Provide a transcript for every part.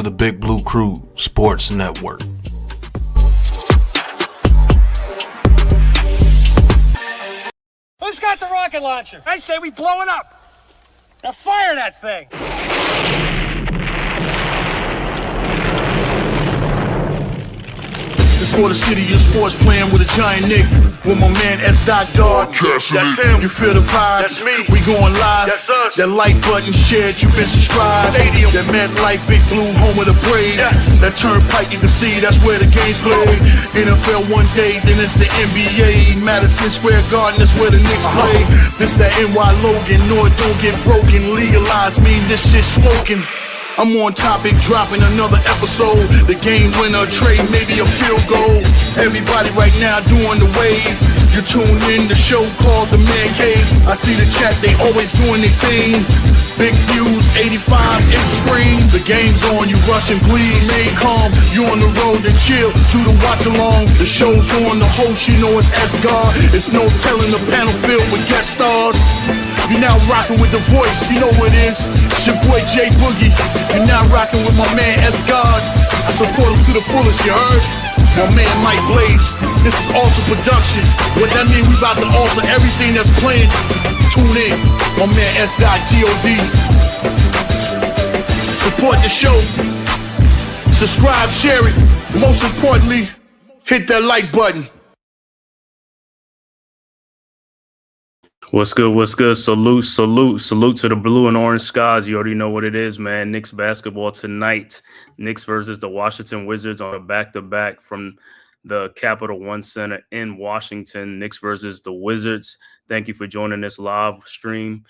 the Big Blue Crew Sports Network. Who's got the rocket launcher? I say we blow it up. Now fire that thing. It's for the city of sports, playing with a giant Nick. With my man S. Dot Dog. That's him. You feel the vibe? That's me. We going live. That's us. That like button shared, you been subscribed. Stadium. That MetLife Big Blue, home of the Braves. Yeah. That turnpike you can see, that's where the game's played. NFL one day, then it's the NBA. Madison Square Garden, that's where the Knicks play. This that NY Logan, no it don't get broken. Legalized mean this shit smoking. I'm on topic, dropping another episode. The game winner, trade, maybe a field goal. Everybody right now doing the wave. You tune in, the show called The Man Cave. I see the chat, they always doing their thing. Big views, 85 inch screen. The game's on, you rush and bleed. Stay calm, you on the road and chill. To the watch along, the show's on. The host, you know it's Asgard. It's no telling, the panel filled with guest stars. You're now rocking with the voice, you know what it is. It's your boy J Boogie. You're now rocking with my man Asgard. I support him to the fullest, you heard? My man Mike Blaze. This is Alter Productions. What that mean, we about to alter everything that's playing. Tune in, my man S.G.O.D. Support the show. Subscribe, share it. Most importantly, hit that like button. What's good? What's good? Salute to the blue and orange skies. You already know what it is, man. Knicks basketball tonight. Knicks versus the Washington Wizards on a back-to-back from the Capital One Center in Washington. Knicks versus the Wizards. Thank you for joining this live stream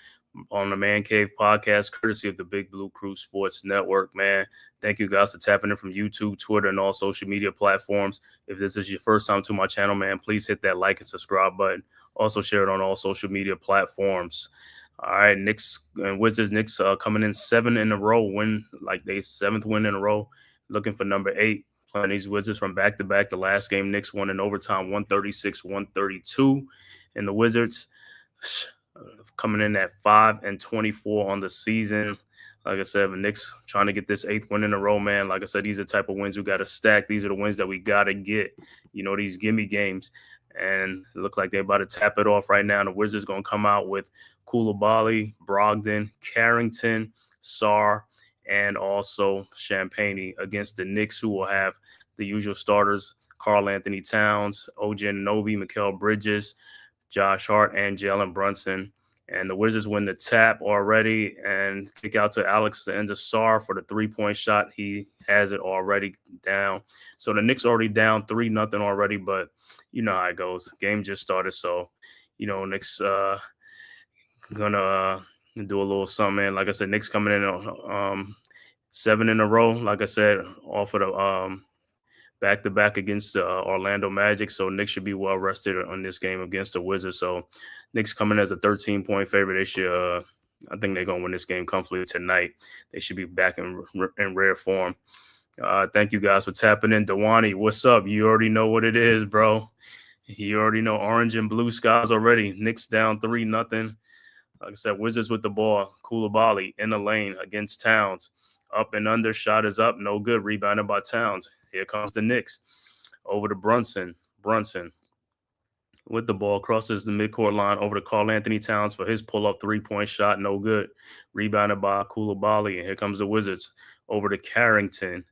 on the Man Cave podcast, courtesy of the Big Blue Crew Sports Network, man. Thank you guys for tapping in from YouTube, Twitter, and all social media platforms. If this is your first time to my channel, man, please hit that like and subscribe button. Also share it on all social media platforms. All right, Knicks and Wizards. Knicks coming in 7 in a row, like they 7th win in a row, looking for number 8. Playing these Wizards from back-to-back. The last game, Knicks won in overtime, 136-132. And the Wizards coming in at 5-24 on the season. Like I said, the Knicks trying to get this 8th win in a row, man. Like I said, these are the type of wins we got to stack. These are the wins that we got to get. You know, these gimme games. And it look like they're about to tap it off right now. The Wizards going to come out with Coulibaly, Brogdon, Carrington, Sarr, and also Champagnie against the Knicks, who will have the usual starters, Karl Anthony Towns, OG Anunoby, Mikal Bridges, Josh Hart, and Jalen Brunson. And the Wizards win the tap already and kick out to Alexander Sarr for the three-point shot. He has it already down. So the Knicks already down 3-0 already, but you know how it goes. Game just started, so, you know, Knicks gonna do a little something. And like I said, Knicks coming in 7 in a row. Like I said, off of the back-to-back against the Orlando Magic. So Knicks should be well rested on this game against the Wizards. So Knicks coming as a 13-point favorite. They should, I think they're going to win this game comfortably tonight. They should be back in rare form. Thank you guys for tapping in. Dewani, what's up? You already know what it is, bro. You already know orange and blue skies already. Knicks down 3-0. Like I said, Wizards with the ball. Coulibaly in the lane against Towns. Up and under, shot is up, no good. Rebounded by Towns. Here comes the Knicks. Over to Brunson. Brunson with the ball, crosses the midcourt line over to Karl Anthony Towns for his pull-up three-point shot, no good. Rebounded by Coulibaly, and here comes the Wizards. Over to Carrington.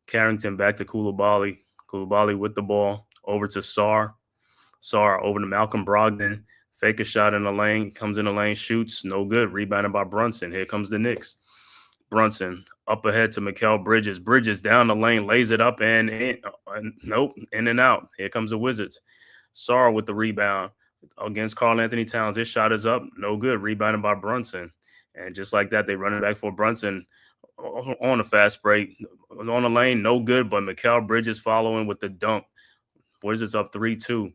Carrington back to Coulibaly. Coulibaly with the ball. Over to Sarr. Sarr over to Malcolm Brogdon. Fake a shot in the lane. Comes in the lane, shoots. No good. Rebounded by Brunson. Here comes the Knicks. Brunson up ahead to Mikal Bridges. Bridges down the lane, lays it up and in. Nope, in and out. Here comes the Wizards. Sarr with the rebound against Karl Anthony Towns. His shot is up. No good. Rebounded by Brunson. And just like that, they run it back for Brunson on a fast break. On the lane, no good, but Mikal Bridges following with the dunk. Wizards up 3-2.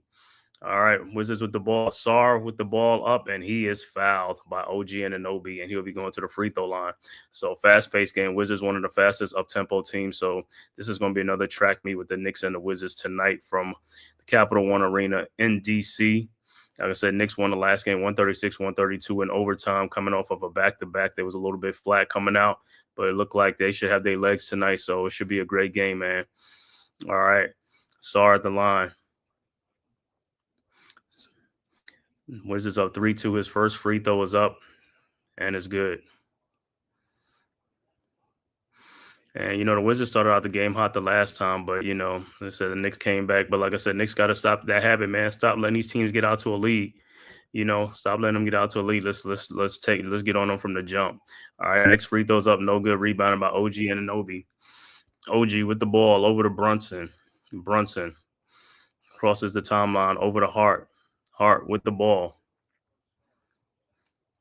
All right, Wizards with the ball. Sarr with the ball up, and he is fouled by OG Anunoby, and he'll be going to the free throw line. So fast-paced game. Wizards one of the fastest up-tempo teams. So this is going to be another track meet with the Knicks and the Wizards tonight from the Capital One Arena in D.C. Like I said, Knicks won the last game 136-132 in overtime, coming off of a back-to-back. They was a little bit flat coming out, but it looked like they should have their legs tonight, so it should be a great game, man. All right. Sarr at the line. Wizards up 3-2. His first free throw is up, and it's good. And, the Wizards started out the game hot the last time, but, they said the Knicks came back. But like I said, Knicks got to stop that habit, man. Stop letting these teams get out to a lead. Stop letting them get out to a lead. Let's get on them from the jump. All right, next free throw's up, no good. Rebounded by OG Anunoby. OG with the ball over to Brunson. Brunson crosses the timeline over to Hart. Hart with the ball.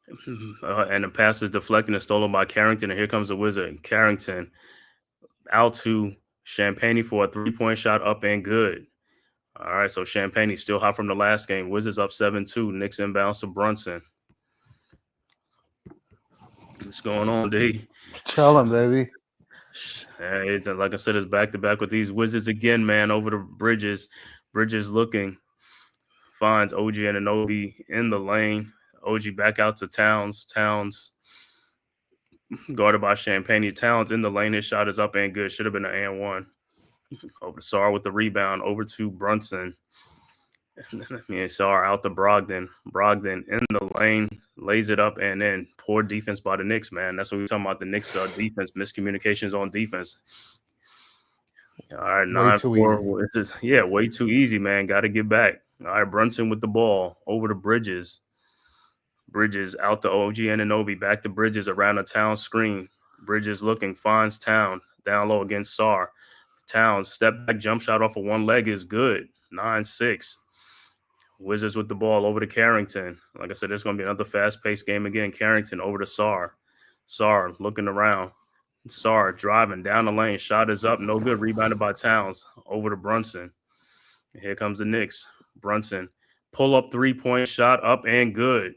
And the pass is deflected and stolen by Carrington. And here comes the Wizard. Carrington out to Champagnie for a 3-point shot, up and good. All right, so Champagnie still hot from the last game. Wizards up 7-2. Knicks inbounds to Brunson. What's going on, D? Tell him, baby. Hey, like I said, it's back-to-back with these Wizards again, man, over the Bridges. Bridges looking. Finds OG Anunoby in the lane. OG back out to Towns. Towns guarded by Champagnie. Towns in the lane. His shot is up and good. Should have been an and one. Over to Sarr with the rebound. Over to Brunson. Sarr out to Brogdon. Brogdon in the lane. Lays it up and then poor defense by the Knicks, man. That's what we're talking about. The Knicks defense. Miscommunications on defense. All right, 9-4. It's just, way too easy, man. Got to get back. All right, Brunson with the ball. Over to Bridges. Bridges out to OG Anunoby. Back to Bridges around the Town screen. Bridges looking, finds Town. Down low against Sarr. Towns step back jump shot off of one leg is good. 9-6. Wizards with the ball over to Carrington. Like I said, it's going to be another fast-paced game again. Carrington over to Sarr. Sarr looking around. Sarr driving down the lane. Shot is up. No good. Rebounded by Towns. Over to Brunson. Here comes the Knicks. Brunson. Pull-up 3-point shot up and good.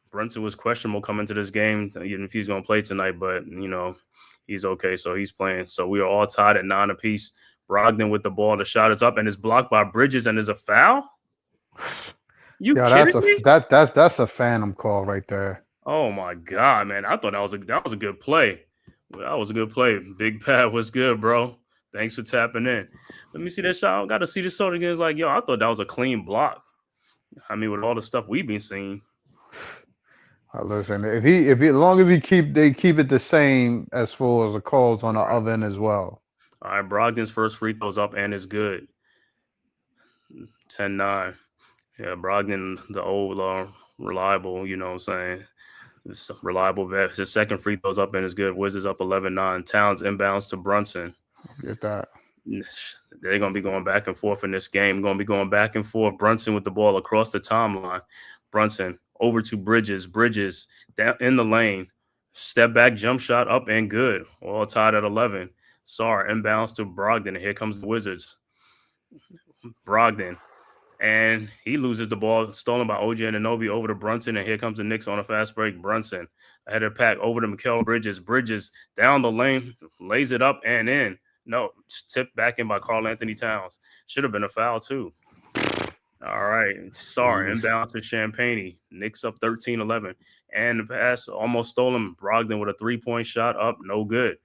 Brunson was questionable coming to this game, even if he's going to play tonight, but, he's okay, so he's playing. So we are all tied at 9 apiece. Brogdon with the ball. The shot is up and is blocked by Bridges, and is a foul? You kidding me? That's a phantom call right there. Oh, my God, man. I thought that was a good play. That was a good play. Big Pat was good, bro. Thanks for tapping in. Let me see that shot. I got to see this shot again. It's like, I thought that was a clean block. I mean, with all the stuff we've been seeing. Listen, if as long as they keep it the same as far as the calls on the other end as well. All right, Brogdon's first free throw's up and is good. 10-9. Yeah, Brogdon, the old reliable, saying, reliable vet. His second free throw's up and is good. Wizards up 11-9. Towns inbounds to Brunson. Get that. They're going to be going back and forth in this game. Going to be going back and forth. Brunson with the ball across the timeline. Brunson over to Bridges. Bridges down in the lane. Step back, jump shot up and good. All tied at 11. Sarr inbounds to Brogdon. And here comes the Wizards. Brogdon. And he loses the ball. Stolen by OG Anunoby over to Brunson. And here comes the Knicks on a fast break. Brunson ahead of the pack over to Mikal Bridges. Bridges down the lane. Lays it up and in. No, tipped back in by Karl Anthony Towns. Should have been a foul too. All right. Sarr inbound to Champagnie. Knicks up 13-11. And the pass almost stolen. Brogdon with a 3-point shot up. No good.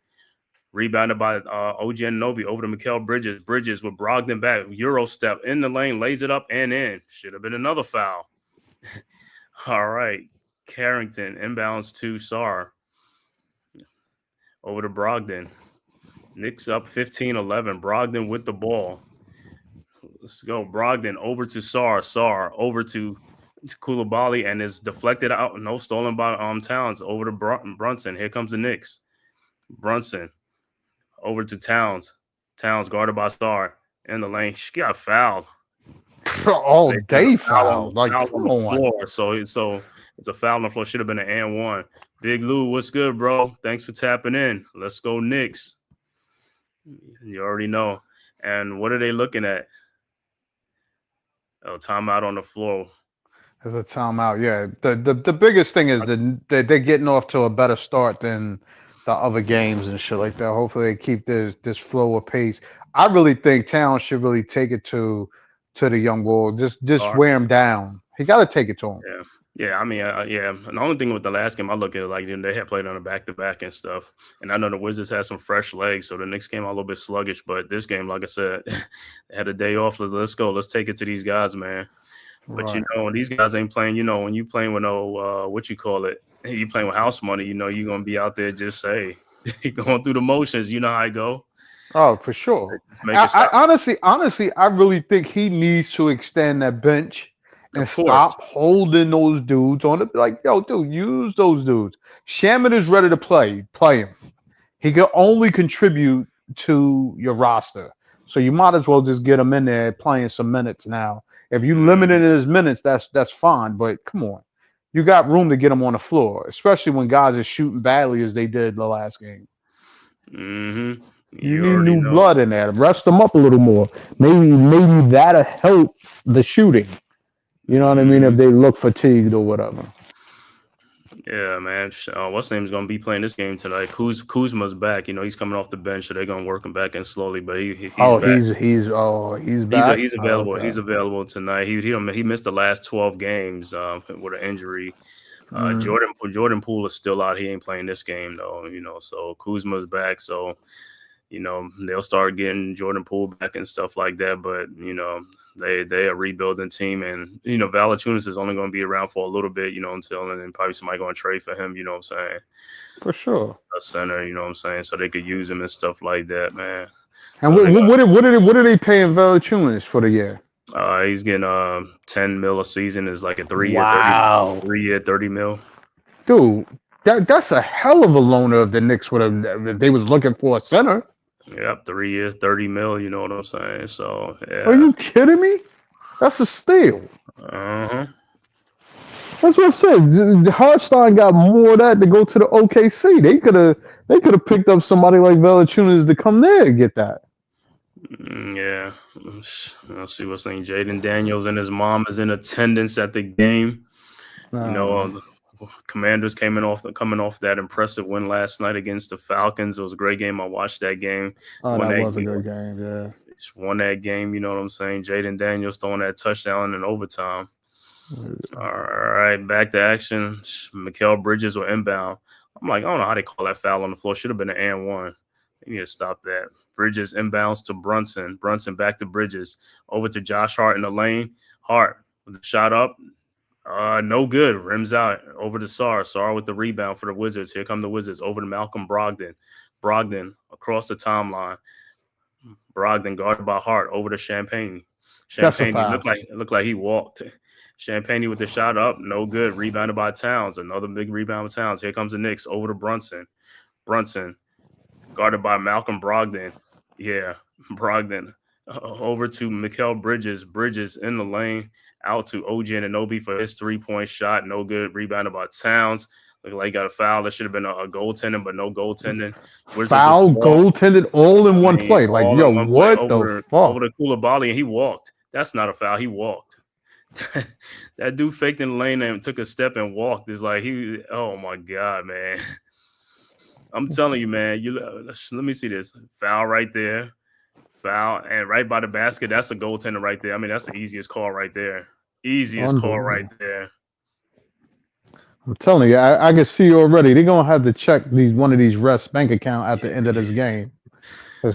Rebounded by OG Anunoby over to Mikal Bridges. Bridges with Brogdon back. Euro step in the lane. Lays it up and in. Should have been another foul. All right. Carrington inbounds to Sarr. Over to Brogdon. Knicks up 15-11. Brogdon with the ball. Let's go. Brogdon over to Sarr. Sarr over to Koulibaly and is deflected out. No, stolen by Towns over to Brunson. Here comes the Knicks. Brunson over to Towns. Towns guarded by Sarr in the lane. She got fouled. All day foul. Like, foul on the floor. So it's a foul on the floor. Should have been an and one. Big Lou, what's good, bro? Thanks for tapping in. Let's go Knicks. You already know. And what are they looking at? Oh, timeout on the floor. There's a timeout. Yeah. The biggest thing is that they're getting off to a better start than the other games and shit like that. Hopefully they keep this flow of pace. I really think Towns should really take it to the young boy. Just wear him down. He got to take it to him. Yeah. Yeah, I mean, yeah. And the only thing with the last game, I look at it like they had played on a back-to-back and stuff. And I know the Wizards had some fresh legs, so the Knicks came out a little bit sluggish. But this game, like I said, they had a day off. Let's go. Let's take it to these guys, man. But, Right. when these guys ain't playing, when you playing with you playing with house money, you're going to be out there just, hey, going through the motions. You know how I go. Oh, for sure. Just make it stop. Honestly, I really think he needs to extend that bench and Of course. stop holding those dudes on it. Like, yo, dude, use those dudes. Shaman is ready to play. Play him. He can only contribute to your roster. So you might as well just get him in there playing some minutes now. If you limited his minutes, that's fine. But come on. You got room to get him on the floor, especially when guys are shooting badly as they did the last game. Mm-hmm. You need new blood in there. Rest them up a little more. Maybe that'll help the shooting. You know what I mean? If they look fatigued or whatever. Yeah, man. What's name is going to be playing this game tonight? Kuzma's back. He's coming off the bench, so they're going to work him back in slowly. But he's back. He's back. He's available. Okay. He's available tonight. He missed the last 12 games with an injury. Jordan Poole is still out. He ain't playing this game though. So Kuzma's back. So they'll start getting Jordan Poole back and stuff like that. But they a rebuilding team, and Valanciunas is only going to be around for a little bit, until, and then probably somebody going to trade for him. You know what I'm saying? For sure. A center. You know what I'm saying? So they could use him and stuff like that, man. And so what are they paying Valanciunas for the year? He's getting $10 million a season. Is like a 3 year, wow. 3 year, $30 million. Dude, that's a hell of a loaner if the Knicks would have, if they was looking for a center. Yep, 3 years, $30 million. You know what I'm saying? So yeah. Are you kidding me? That's a steal. Uh-huh. That's what I said. Hartstein got more of that to go to the OKC. They could have picked up somebody like Valanciunas to come there and get that. Yeah. Let's see what's saying. Jaden Daniels and his mom is in attendance at the game. The Commanders coming off that impressive win last night against the Falcons. It was a great game. I watched that game. Oh, that was a good game, yeah. Just won that game, you know what I'm saying? Jaden Daniels throwing that touchdown in overtime. All right, back to action. Mikal Bridges were inbound. I'm like, I don't know how they call that foul on the floor. Should have been an and one. They need to stop that. Bridges inbounds to Brunson. Brunson back to Bridges. Over to Josh Hart in the lane. Hart with the shot up. No good. Rims out. Over to Sarr. Sarr with the rebound for the Wizards. Here come the Wizards. Over to Malcolm Brogdon. Brogdon across the timeline. Brogdon guarded by Hart. Over to Champagne. Champagne looked like he walked. Champagne with the shot up. No good. Rebounded by Towns. Another big rebound with Towns. Here comes the Knicks. Over to Brunson. Brunson guarded by Malcolm Brogdon. Yeah, Brogdon. Over to Mikal Bridges. Bridges in the lane. Out to OG Anunoby for his 3-point shot. No good. Rebounded by Towns. Looked like he got a foul. That should have been a goaltending, but no goaltending. Foul, goaltended, all in one play. Like, yo, what the fuck? Over to Koulibaly, and he walked. That's not a foul. He walked. That dude faked in the lane and took a step and walked. It's like oh my God, man. I'm telling you, man. Let me see this. Foul right there. Foul, and right by the basket. That's a goaltender right there. I mean, that's the easiest call right there. Easiest call right there. I'm telling you, I can see already. They're gonna have to check one of these refs' bank account at the end of this game.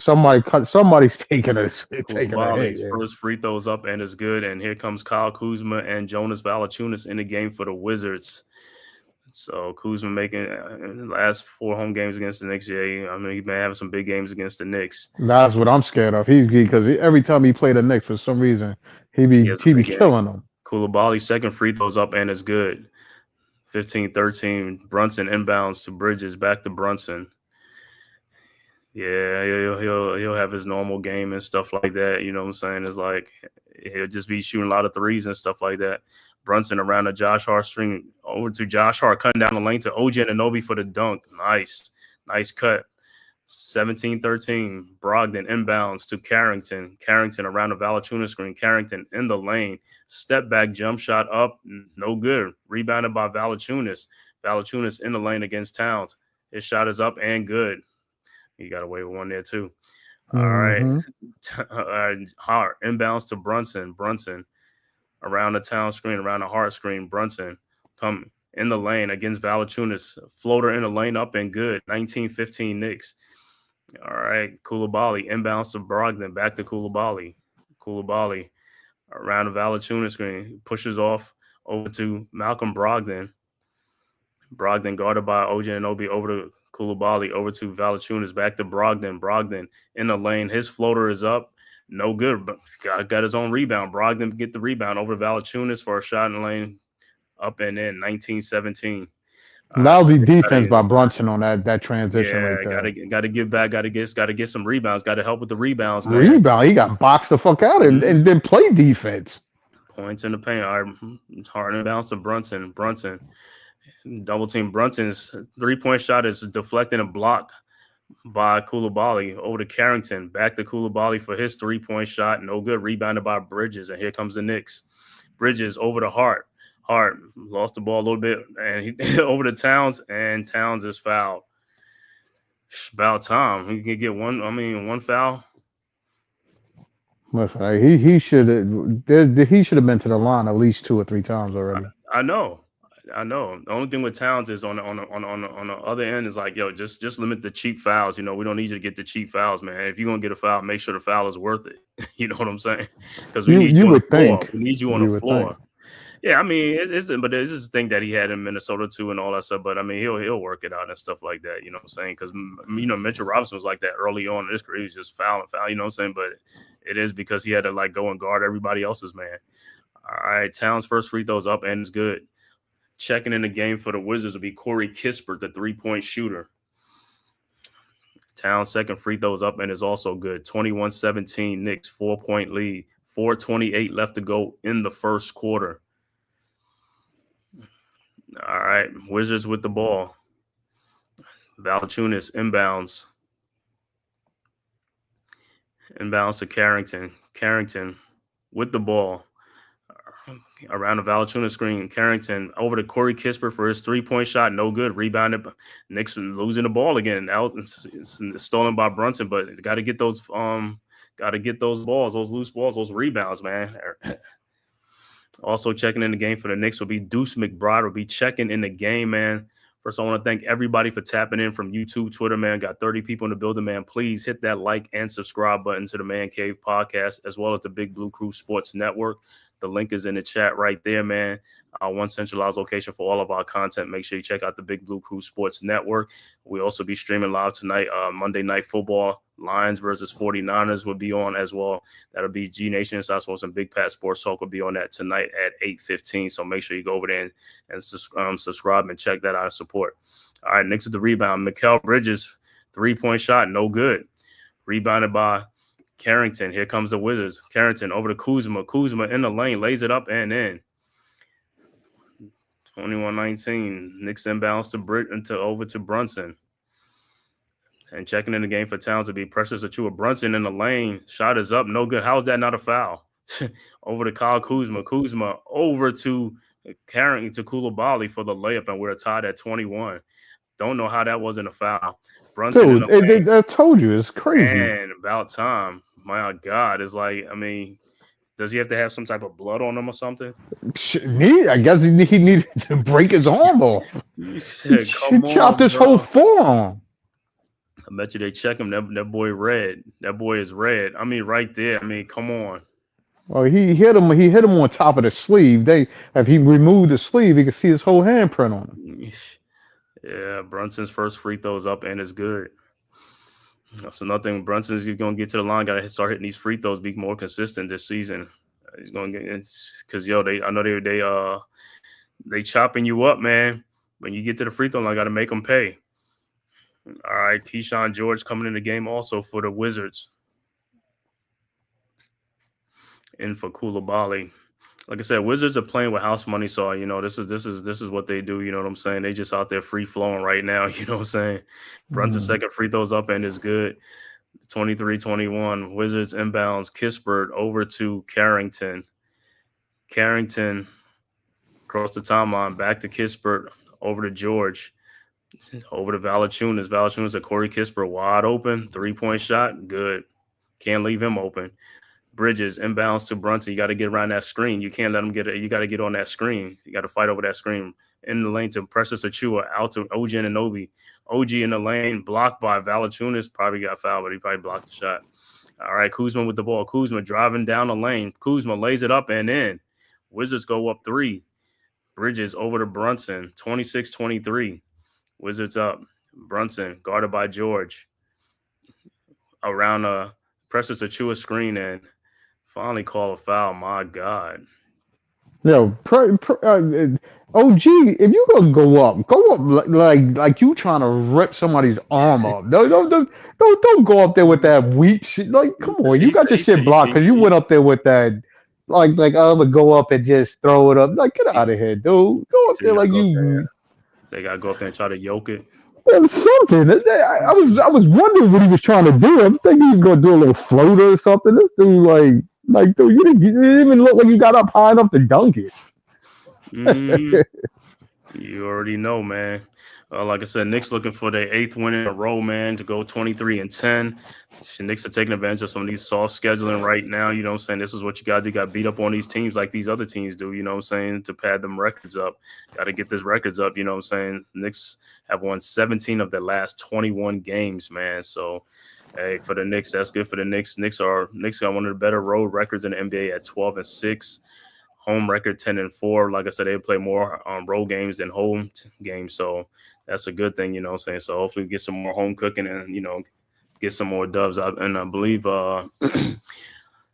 Somebody's taking a hit. First free throws up and is good. And here comes Kyle Kuzma and Jonas Valanciunas in the game for the Wizards. So Kuzma making the last 4 home games against the Knicks. Yeah, I mean, he's been having some big games against the Knicks. That's what I'm scared of. Because every time he played the Knicks, for some reason, he be killing them. Koulibaly second free throws up and is good. 15-13. Brunson inbounds to Bridges, back to Brunson. Yeah, he'll have his normal game and stuff like that. You know what I'm saying? It's like he'll just be shooting a lot of threes and stuff like that. Brunson around the Josh Hart string. Over to Josh Hart, cutting down the lane to OG Anunoby for the dunk. Nice cut. 17-13. Brogdon inbounds to Carrington. Carrington around the Valanciunas screen. Carrington in the lane. Step back jump shot up. No good. Rebounded by Valanciunas. Valanciunas in the lane against Towns. His shot is up and good. He got away with one there too. All right. Hart inbounds to Brunson. Brunson around the town screen, around the heart screen. Brunson come in the lane against Valanciunas. Floater in the lane up and good. 19-15 Knicks. All right, Koulibaly inbounds to Brogdon. Back to Koulibaly. Koulibaly around the Valanciunas screen. Pushes off over to Malcolm Brogdon. Brogdon guarded by OJ Anunoby over to Koulibaly, over to Valanciunas, back to Brogdon. Brogdon in the lane. His floater is up. No good, but got his own rebound. Brogdon get the rebound over Valanciunas for a shot in the lane. Up and in, 19-17. Lousy defense by Brunson on that transition right there. Gotta give back, gotta get some rebounds, gotta help with the rebounds, man. Rebound, he got boxed the fuck out and then play defense. Points in the paint. All right, hard inbounds to Brunson. Double team Brunson's 3-point shot is deflected and blocked by Koulibaly over to Carrington. Back to Koulibaly for his 3-point shot. No good. Rebounded by Bridges. And here comes the Knicks. Bridges over to Hart. Hart lost the ball a little bit. And he over to Towns. And Towns is fouled. It's about time. He can get one foul. Listen, he should have been to the line at least 2 or 3 times already. I know. The only thing with Towns is on the other end is like, yo, just limit the cheap fouls. You know, we don't need you to get the cheap fouls, man. If you're gonna get a foul, make sure the foul is worth it. You know what I'm saying? Because we need you on the floor. We need you on the floor. Yeah, I mean, but this is the thing that he had in Minnesota too, and all that stuff. But I mean, he'll work it out and stuff like that. You know what I'm saying? Because Mitchell Robinson was like that early on in his career. He was just foul. You know what I'm saying? But it is because he had to like go and guard everybody else's man. All right, Towns' first free throw's up and it's good. Checking in the game for the Wizards will be Corey Kispert, the 3-point shooter. Towns' second free throws up and is also good. 21-17 Knicks, 4-point lead. 4:28 left to go in the first quarter. All right, Wizards with the ball. Valanciunas inbounds. Inbounds to Carrington. Carrington with the ball. Around the Valanciunas screen, Carrington over to Corey Kispert for his 3-point shot. No good. Rebounded. Knicks losing the ball again. It's stolen by Brunson, but got to get those balls, those loose balls, those rebounds, man. Also checking in the game for the Knicks will be Deuce McBride. Will be checking in the game, man. First, I want to thank everybody for tapping in from YouTube, Twitter, man. Got 30 people in the building, man. Please hit that like and subscribe button to the Man Cave podcast, as well as the Big Blue Crew Sports Network. The link is in the chat right there, man. One centralized location for all of our content. Make sure you check out the Big Blue Crew Sports Network. We'll also be streaming live tonight. Monday Night Football, Lions versus 49ers will be on as well. That'll be G Nation Inside Sports and Big Pat Sports Talk will be on that tonight at 8:15. So make sure you go over there and subscribe and check that out and support. All right, next to the rebound, Mikal Bridges, 3-point shot, no good. Rebounded by Carrington. Here comes the Wizards. Carrington over to Kuzma. Kuzma in the lane, lays it up and in. 21-19. Knicks inbounds over to Brunson. And checking in the game for Towns to be Precious Achiuwa. Brunson in the lane. Shot is up. No good. How is that not a foul? Over to Kyle Kuzma. Kuzma over to Carrington to Koulibaly for the layup, and we're tied at 21. Don't know how that wasn't a foul. Brunson I told you, it's crazy. And about time. My God, it's like, I mean, does he have to have some type of blood on him or something? I guess he needed to break his arm off. He said, "Come on, chopped his whole forearm." I bet you they check him. That boy red. That boy is red. I mean, right there. I mean, come on. Oh, he hit him. He hit him on top of the sleeve. If he removed the sleeve, he could see his whole handprint on him. Yeah, Brunson's first free throw is up and it's good. So nothing. Brunson's going to get to the line. Got to start hitting these free throws. Be more consistent this season. He's going to get because I know they chopping you up, man. When you get to the free throw line, got to make them pay. All right, Keyshawn George coming in the game also for the Wizards. In for Koulibaly. Like I said, Wizards are playing with house money, so this is what they do. You know what I'm saying? They just out there free flowing right now. You know what I'm saying? Brunson's second free throws up and is good. 23-21. Wizards inbounds. Kispert over to Carrington. Carrington across the timeline, back to Kispert, over to George, over to Valanciunas. Valanciunas to Corey Kispert, wide open, 3-point shot, good. Can't leave him open. Bridges inbounds to Brunson. You got to get around that screen. You can't let him get it. You got to get on that screen. You got to fight over that screen. In the lane to Precious Achua, out to OG Anunoby. OG in the lane, blocked by Valanciunas. Probably got fouled, but he probably blocked the shot. All right, Kuzma with the ball. Kuzma driving down the lane. Kuzma lays it up and in. Wizards go up 3. Bridges over to Brunson, 26-23. Wizards up. Brunson guarded by George. Around a Precious Achua screen and finally call a foul. My God. Yo, OG, if you gonna go up like you trying to rip somebody's arm up. Don't go up there with that weak shit. Like, come on, you got your shit blocked because you went up there with that. Like I would go up and just throw it up. Like, get out of here, dude. Go up there like you. They gotta go up there and try to yoke it. Something. I was wondering what he was trying to do. I'm thinking he was gonna do a little floater or something. This dude, like dude, you didn't even look like you got up high enough to dunk it. You already know, man. Like I said, Knicks looking for their 8th win in a row, man, to go 23-10. The Knicks are taking advantage of some of these soft scheduling right now. You know what I'm saying? This is what you got to do. Got to beat up on these teams like these other teams do, you know what I'm saying, to pad them records up. Got to get these records up, you know what I'm saying? Knicks have won 17 of their last 21 games, man. So, hey, for the Knicks, that's good for the Knicks. Knicks got one of the better road records in the NBA at 12-6. Home record 10-4. Like I said, they play more road games than home games, so that's a good thing, you know what I'm saying? So hopefully we get some more home cooking and, you know, get some more dubs. And I believe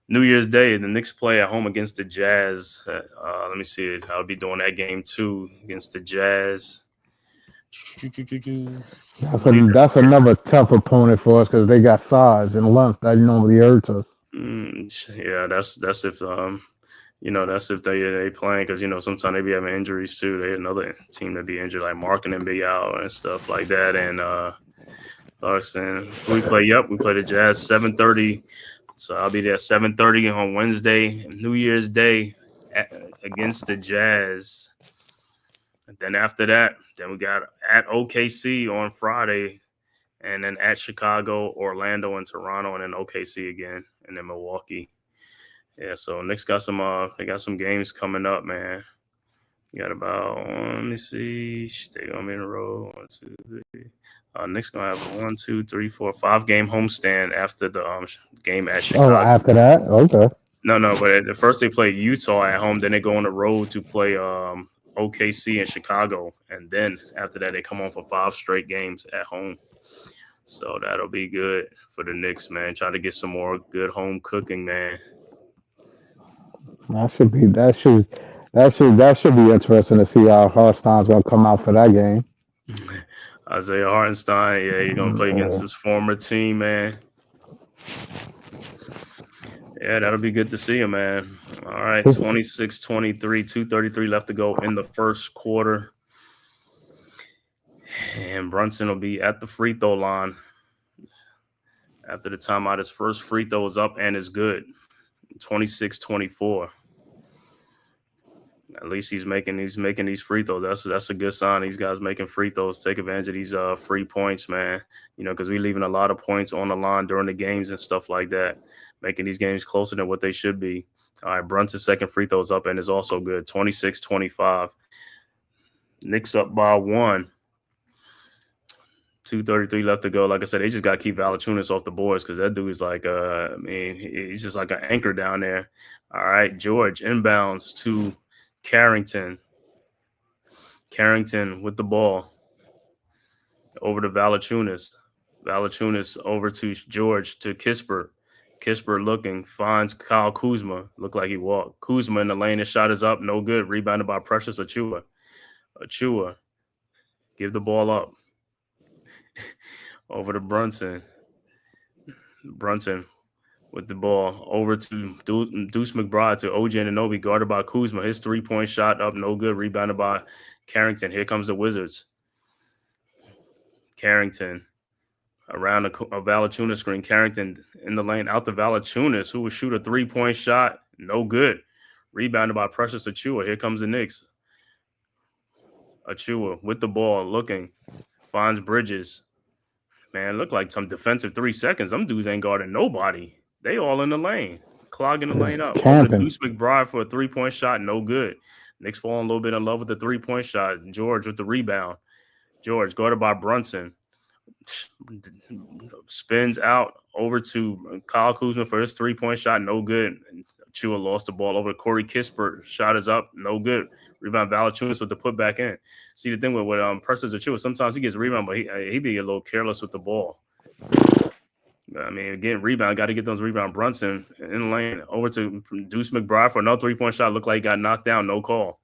New Year's Day, the Knicks play at home against the Jazz. Let me see. I'll be doing that game too against the Jazz. That's another tough opponent for us because they got size and length that normally hurts us. Yeah, that's if you know, that's if they playing because, you know, sometimes they be having injuries too. They had another team that be injured, like Markkanen be out and stuff like that. And we play the Jazz 7:30. So I'll be there 7:30 on Wednesday, New Year's Day against the Jazz. And then after that, then we got at OKC on Friday, and then at Chicago, Orlando, and Toronto, and then OKC again, and then Milwaukee. Yeah, so Knicks got they got some games coming up, man. You got about, let me see, they gonna be in a row. 1, 2, 3. Knicks gonna have a 1, 2, 3, 4, 5 game homestand after the game at Chicago. Oh, after that, okay. No, but at first they play Utah at home, then they go on the road to play OKC in Chicago, and then after that they come on for 5 straight games at home. So that'll be good for the Knicks, man. Try to get some more good home cooking, man. That should be interesting to see how Hartenstein's gonna come out for that game. Isaiah Hartenstein, yeah, he's gonna play against his former team, man. Yeah, that'll be good to see him, man. All right, 26-23, 2:33 left to go in the first quarter. And Brunson will be at the free throw line. After the timeout, his first free throw is up and is good. 26-24. At least he's making these free throws. That's a good sign. These guys making free throws. Take advantage of these free points, man. You know, because we're leaving a lot of points on the line during the games and stuff like that, making these games closer than what they should be. All right, Brunson's second free throw is up and is also good. 26-25. Knicks up by 1. 2:33 left to go. Like I said, they just got to keep Valanciunas off the boards because that dude is like, he's just like an anchor down there. All right, George inbounds to Carrington. Carrington with the ball over to Valanciunas. Valanciunas over to George to Kispert. Kispert looking, finds Kyle Kuzma. Looked like he walked. Kuzma in the lane. His shot is up. No good. Rebounded by Precious Achua. Achua. Give the ball up. Over to Brunson. Brunson with the ball over to Deuce McBride to OG Anunoby, guarded by Kuzma. His 3-point shot up, no good. Rebounded by Carrington. Here comes the Wizards. Carrington around a Valanciunas screen. Carrington in the lane out to Valanciunas, who will shoot a 3-point shot. No good. Rebounded by Precious Achua. Here comes the Knicks. Achua with the ball, looking. Finds Bridges. Man, look like some defensive 3 seconds. Them dudes ain't guarding nobody. They all in the lane. clogging the lane up. Over to Camping. Deuce McBride for a 3-point shot, no good. Knicks falling a little bit in love with the 3-point shot. George with the rebound. George guarded by Brunson. Spins out over to Kyle Kuzma for his 3-point shot, no good. Chua lost the ball over to Corey Kispert. Shot is up, no good. Rebound Valanciunas with the putback in. See, the thing with Precious Achiuwa, sometimes he gets a rebound, but he be a little careless with the ball. I mean, getting rebound, got to get those rebound. Brunson in the lane over to Deuce McBride for another 3-point shot. Looked like he got knocked down, no call.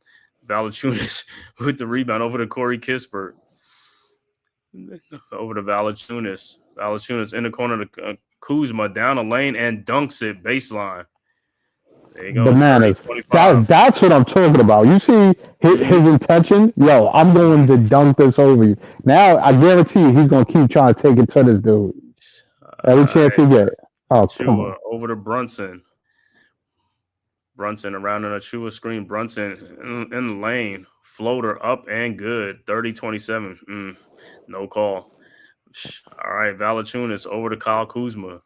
Valanciunas with the rebound over to Corey Kispert. Over to Valanciunas. Valanciunas in the corner to Kuzma down the lane and dunks it baseline. There you go. Bananas. That's what I'm talking about. You see his intention? Yo, I'm going to dunk this over you. Now, I guarantee you he's going to keep trying to take it to this dude. Every chance he get. Oh, come on. Over to Brunson. Brunson around an Achiuwa screen. Brunson in the lane. Floater up and good. 30-27. No call. All right, Valanciunas over to Kyle Kuzma.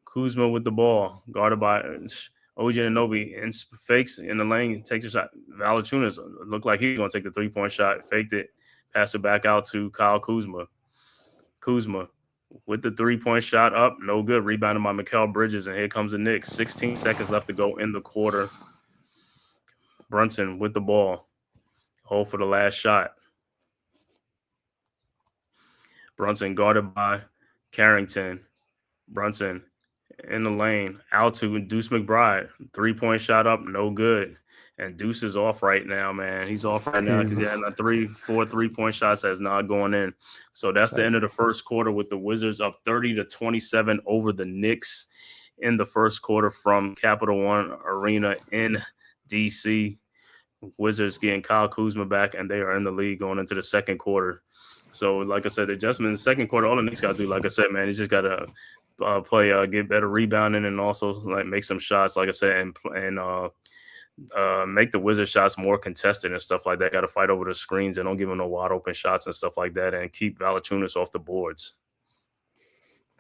Kuzma with the ball. Guarded by OG Anunoby. And fakes in the lane. Takes a shot. Valanciunas looked like he's going to take the 3-point shot. Faked it. Pass it back out to Kyle Kuzma. Kuzma with the 3-point shot up. No good. Rebounded by Mikal Bridges. And here comes the Knicks. 16 seconds left to go in the quarter. Brunson with the ball. Hold for the last shot. Brunson guarded by Carrington. Brunson in the lane. Out to Deuce McBride. 3-point shot up. No good. And Deuce is off right now, man. He's off right now because he had 4 3-point shots that's not going in. So that's the end of the first quarter with the Wizards up 30-27 over the Knicks in the first quarter from Capital One Arena in D.C. Wizards getting Kyle Kuzma back, and they are in the lead going into the second quarter. So, like I said, the adjustment in the second quarter, all the Knicks got to do, like I said, man, he's just got to get better rebounding and also like make some shots, like I said, and make the Wizards shots more contested and stuff like that. Got to fight over the screens and don't give them no wide open shots and stuff like that, and keep Valanciunas off the boards.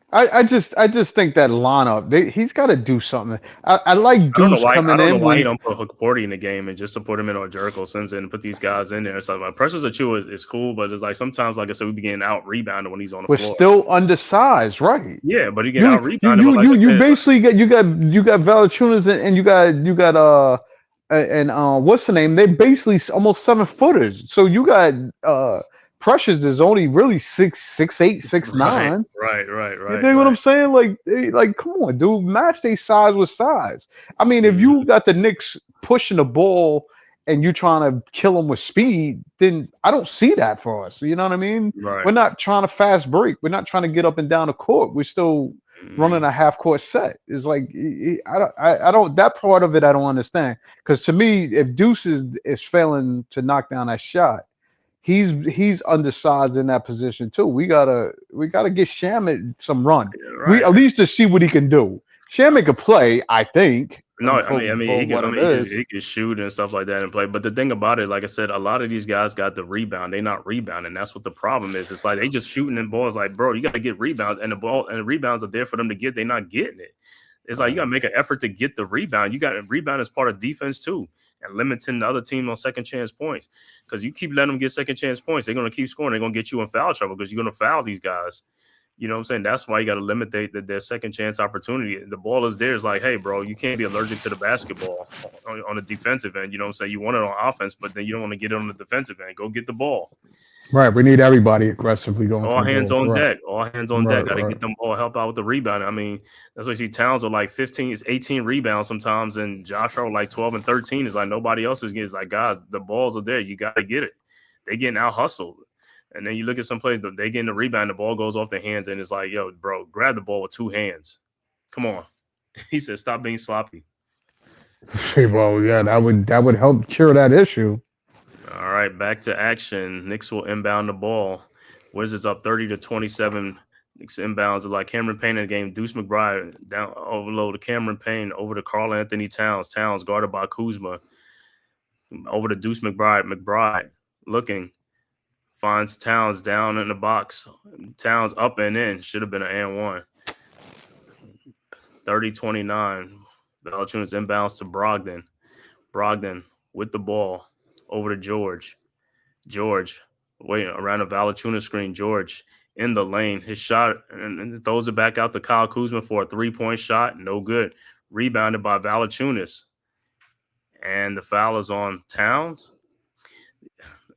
I just think that lineup, he's got to do something. I like Deuce coming in. I don't know why he don't put Porty in the game and just to put him in or Jericho Sims and put these guys in there. It's like Precious Achiuwa is cool, but it's like sometimes, like I said, we be getting out rebounded when he's on the floor. We're still undersized, right? Yeah, but he get out rebounded. You basically got you got Valanciunas and you got what's the name? They're basically almost 7-footers. So you got Precious is only really 6'8", 6'9". Right. You know what I'm saying? Like, come on, dude, match their size with size. I mean, if you got the Knicks pushing the ball and you trying to kill them with speed, then I don't see that for us. You know what I mean? Right. We're not trying to fast break. We're not trying to get up and down the court. We're still running a half-court set. It's like I don't that part of it I don't understand. Because to me, if Deuce is failing to knock down that shot, he's undersized in that position too. We gotta get Shamet some run. Right. We at least to see what he can do. Shamet could play, I think. No, I mean, he can shoot and stuff like that and play. But the thing about it, like I said, a lot of these guys got the rebound. They're not rebounding. That's what the problem is. It's like they just shooting in balls. Like, bro, you got to get rebounds, and the rebounds are there for them to get. They're not getting it. It's like you got to make an effort to get the rebound. You got to rebound as part of defense too, and limiting the other team on second chance points. Because you keep letting them get second chance points, they're going to keep scoring. They're going to get you in foul trouble because you're going to foul these guys. You know what I'm saying? That's why you got to limit their second chance opportunity. The ball is there. It's like, hey, bro, you can't be allergic to the basketball on the defensive end. You know what I'm saying? You want it on offense, but then you don't want to get it on the defensive end. Go get the ball. Right. We need everybody aggressively going. All hands on deck. All hands on deck. Got to right. get them ball, help out with the rebound. I mean, that's why you see Towns with like 18 rebounds sometimes, and Joshua with like 12 and 13. It's like nobody else is getting. It's like, guys, the balls are there. You got to get it. They getting out hustled. And then you look at some plays, they get in the rebound, the ball goes off their hands, and it's like, yo, bro, grab the ball with 2 hands. Come on. He said, stop being sloppy. Well, yeah, that would help cure that issue. All right, back to action. Knicks will inbound the ball. Wizards up 30-27. Knicks inbounds are like Cameron Payne in the game. Deuce McBride down overload to Cameron Payne over to Karl Anthony Towns. Towns guarded by Kuzma. Over to Deuce McBride. McBride looking. Finds Towns down in the box. Towns up and in. Should have been an and one. 30-29. Valanciunas inbounds to Brogdon. Brogdon with the ball over to George. George waiting around the Valanciunas screen. George in the lane. His shot and throws it back out to Kyle Kuzma for a 3-point shot. No good. Rebounded by Valanciunas. And the foul is on Towns.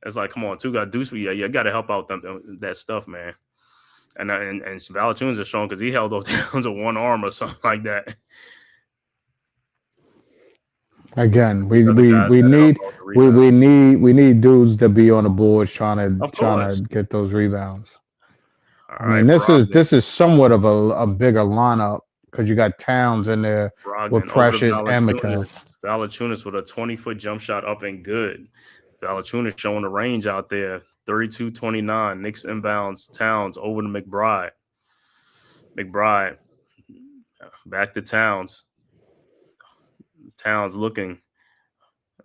It's like, come on, two got deuce. You got to help out that stuff, man. And Valanciunas is strong because he held those Towns with one arm or something like that. Again, we need dudes to be on the boards trying to get those rebounds. All right, this is somewhat of a bigger lineup because you got Towns in there with Precious and McCann. Valanciunas with a 20-foot jump shot up and good. Valanciunas showing the range out there. 32-29. Knicks inbounds. Towns over to McBride. McBride back to Towns. Towns looking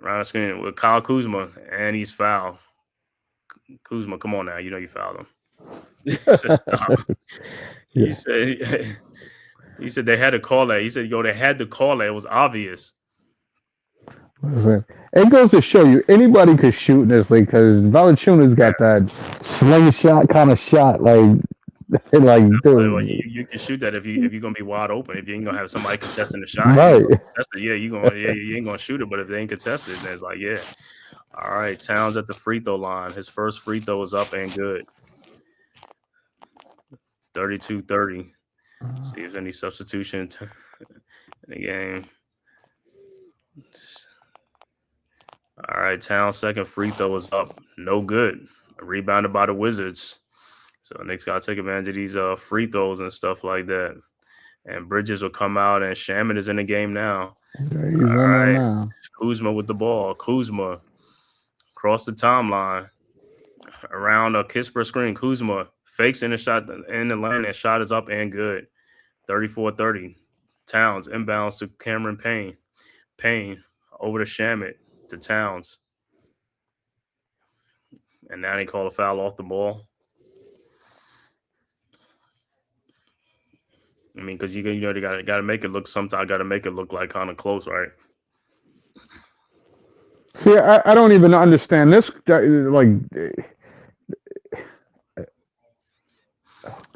around the screen with Kyle Kuzma, and he's fouled. Kuzma, come on now. You know you fouled him. Stop. Yeah. He said they had to call that. He said, they had to call that. It was obvious. Listen, it goes to show you anybody could shoot in this league because Valanciunas got that slingshot kind of shot, dude. Well, you can shoot that if you're gonna be wide open. If you ain't gonna have somebody contesting the shot, right? You ain't gonna shoot it. But if they ain't contested, then it's like, yeah. All right, Towns at the free throw line. His first free throw is up and good. 32-30. See if there's any substitution in the game. All right, Towns' second free throw is up. No good. Rebounded by the Wizards. So Knicks got to take advantage of these free throws and stuff like that. And Bridges will come out, and Shaman is in the game now. Okay, he's all right. Now. Kuzma with the ball. Kuzma across the timeline. Around a Kispert screen. Kuzma fakes in the shot in the lane, and shot is up and good. 34-30. Towns inbounds to Cameron Payne. Payne over to Shamit to Towns. And now they call a foul off the ball. I mean, because they got to make it look. Sometimes got to make it look like kind of close, right? See, I don't even understand this.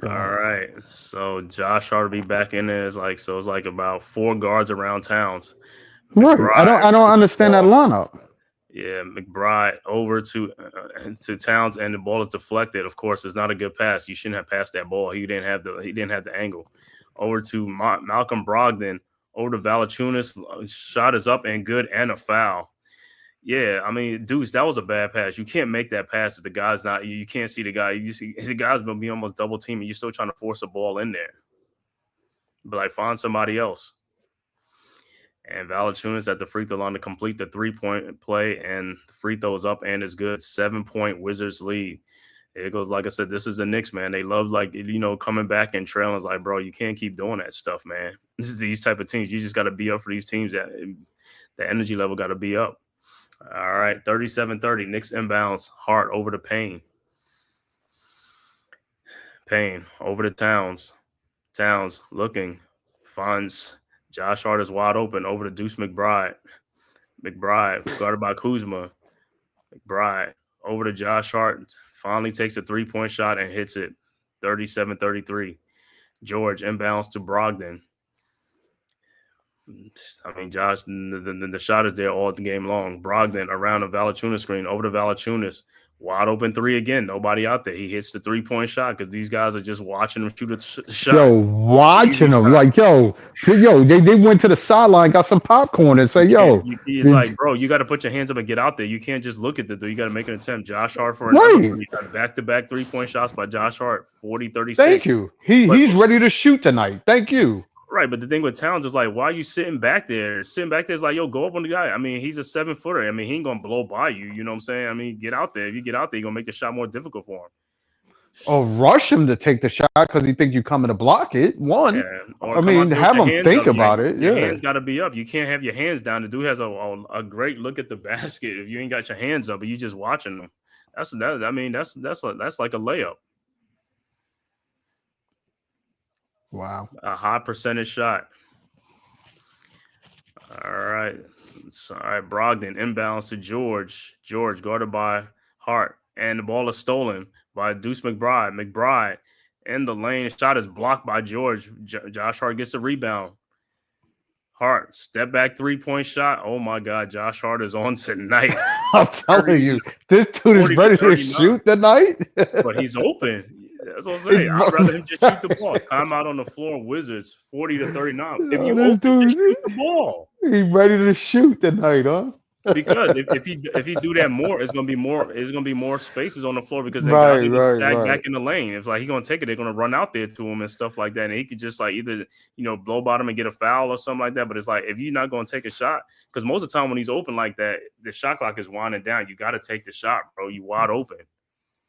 All right, so Josh Hart will be back in there. It's like about 4 guards around Towns. Right, I don't understand that lineup. Yeah, McBride over to Towns, and the ball is deflected. Of course, it's not a good pass. You shouldn't have passed that ball. He didn't have the angle. Over to Malcolm Brogdon. Over to Valanciunas. Shot is up and good, and a foul. Yeah, I mean, Deuce, that was a bad pass. You can't make that pass if the guy's not. You can't see the guy. You see the guy's gonna be almost double teaming. You're still trying to force a ball in there. But find somebody else. And Valanciunas at the free throw line to complete the 3-point play, and the free throw is up and is good. 7-point Wizards lead. It goes, like I said, this is the Knicks, man. They love, coming back and trailing. It's like, bro, you can't keep doing that stuff, man. This is these type of teams. You just got to be up for these teams. That the energy level got to be up. All right, 37-30. Knicks inbounds. Hart over to Payne. Payne over to Towns. Towns looking. Finds Josh Hart is wide open over to Deuce McBride. McBride guarded by Kuzma. McBride over to Josh Hart. Finally takes a 3-point shot and hits it. 37-33. George inbounds to Brogdon. I mean, Josh, the shot is there all the game long. Brogdon around the Valanciunas screen, over to Valanciunas. Wide open 3 again. Nobody out there. He hits the 3-point shot because these guys are just watching him shoot a shot. Yo, watching them. Like, they went to the sideline, got some popcorn and say, It's like, bro, you got to put your hands up and get out there. You can't just look at the dude. You got to make an attempt. Josh Hart for another back-to-back 3-point shots by Josh Hart, 40-36. Thank you. He's ready to shoot tonight. Thank you. Right, but the thing with Towns is like, why are you sitting back there? Sitting back there is like, yo, go up on the guy. I mean, he's a 7-footer. I mean, he ain't gonna blow by you. You know what I'm saying? I mean, get out there. If you get out there, you're gonna make the shot more difficult for him. Or rush him to take the shot because he think you coming to block it. Have him think about it. Your hands got to be up. You can't have your hands down. The dude has a great look at the basket. If you ain't got your hands up, but you just watching them, that's like a layup. Wow. A high percentage shot. All right. All right. Brogdon inbounds to George. George guarded by Hart. And the ball is stolen by Deuce McBride. McBride in the lane. Shot is blocked by George. Josh Hart gets the rebound. Hart, step back 3-point shot. Oh my God. Josh Hart is on tonight. I'm telling you, this dude is 40 ready to 39. shoot tonight. But he's open. That's what I'm saying. I'd rather him just shoot the ball. Timeout on the floor, Wizards, 40-39. If Oh, you this open, just dude, shoot the ball. he's ready to shoot tonight, huh? Because if he do that more, it's gonna be more spaces on the floor because then Right, guys are gonna right, sag right. back in the lane. If like he's gonna take it, they're gonna run out there to him and stuff like that. And he could just like either blow bottom and get a foul or something like that. But it's like if you're not gonna take a shot, because most of the time when he's open like that, the shot clock is winding down. You got to take the shot, bro. You wide open.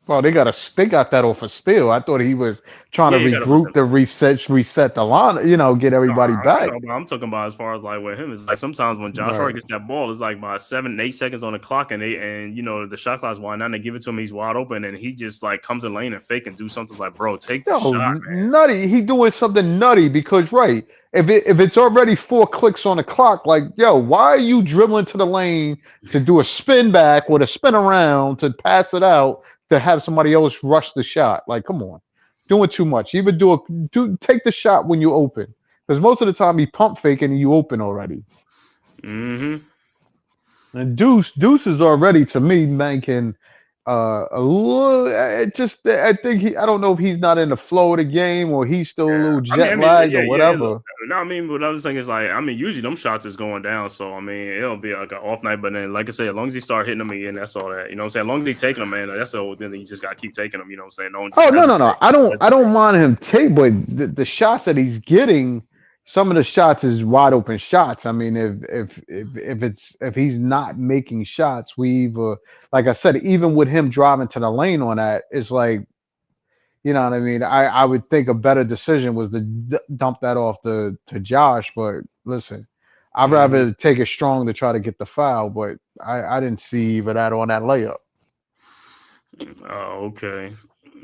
Well, they got that off a steal. I thought he was trying to Yeah, you got regroup the reset the line, get everybody back. I'm talking about as far as like with him. It's like sometimes when Josh Hart gets that ball, it's like about 7-8 seconds on the clock, and the shot clock's winding down. They give it to him, he's wide open, and he just like comes in lane and fake and do something like, bro, take the shot, man. Nutty. He doing something nutty because if it's already 4 clicks on the clock, like why are you dribbling to the lane to do a spin back or to spin around to pass it out to have somebody else rush the shot? Like, come on, doing too much. Even take the shot when you open, because most of the time he pump faking and you open already. Mm-hmm. And Deuce is already to me making a little. I think I don't know if he's not in the flow of the game or he's still a little jet lagged or whatever. No, I mean, what I was saying is like, usually them shots is going down, so it'll be like an off night. But then, like I said, as long as he start hitting them again, that's all that. You know what I'm saying? As long as he's taking them, man, that's the whole thing. You just got to keep taking them. You know what I'm saying? No. I don't mind him take, but the shots that he's getting, some of the shots is wide open shots. I mean, if he's not making shots, like I said, even with him driving to the lane on that, it's like, you know what I mean? I would think a better decision was to dump that off to Josh. But listen, I'd rather take it strong to try to get the foul. But I didn't see even that on that layup. Oh, okay.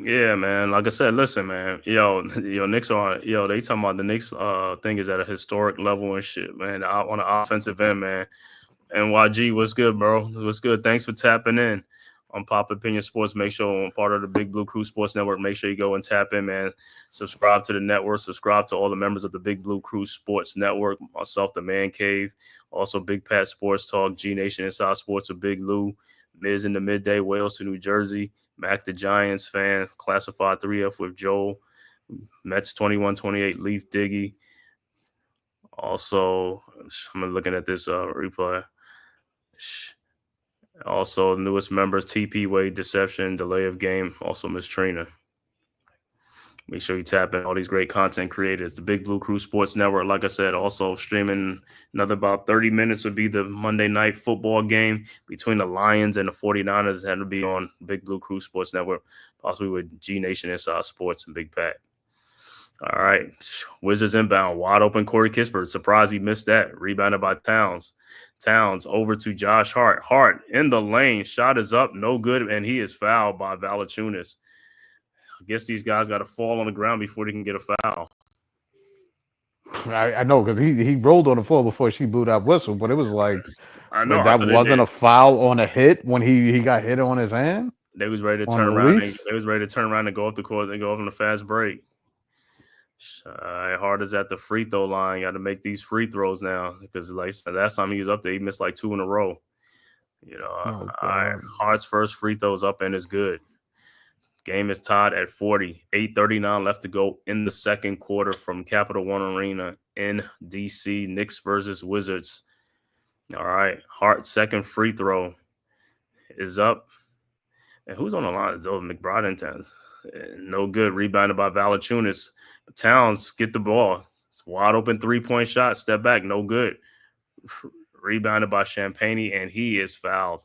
Yeah, man. Like I said, listen, man. Knicks are they talking about the Knicks thing is at a historic level and shit, man. On the offensive end, man. NYG, what's good, bro? What's good? Thanks for tapping in on Pop Opinion Sports. Make sure I'm part of the Big Blue Crew Sports Network. Make sure you go and tap in, man. Subscribe to the network. Subscribe to all the members of the Big Blue Crew Sports Network. Myself, the Man Cave. Also, Big Pat Sports Talk. G Nation Inside Sports with Big Lou. Miz in the Midday, Wales to New Jersey. Mac the Giants fan. Classified 3F with Joel. Mets 21-28. Leaf Diggy. Also, I'm looking at this replay. Also, newest members, TP Wade, Deception, Delay of Game, also Miss Trina. Make sure you tap in all these great content creators. The Big Blue Crew Sports Network, like I said, also streaming another about 30 minutes would be the Monday night football game between the Lions and the 49ers. It had to be on Big Blue Crew Sports Network, possibly with G Nation Inside Sports and Big Pat. All right. Wizards inbound. Wide open Corey Kispert. Surprised he missed that. Rebounded by Towns. Towns over to Josh Hart. Hart in the lane. Shot is up. No good. And he is fouled by Valanciunas. I guess these guys got to fall on the ground before they can get a foul. I know, because he rolled on the floor before she blew that whistle, but it was like, I know that wasn't a foul on a hit when he got hit on his hand. They was ready to turn around. They was ready to turn around and go up the court and go up on a fast break. Hard as at the free throw line. Got to make these free throws now because like last time he was up there, he missed like 2 in a row. Hart's first free throws up and is good. Game is tied at 40. 8:39 left to go in the second quarter from Capital One Arena in DC. Knicks versus Wizards. All right, Hart's second free throw is up. And who's on the line? It's McBride and Towns. No good. Rebounded by Valanciunas. Towns get the ball. It's wide open 3-point shot. Step back. No good. Rebounded by Champagny, and he is fouled.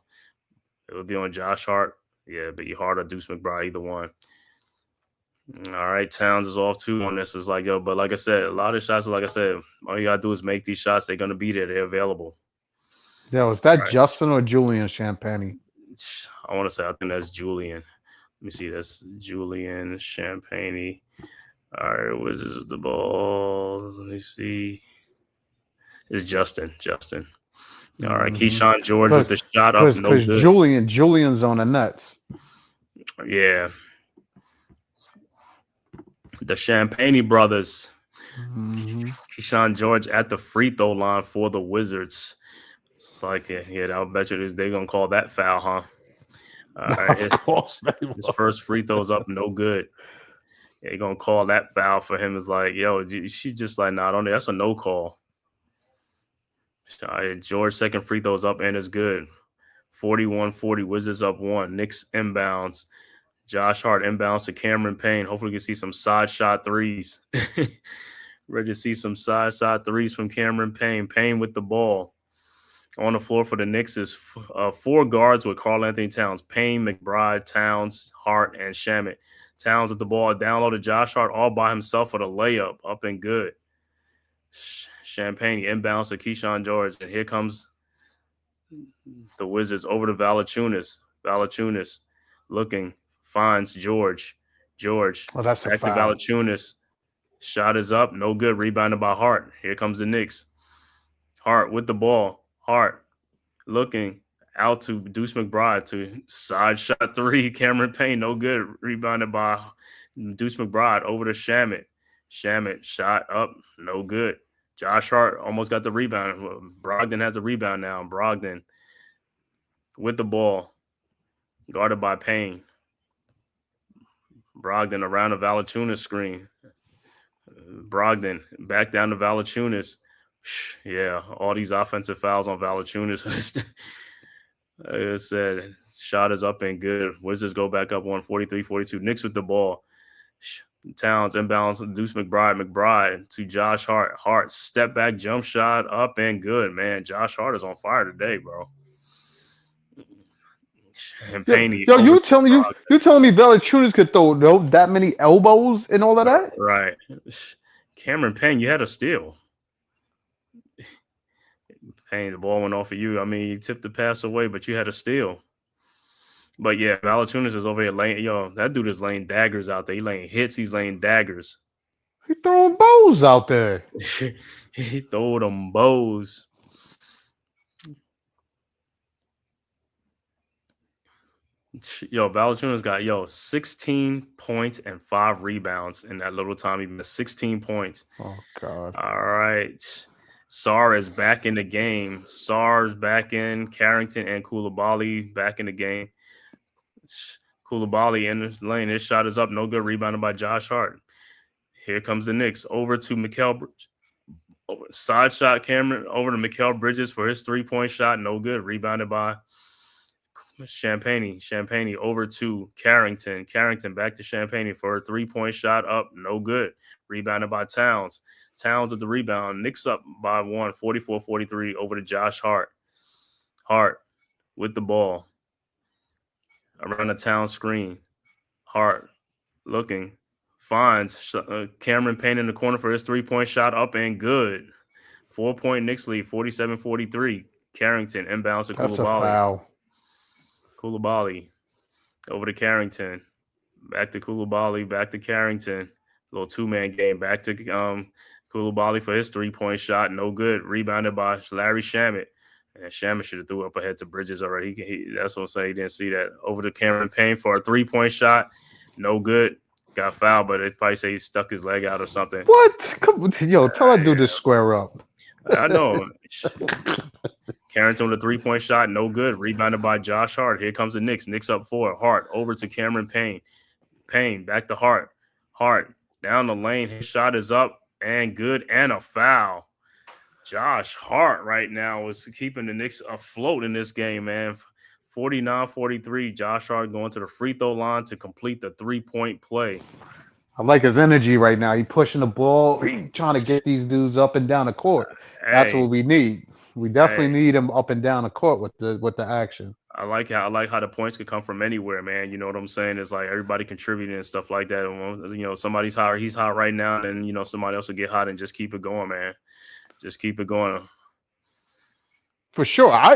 It would be on Josh Hart. Yeah, but you Hart or Deuce McBride, either one. All right, Towns is off too on this. It's like, but like I said, a lot of shots, like I said, all you got to do is make these shots. They're going to be there. They're available. Yeah, was that Justin or Julian Champagny? I want to say, I think that's Julian. Let me see. That's Julian Champagny. All right, Wizards with the ball. Let me see. It's Justin. All right, Mm-hmm. Keyshawn George with the shot up, no Because good. Julian's on the Nets. Yeah. The Champagne brothers. Mm-hmm. Keyshawn George at the free throw line for the Wizards. It's like, yeah, I'll bet you they're going to call that foul, huh? All right, Of course they his will. first free throw's up, no good. They're going to call that foul for him. It's like, yo, she just like, nah, don't. That's a no call. All right, George second free throw's up and it's good. 41-40, Wizards up 1. Knicks inbounds. Josh Hart inbounds to Cameron Payne. Hopefully we can see some side shot threes. Ready to see some side threes from Cameron Payne. Payne with the ball. On the floor for the Knicks is 4 guards with Karl Anthony Towns. Payne, McBride, Towns, Hart, and Shamet. Towns with the ball. Down low to Josh Hart all by himself for the layup. Up and good. Champagne inbounds to Keyshawn George. And here comes the Wizards over to Valanciunas. Valanciunas looking. Finds George. Oh, that's Back a to foul. Valanciunas. Shot is up. No good. Rebounded by Hart. Here comes the Knicks. Hart with the ball. Hart looking out to Deuce McBride to side shot 3. Cameron Payne. No good. Rebounded by Deuce McBride over to Shamet. Shamet shot up. No good. Josh Hart almost got the rebound. Brogdon has a rebound now. Brogdon with the ball. Guarded by Payne. Brogdon around the Valanciunas screen. Brogdon back down to Valanciunas. Yeah, all these offensive fouls on Valanciunas. Like I said, shot is up and good. Wizards go back up 143-42. Knicks with the ball. Towns inbounds. Deuce McBride to Josh Hart. Hart step back jump shot up and good. Man, Josh Hart is on fire today, bro. Champagne. Yo, you telling me Valanciunas could throw that many elbows and all of that? Right. Cameron Payne, you had a steal. Payne, the ball went off of you. I mean, you tipped the pass away, but you had a steal. But yeah, Valanciunas is over here laying. Yo, that dude is laying daggers out there. He laying hits. He's laying daggers. He throwing bows out there. He throw them bows. Yo, Valanciunas got 16 points and 5 rebounds in that little time. He missed 16 points. Oh God! All right, Sarr is back in the game. Sarr's back in. Carrington and Koulibaly back in the game. Koulibaly in his lane. His shot is up. No good. Rebounded by Josh Hart. Here comes the Knicks. Over to Mikal Bridges. Side shot Cameron. Over to Mikal Bridges for his 3-point shot. No good. Rebounded by Champagne over to Carrington. Carrington back to Champagne for a 3-point shot up. No good. Rebounded by Towns. Towns with the rebound. Knicks up by 1, 44-43 over to Josh Hart. Hart with the ball. Around the Town screen. Hart looking. Finds Cameron Payne in the corner for his 3-point shot up and good. 4-point Knicks lead, 47-43. Carrington inbounds to Koulibaly. That's a foul. Koulibaly over to Carrington. Back to Koulibaly, back to Carrington. Little 2-man game. Back to Koulibaly for his 3-point shot. No good. Rebounded by Larry Shamet. And Shamet should have threw up ahead to Bridges already. That's what I'm saying. He didn't see that. Over to Cameron Payne for a 3-point shot. No good. Got fouled, but they probably say he stuck his leg out or something. What? Come on, yo, tell that dude to square up. I know. Carrington with a 3-point shot, no good. Rebounded by Josh Hart. Here comes the Knicks. Knicks up 4. Hart over to Cameron Payne. Payne back to Hart. Hart down the lane. His shot is up and good and a foul. Josh Hart right now is keeping the Knicks afloat in this game, man. 49-43. Josh Hart going to the free throw line to complete the 3-point play. I like his energy right now. He pushing the ball. He trying to get these dudes up and down the court. That's what we need. We definitely need him up and down the court with the action. I like how the points could come from anywhere, man. You know what I'm saying? It's like everybody contributing and stuff like that. And, somebody's hot, he's hot right now, and somebody else will get hot and just keep it going, man. Just keep it going. For sure. I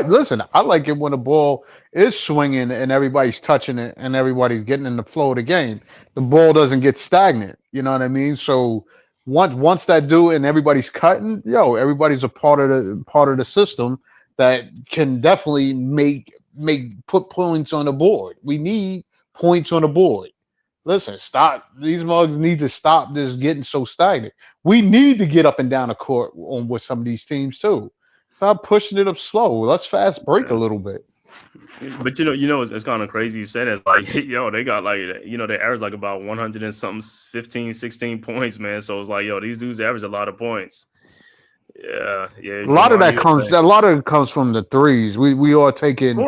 like it when the ball is swinging and everybody's touching it and everybody's getting in the flow of the game. The ball doesn't get stagnant. You know what I mean? So Once that dude and everybody's cutting, everybody's a part of the system that can definitely put points on the board. We need points on the board. Listen, stop. These mugs need to stop this getting so stagnant. We need to get up and down the court with some of these teams too. Stop pushing it up slow. Let's fast break a little bit. But it's kind of crazy you said that. Like, they got like, they average like about 100 and something, 15, 16 points, man. So it's like, these dudes average a lot of points. Yeah. A lot of it comes from the threes. We are taking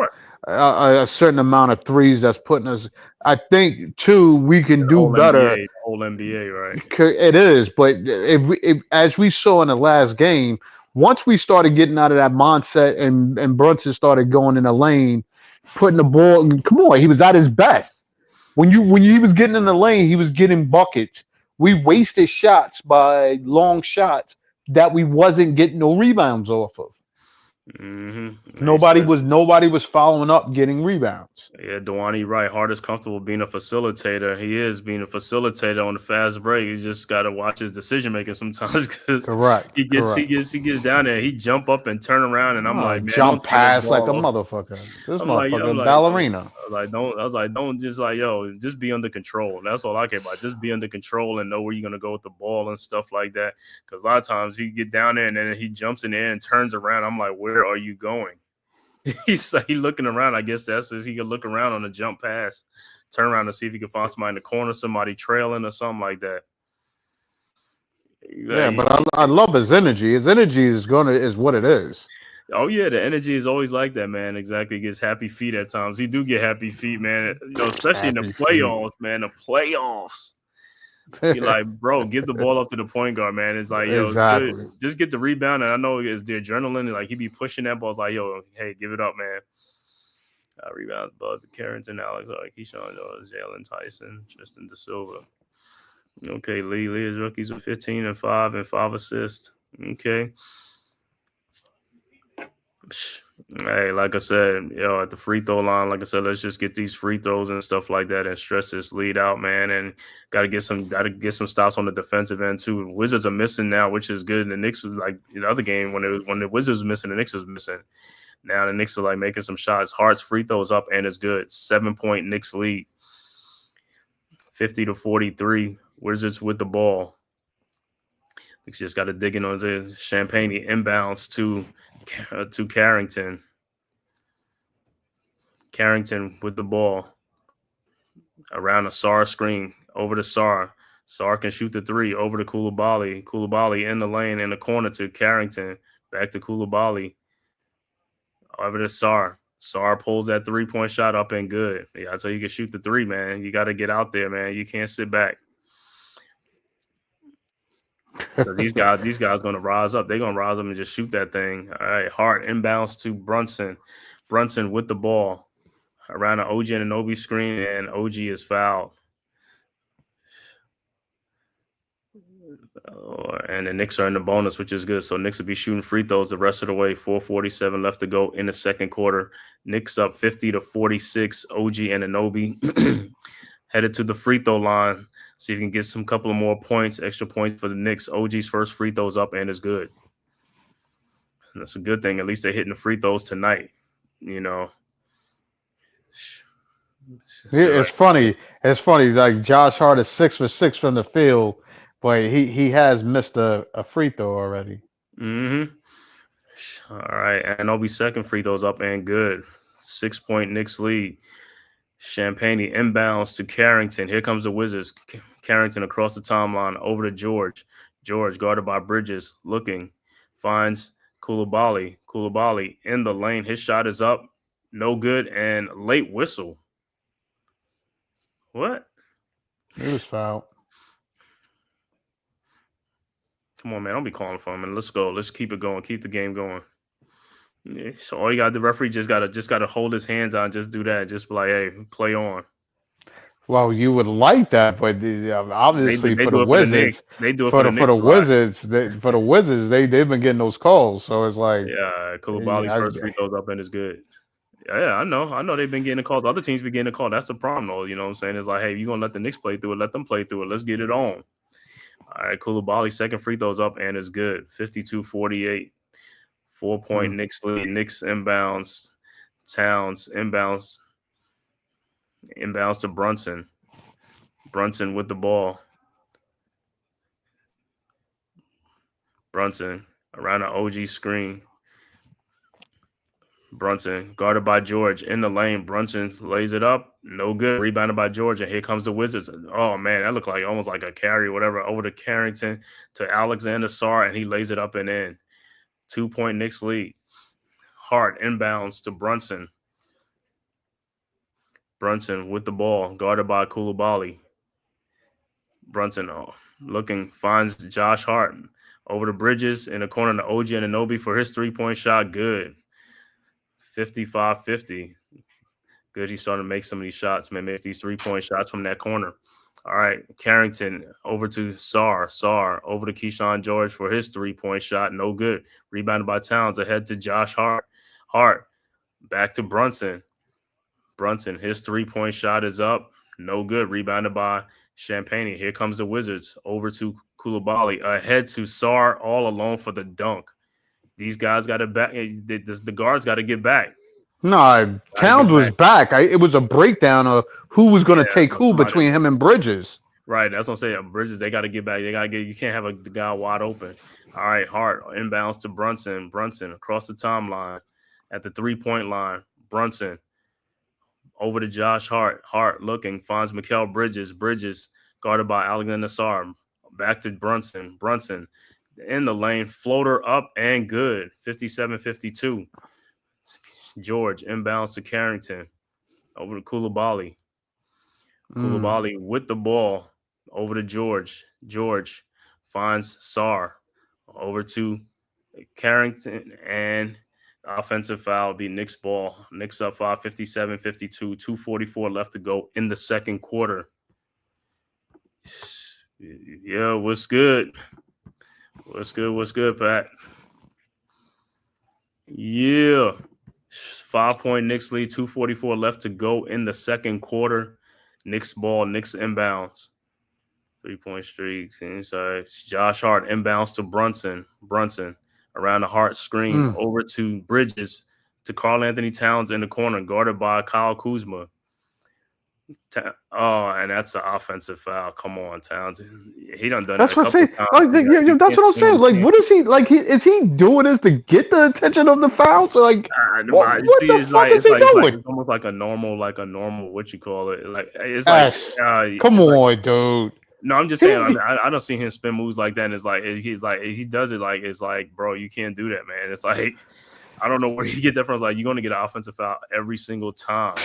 a certain amount of threes that's putting us. I think too we can do better. NBA, the whole NBA, right? It is, but if as we saw in the last game, once we started getting out of that mindset and Brunson started going in the lane, putting the ball. Come on, he was at his best. When he was getting in the lane, he was getting buckets. We wasted shots by long shots that we wasn't getting no rebounds off of. Mm-hmm. Nobody was following up getting rebounds. Yeah, Dewani Wright, hardest comfortable being a facilitator. He is being a facilitator on the fast break. He's just got to watch his decision making sometimes because he gets down there. He jump up and turn around, and I'm like, man, jump pass like a motherfucker. This motherfucker ballerina. Don't just like just be under control. And that's all I care about. Just be under control and know where you're gonna go with the ball and stuff like that. Because a lot of times he get down there and then he jumps in there and turns around. I'm like, where are you going? He's looking around. I guess he could look around on a jump pass, turn around to see if he can find somebody in the corner, somebody trailing or something like that. Yeah, but I love his energy. His energy is what it is. Oh yeah, the energy is always like that, man. Exactly, he gets happy feet at times. He do get happy feet, man. Especially in the playoffs, man. The playoffs. You're like, bro, give the ball up to the point guard, man. It's like, exactly. Just get the rebound. And I know it's the adrenaline. Like, he be pushing that ball. It's like, hey, give it up, man. Rebounds, Bud Carrington, Alex, Keyshawn, Jalen Tyson, Tristan Da Silva. Okay, Lee is rookies with 15 and 5 and 5 assists. Okay. Hey, like I said, at the free throw line, like I said, let's just get these free throws and stuff like that and stretch this lead out, man. And got to get some stops on the defensive end too. The Wizards are missing now, which is good. And the Knicks was like the other game when the Wizards was missing, the Knicks was missing. Now the Knicks are like making some shots. Hart's free throws up and it's good. 7-point Knicks lead, 50-43. Wizards with the ball. Knicks just got to dig in on the Champagne inbounds to Carrington. Carrington with the ball around a Sarr screen over to Sarr. Sarr can shoot the three over to Coulibaly. Coulibaly in the lane in the corner to Carrington. Back to Coulibaly. Over to Sarr. Sarr pulls that 3-point shot up and good. Yeah, so you can shoot the three, man. You got to get out there, man. You can't sit back. These guys going to rise up. They're going to rise up and just shoot that thing. All right, Hart inbounds to Brunson. Brunson with the ball around an OG and Anunoby screen, and OG is fouled. And the Knicks are in the bonus, which is good. So Knicks will be shooting free throws the rest of the way. 4:47 left to go in the second quarter. Knicks up 50-46. OG and Anunoby headed to the free throw line. See if you can get some couple of more points, extra points for the Knicks. OG's first free throws up and it's good. And that's a good thing. At least they're hitting the free throws tonight. It's funny. Like Josh Hart is 6 for 6 from the field, but he has missed a free throw already. Mm-hmm. All right. Anunoby's second free throws up and good. 6-point Knicks lead. Champagne inbounds to Carrington. Here comes the Wizards. Carrington across the timeline over to George. George guarded by Bridges, looking, finds Coulibaly. Coulibaly in the lane. His shot is up, no good, and late whistle. What? He was fouled. Come on, man. Don't be calling for him. And let's go. Let's keep it going. Keep the game going. Yeah, so all you got, the referee just gotta hold his hands out and just do that. Just be like, hey, play on. Well, you would like that, but obviously for the Wizards, they do it for the Wizards, they've been getting those calls. So it's like, Coulibaly's first free throws up and it's good. Yeah, I know they've been getting calls. Other teams been getting a call. That's the problem, though. You know what I'm saying? It's like, hey, you're gonna let the Knicks play through it, let them play through it. Let's get it on. All right, Koulibaly, second free throws up and is good. 52-48. 4-point Knicks lead. Knicks inbounds. Towns inbounds. Inbounds to Brunson. Brunson with the ball. Brunson around the OG screen. Brunson guarded by George in the lane. Brunson lays it up. No good. Rebounded by George. And here comes the Wizards. Oh, man, that looked like almost like a carry or whatever. Over to Carrington to Alexander Sarr, and he lays it up and in. 2-point Knicks lead. Hart inbounds to Brunson. Brunson with the ball, guarded by Koulibaly. Brunson looking, finds Josh Hart. Over the Bridges in the corner to OG Anunoby for his three-point shot. Good. 55-50. Good. He's starting to make some of these shots, man. Make these three-point shots from that corner. All right. Carrington over to Sarr. Sarr over to Keyshawn George for his three-point shot. No good. Rebounded by Towns. Ahead to Josh Hart. Hart back to Brunson. Brunson, his three-point shot is up. No good. Rebounded by Champagne. Here comes the Wizards. Over to Koulibaly. Ahead to Sarr, all alone for the dunk. These guys got to back. The guards got to get back. No, Towns was back. It was a breakdown of who was going to take who between him and Bridges. Right, that's what I'm saying. Bridges, they got to get back. They got to get. You can't have the guy wide open. All right, Hart inbounds to Brunson. Brunson across the timeline at the 3-point line. Brunson over to Josh Hart. Hart looking, finds Mikal Bridges. Bridges guarded by Alexander Sarr. Back to Brunson. Brunson in the lane, floater up and good. 57-52. George inbounds to Carrington. Over to Koulibaly. Koulibaly with the ball. Over to George. George finds Sarr. Over to Carrington, and offensive foul will be Knicks ball. Knicks up 5, 57-52. 2:44 left to go in the second quarter. Yeah, what's good? What's good? What's good, Pat? Yeah. 5-point Knicks lead, 2:44 left to go in the second quarter. Knicks ball, Knicks inbounds. 3-point streaks inside. Josh Hart inbounds to Brunson. Brunson around the Hart screen. Over to Bridges to Karl Anthony Towns in the corner, guarded by Kyle Kuzma. And that's an offensive foul. Come on, Towns. He done That's it what I'm saying. That's what I'm saying. Like, what is he like? Is he doing this to get the attention of the foul? So, like, what the fuck is he doing? It's almost like a normal, what you call it. Like, it's come on, dude. No, I'm just saying. I don't see him spin moves like that. And it's like he does it like it's like, bro, you can't do that, man. It's like I don't know where you get that from. It's like you're going to get an offensive foul every single time.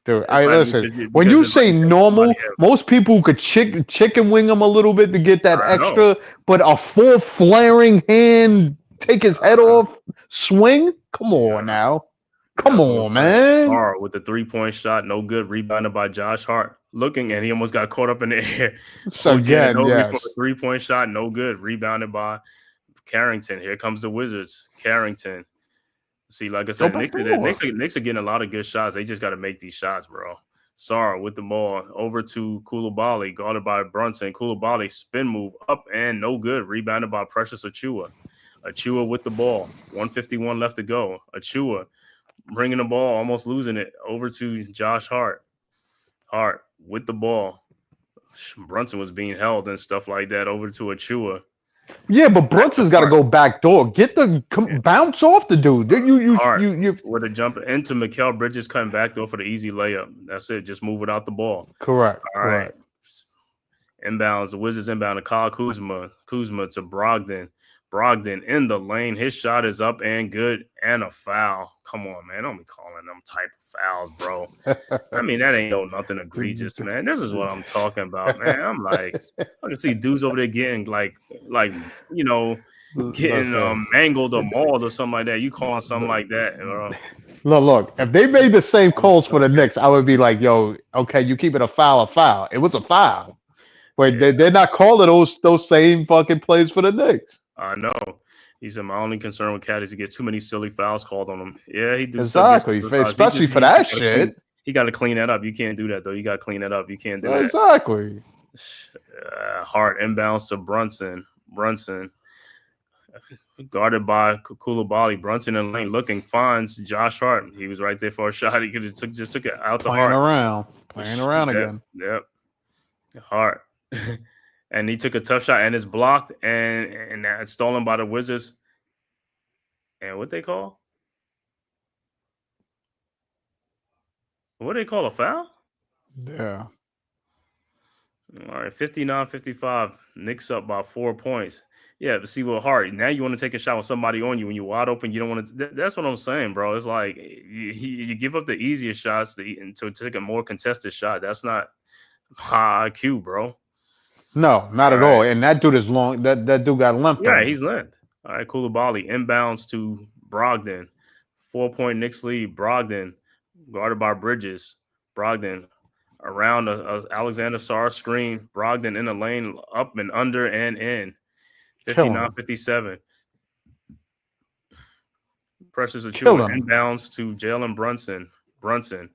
Dude, listen. When you say normal, most people could chicken wing him a little bit to get that extra, but a full flaring hand, take his head off, swing. Come on now, come on, man. Hart with the 3-point shot, no good. Rebounded by Josh Hart, looking, and he almost got caught up in the air. So again, yes. For a 3-point shot, no good. Rebounded by Carrington. Here comes the Wizards. Carrington. See, like I said, Knicks are getting a lot of good shots. They just got to make these shots, bro. Sarr with the ball over to Koulibaly, guarded by Brunson. Koulibaly spin move up and no good. Rebounded by Precious Achiuwa. Achiuwa with the ball. 1:51 left to go. Achiuwa bringing the ball, almost losing it. Over to Josh Hart. Hart with the ball. Brunson was being held and stuff like that. Over to Achiuwa. Yeah, but Brunson's got to go back door. Get bounce off the dude. You with a jump into Mikal Bridges coming back door for the easy layup. That's it. Just move without the ball. Correct. All right. Inbounds. The Wizards inbound to Kyle Kuzma. Kuzma to Brogdon. Brogdon in the lane. His shot is up and good, and a foul. Come on, man. Don't be calling them type of fouls, bro. I mean, that ain't nothing egregious, man. This is what I'm talking about, man. I'm like, I can see dudes over there getting getting mangled or mauled or something like that. You calling something like that, bro. Look. If they made the same calls for the Knicks, I would be like, yo, okay, you keep it a foul. It was a foul. But they're not calling those same fucking plays for the Knicks. I know. He said, my only concern with Cat is he gets too many silly fouls called on him. Yeah, he do. Exactly. Especially for that shit. He got to clean that up. You can't do that, though. You got to clean that up. You can't do that. Exactly. Hart inbounds to Brunson. Brunson guarded by Koulibaly. Brunson in lane looking, finds Josh Hart. He was right there for a shot. He could have just took it out to Playing Hart. around again. Yep. Hart. And he took a tough shot and it's blocked and it's stolen by the Wizards. And what they call? What do they call a foul? Yeah. All right, 59-55. Knicks up by 4 points. Yeah, but see what Hart. Now you want to take a shot with somebody on you when you're wide open. You don't want to. That's what I'm saying, bro. It's like you give up the easiest shots to take a more contested shot. That's not high IQ, bro. No, not at all. And that dude is long. That dude got limp. Yeah, he's limped. All right, Koulibaly inbounds to Brogdon. 4-point Knicks lead. Brogdon guarded by Bridges. Brogdon around Alexander Sarr screen. Brogdon in the lane, up and under and in. 59-57. Precious Achiuwa inbounds to Jalen Brunson. Brunson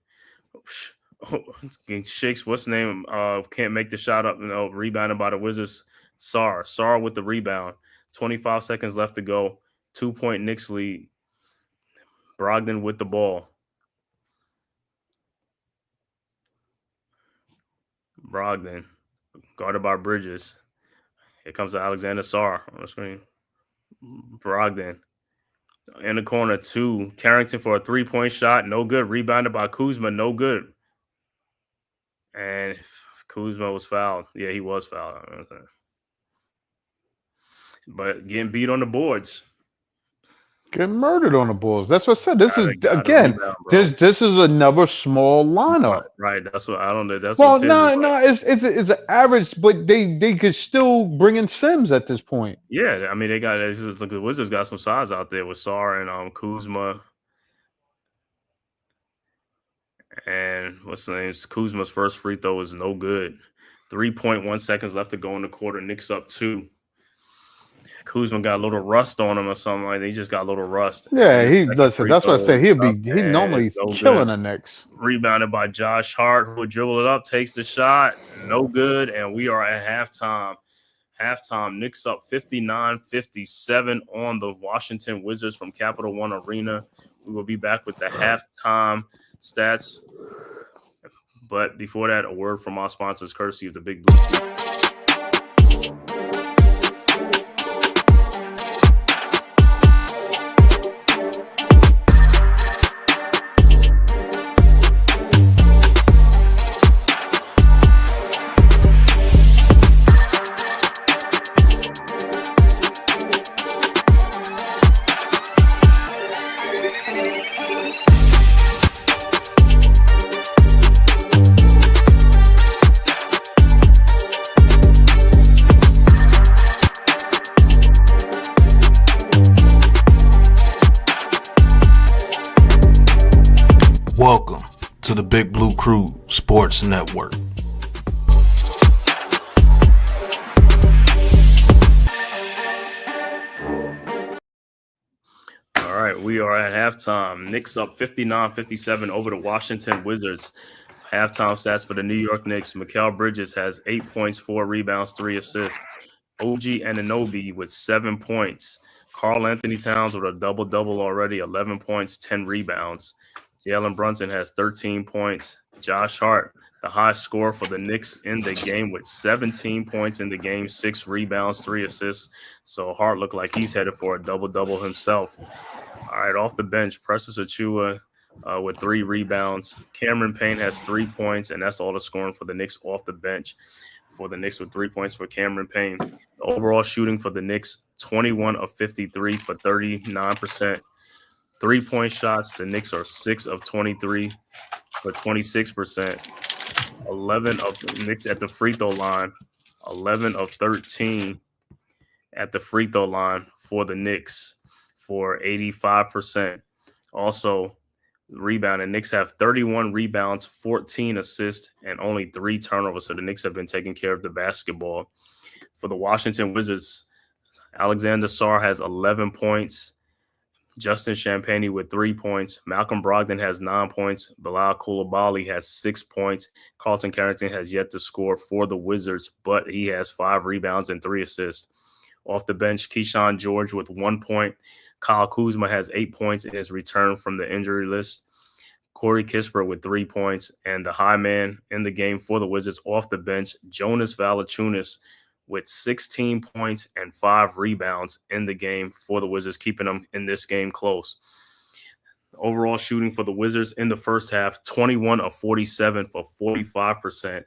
shakes. What's the name? Can't make the shot up. Rebounded by the Wizards. Sarr with the rebound. 25 seconds left to go. 2-point Knicks lead. Brogdon with the ball. Brogdon guarded by Bridges. Here comes Alexander Sarr on the screen. Brogdon in the corner, 2. Carrington for a 3-point shot. No good. Rebounded by Kuzma. No good. And Kuzma was fouled. Yeah, he was fouled. But getting beat on the boards. Getting murdered on the Bulls. That's what I said. This is again. This is another small lineup. Right. That's what I don't know. That's well, no. It's an average, but they could still bring in Sims at this point. Yeah, I mean the Wizards got some size out there with Sarr and Kuzma. And what's the name? Kuzma's first free throw is no good. 3.1 seconds left to go in the quarter. Knicks up 2. Kuzma got a little rust on him or something like that. He just got a little rust. Yeah, listen. That's what I said. He normally killing the Knicks. Rebounded by Josh Hart, who would dribble it up, takes the shot, no good, and we are at halftime. Knicks up 59-57 on the Washington Wizards from Capital One Arena. We will be back with the halftime stats. But before that, a word from our sponsors, courtesy of the Big Blue. Welcome to the Big Blue Crew Sports Network. All right, we are at halftime. Knicks up 59-57 over the Washington Wizards. Halftime stats for the New York Knicks. Mikal Bridges has 8 points, 4 rebounds, 3 assists. OG Anunoby with 7 points. Karl Anthony Towns with a double-double already, 11 points, 10 rebounds. Jalen Brunson has 13 points. Josh Hart, the high scorer for the Knicks in the game with 17 points in the game, 6 rebounds, 3 assists. So Hart looked like he's headed for a double-double himself. All right, off the bench, Precious Achiuwa with 3 rebounds. Cameron Payne has 3 points, and that's all the scoring for the Knicks off the bench. For the Knicks with 3 points for Cameron Payne. The overall shooting for the Knicks, 21 of 53 for 39%. 3-point shots, the Knicks are 6 of 23 for 26%. 11 of the Knicks at the free throw line, 11 of 13 at the free throw line for the Knicks for 85%. Also, rebound, and Knicks have 31 rebounds, 14 assists, and only 3 turnovers. So the Knicks have been taking care of the basketball. For the Washington Wizards, Alexander Sarr has 11 points. Justin Champagny with 3 points. Malcolm Brogdon has 9 points. Bilal Coulibaly has 6 points. Carlton Carrington has yet to score for the Wizards, but he has 5 rebounds and 3 assists. Off the bench, Keyshawn George with 1 point. Kyle Kuzma has 8 points in his return from the injury list. Corey Kispert with 3 points. And the high man in the game for the Wizards off the bench, Jonas Valanciunas with 16 points and 5 rebounds in the game for the Wizards, keeping them in this game close. Overall shooting for the Wizards in the first half, 21 of 47 for 45%.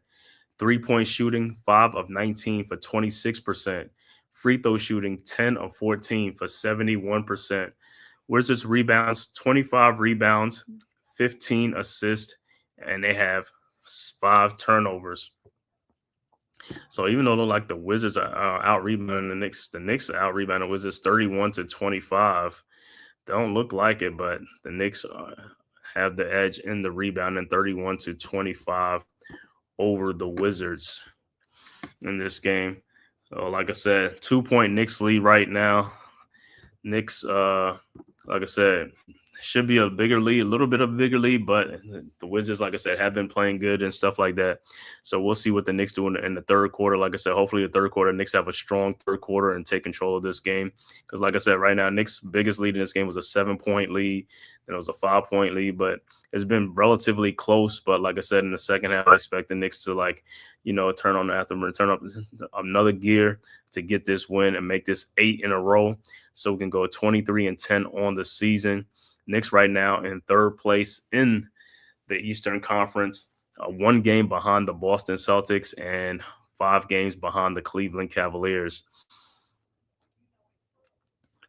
3-point shooting, 5 of 19 for 26%. Free throw shooting, 10 of 14 for 71%. Wizards rebounds, 25 rebounds, 15 assists, and they have 5 turnovers. So even though like the Wizards are out rebounding the Knicks are out rebounding the Wizards 31-25. Don't look like it, but the Knicks have the edge in the rebounding 31-25 over the Wizards in this game. So like I said, 2-point Knicks lead right now. Knicks, like I said, should be a bigger lead, a little bit of a bigger lead, but the Wizards, like I said, have been playing good and stuff like that. So we'll see what the Knicks do in the third quarter. Like I said, hopefully the third quarter, Knicks have a strong third quarter and take control of this game. Because like I said, right now, Knicks' biggest lead in this game was a 7-point lead. Then it was a 5-point lead, but it's been relatively close. But like I said, in the second half, I expect the Knicks to turn on the afterburner, turn up another gear to get this win and make this 8 in a row. So we can go 23-10 on the season. Knicks right now in third place in the Eastern Conference, 1 game behind the Boston Celtics and 5 games behind the Cleveland Cavaliers.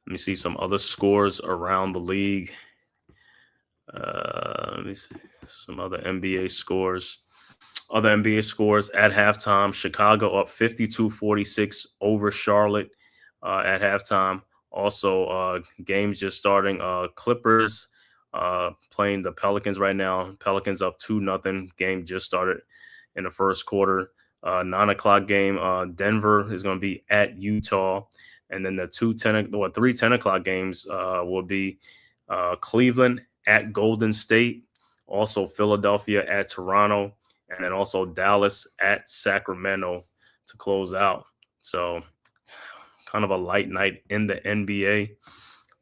Let me see some other scores around the league. Let me see some other NBA scores. Other NBA scores at halftime, Chicago up 52-46 over Charlotte at halftime. Also, games just starting. Clippers playing the Pelicans right now. Pelicans up 2-0. Game just started in the first quarter. 9 o'clock game. Denver is going to be at Utah. And then the 3 10 o'clock games will be Cleveland at Golden State. Also, Philadelphia at Toronto. And then also Dallas at Sacramento to close out. So kind of a light night in the NBA.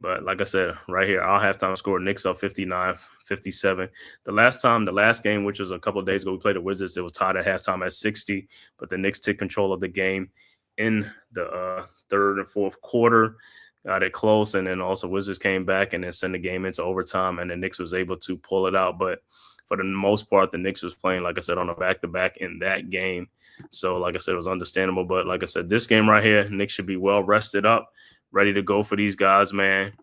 But like I said, right here, our halftime score, Knicks up 59-57. The last game, which was a couple of days ago, we played the Wizards. It was tied at halftime at 60, but the Knicks took control of the game in the third and fourth quarter, got it close, and then also Wizards came back and then sent the game into overtime, and the Knicks was able to pull it out. But for the most part, the Knicks was playing, like I said, on a back-to-back in that game. So, like I said, it was understandable. But like I said, this game right here, Knicks should be well rested up, ready to go for these guys, man,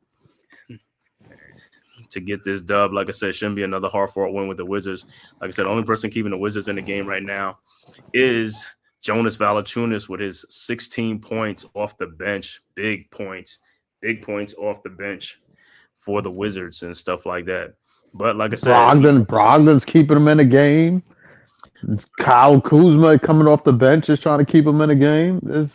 to get this dub. Like I said, shouldn't be another hard-fought win with the Wizards. Like I said, the only person keeping the Wizards in the game right now is Jonas Valanciunas with his 16 points off the bench. Big points off the bench for the Wizards and stuff like that. But like I said, Brogdon's keeping him in the game. Kyle Kuzma coming off the bench is trying to keep him in the game.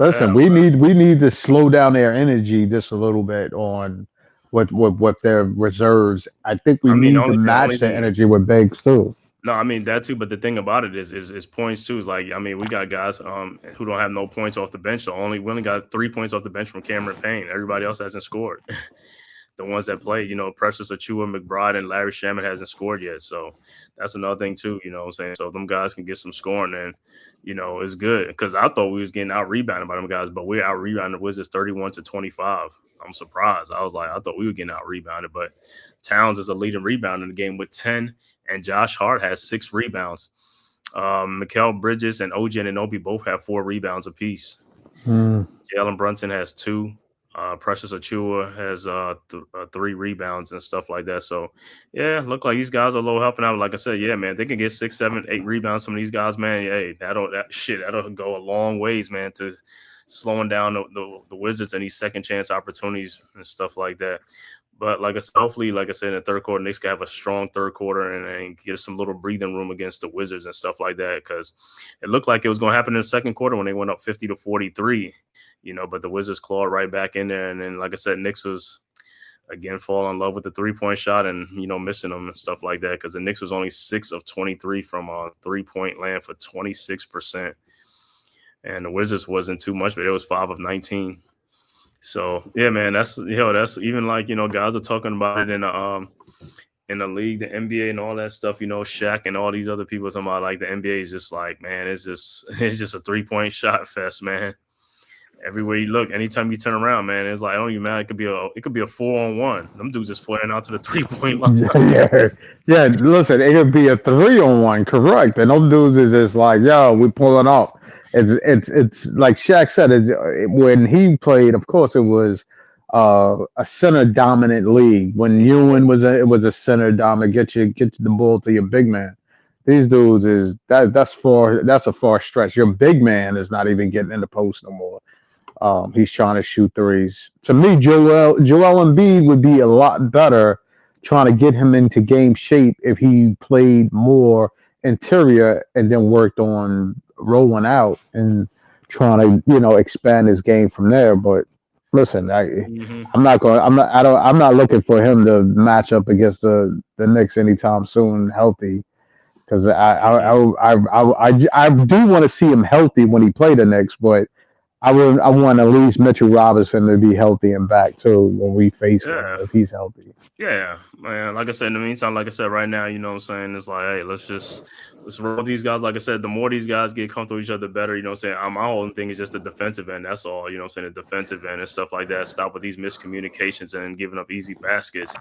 Listen, we need to slow down their energy just a little bit on what their reserves. I think we need to match the energy with bigs too. No, I mean that too, but the thing about it is points too. Is like, I mean, we got guys who don't have no points off the bench. So we only got 3 points off the bench from Cameron Payne. Everybody else hasn't scored. The ones that play, Precious Achiuwa, McBride, and Larry Shaman hasn't scored yet. So that's another thing too, you know what I'm saying? So them guys can get some scoring and, it's good. Because I thought we was getting out-rebounded by them guys, but we're out-rebounded Wizards 31-25. I'm surprised. I thought we were getting out-rebounded, but Towns is a leading rebounder in the game with 10, and Josh Hart has 6 rebounds. Mikal Bridges and OG Anunoby both have 4 rebounds apiece. Jalen Brunson has 2. Precious Achiuwa has 3 rebounds and stuff like that. So, yeah, look like these guys are a little helping out. Like I said, yeah, man, they can get 6, 7, 8 rebounds. Some of these guys, man, hey, that'll go a long ways, man, to slowing down the Wizards and these second chance opportunities and stuff like that. But like I said, hopefully, like I said, in the third quarter, Knicks can have a strong third quarter and get some little breathing room against the Wizards and stuff like that. Because it looked like it was going to happen in the second quarter when they went up 50-43. But the Wizards clawed right back in there. And then, like I said, Knicks was again fall in love with the 3-point shot and missing them and stuff like that, because the Knicks was only 6 of 23 from 3-point land for 26%, and the Wizards wasn't too much, but it was 5 of 19. So yeah, man, that's even like guys are talking about it in the league, the NBA, and all that stuff. Shaq and all these other people talking about like the NBA is just like, man, it's just a 3-point shot fest, man. Everywhere you look, anytime you turn around, man, it's like, I don't even matter. It could be a 4-on-1. Them dudes just flying out to the 3-point line. Yeah. Listen, it could be a 3-on-1, correct? And those dudes is just like, yo, we pulling up. It's like Shaq said. When he played, of course, it was a center dominant league. When Ewan it was a center dominant. Get the ball to your big man. These dudes that's a far stretch. Your big man is not even getting in the post no more. He's trying to shoot threes. To me, Joel Embiid would be a lot better trying to get him into game shape if he played more interior and then worked on rolling out and trying to expand his game from there. But listen, I'm not looking for him to match up against the Knicks anytime soon, healthy. Because I do want to see him healthy when he played the Knicks, but I want at least Mitchell Robinson to be healthy and back too when we face him if he's healthy. Yeah, man. Like I said, in the meantime, like I said, right now, what I'm saying, it's like, hey, let's roll these guys. Like I said, the more these guys get comfortable with each other, the better. What I'm saying, my whole thing is just the defensive end. That's all. What I'm saying, the defensive end and stuff like that. Stop with these miscommunications and giving up easy baskets.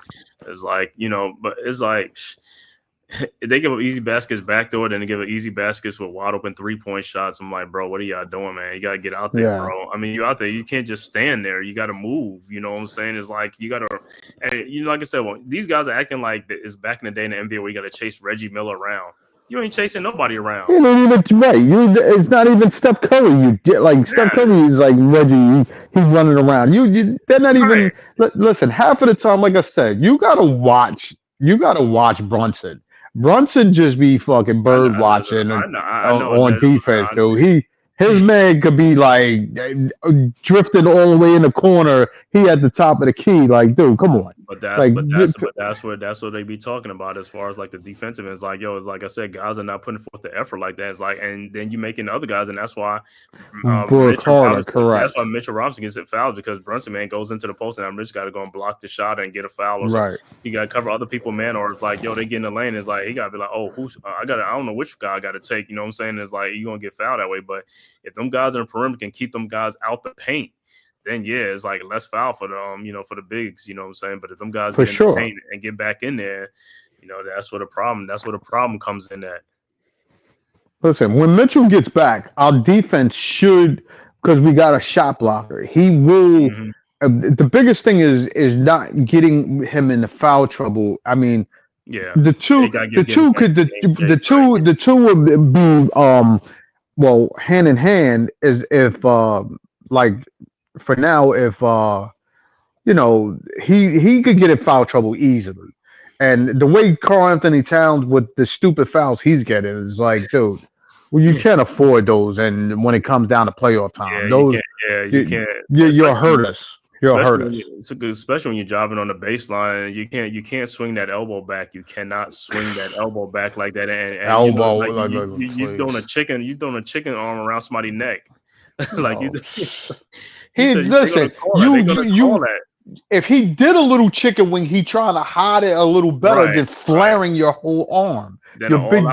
It's like, but it's like, if they give up easy baskets backdoor, then they give up easy baskets with wide open 3-point shots. I'm like, bro, what are y'all doing, man? You gotta get out there, bro. I mean, you out there, you can't just stand there. You gotta move. You know what I'm saying? It's like you gotta, and like I said, well, these guys are acting like it's back in the day in the NBA where you gotta chase Reggie Miller around. You ain't chasing nobody around. You ain't even right. It's not even Steph Curry. You get like Steph Curry is like Reggie. He's running around. They're not even. Listen, half of the time, like I said, you gotta watch Brunson. Brunson just be fucking bird watching on defense, dude. His man could be like drifting all the way in the corner. He at the top of the key, like, dude, come on. But that's what they be talking about as far as like the defensive. It's like, yo, it's like I said, guys are not putting forth the effort like that. It's like, and then you making other guys, and that's why Mitchell Robinson gets it fouled, because Brunson, man, goes into the post, and Rich got to go and block the shot and get a foul or something. So you got to cover other people, man, or it's like, yo, they get in the lane. It's like he got to be like, oh, I don't know which guy I got to take. You know what I'm saying? It's like you're gonna get fouled that way. But if them guys in the perimeter can keep them guys out the paint, then it's like less foul for the for the bigs, you know what I'm saying? But if them guys get in the paint and get back in there, that's where the problem comes in at. Listen, when Mitchell gets back, our defense should, because we got a shot blocker. He will. The biggest thing is not getting him into foul trouble. I mean, the two would be well, hand in hand is if like. For now, if he could get in foul trouble easily, and the way Karl Anthony Towns with the stupid fouls he's getting is like, dude, well, you can't afford those. And when it comes down to playoff time, you can't. You'll hurt us. You'll hurt us. It's good, especially when you're driving on the baseline. You can't swing that elbow back. You cannot swing that elbow back like that. And elbow, you throwing a chicken arm around somebody's neck, like you. Listen, if he did a little chicken wing, he trying to hide it a little better than flaring your whole arm. Then your big,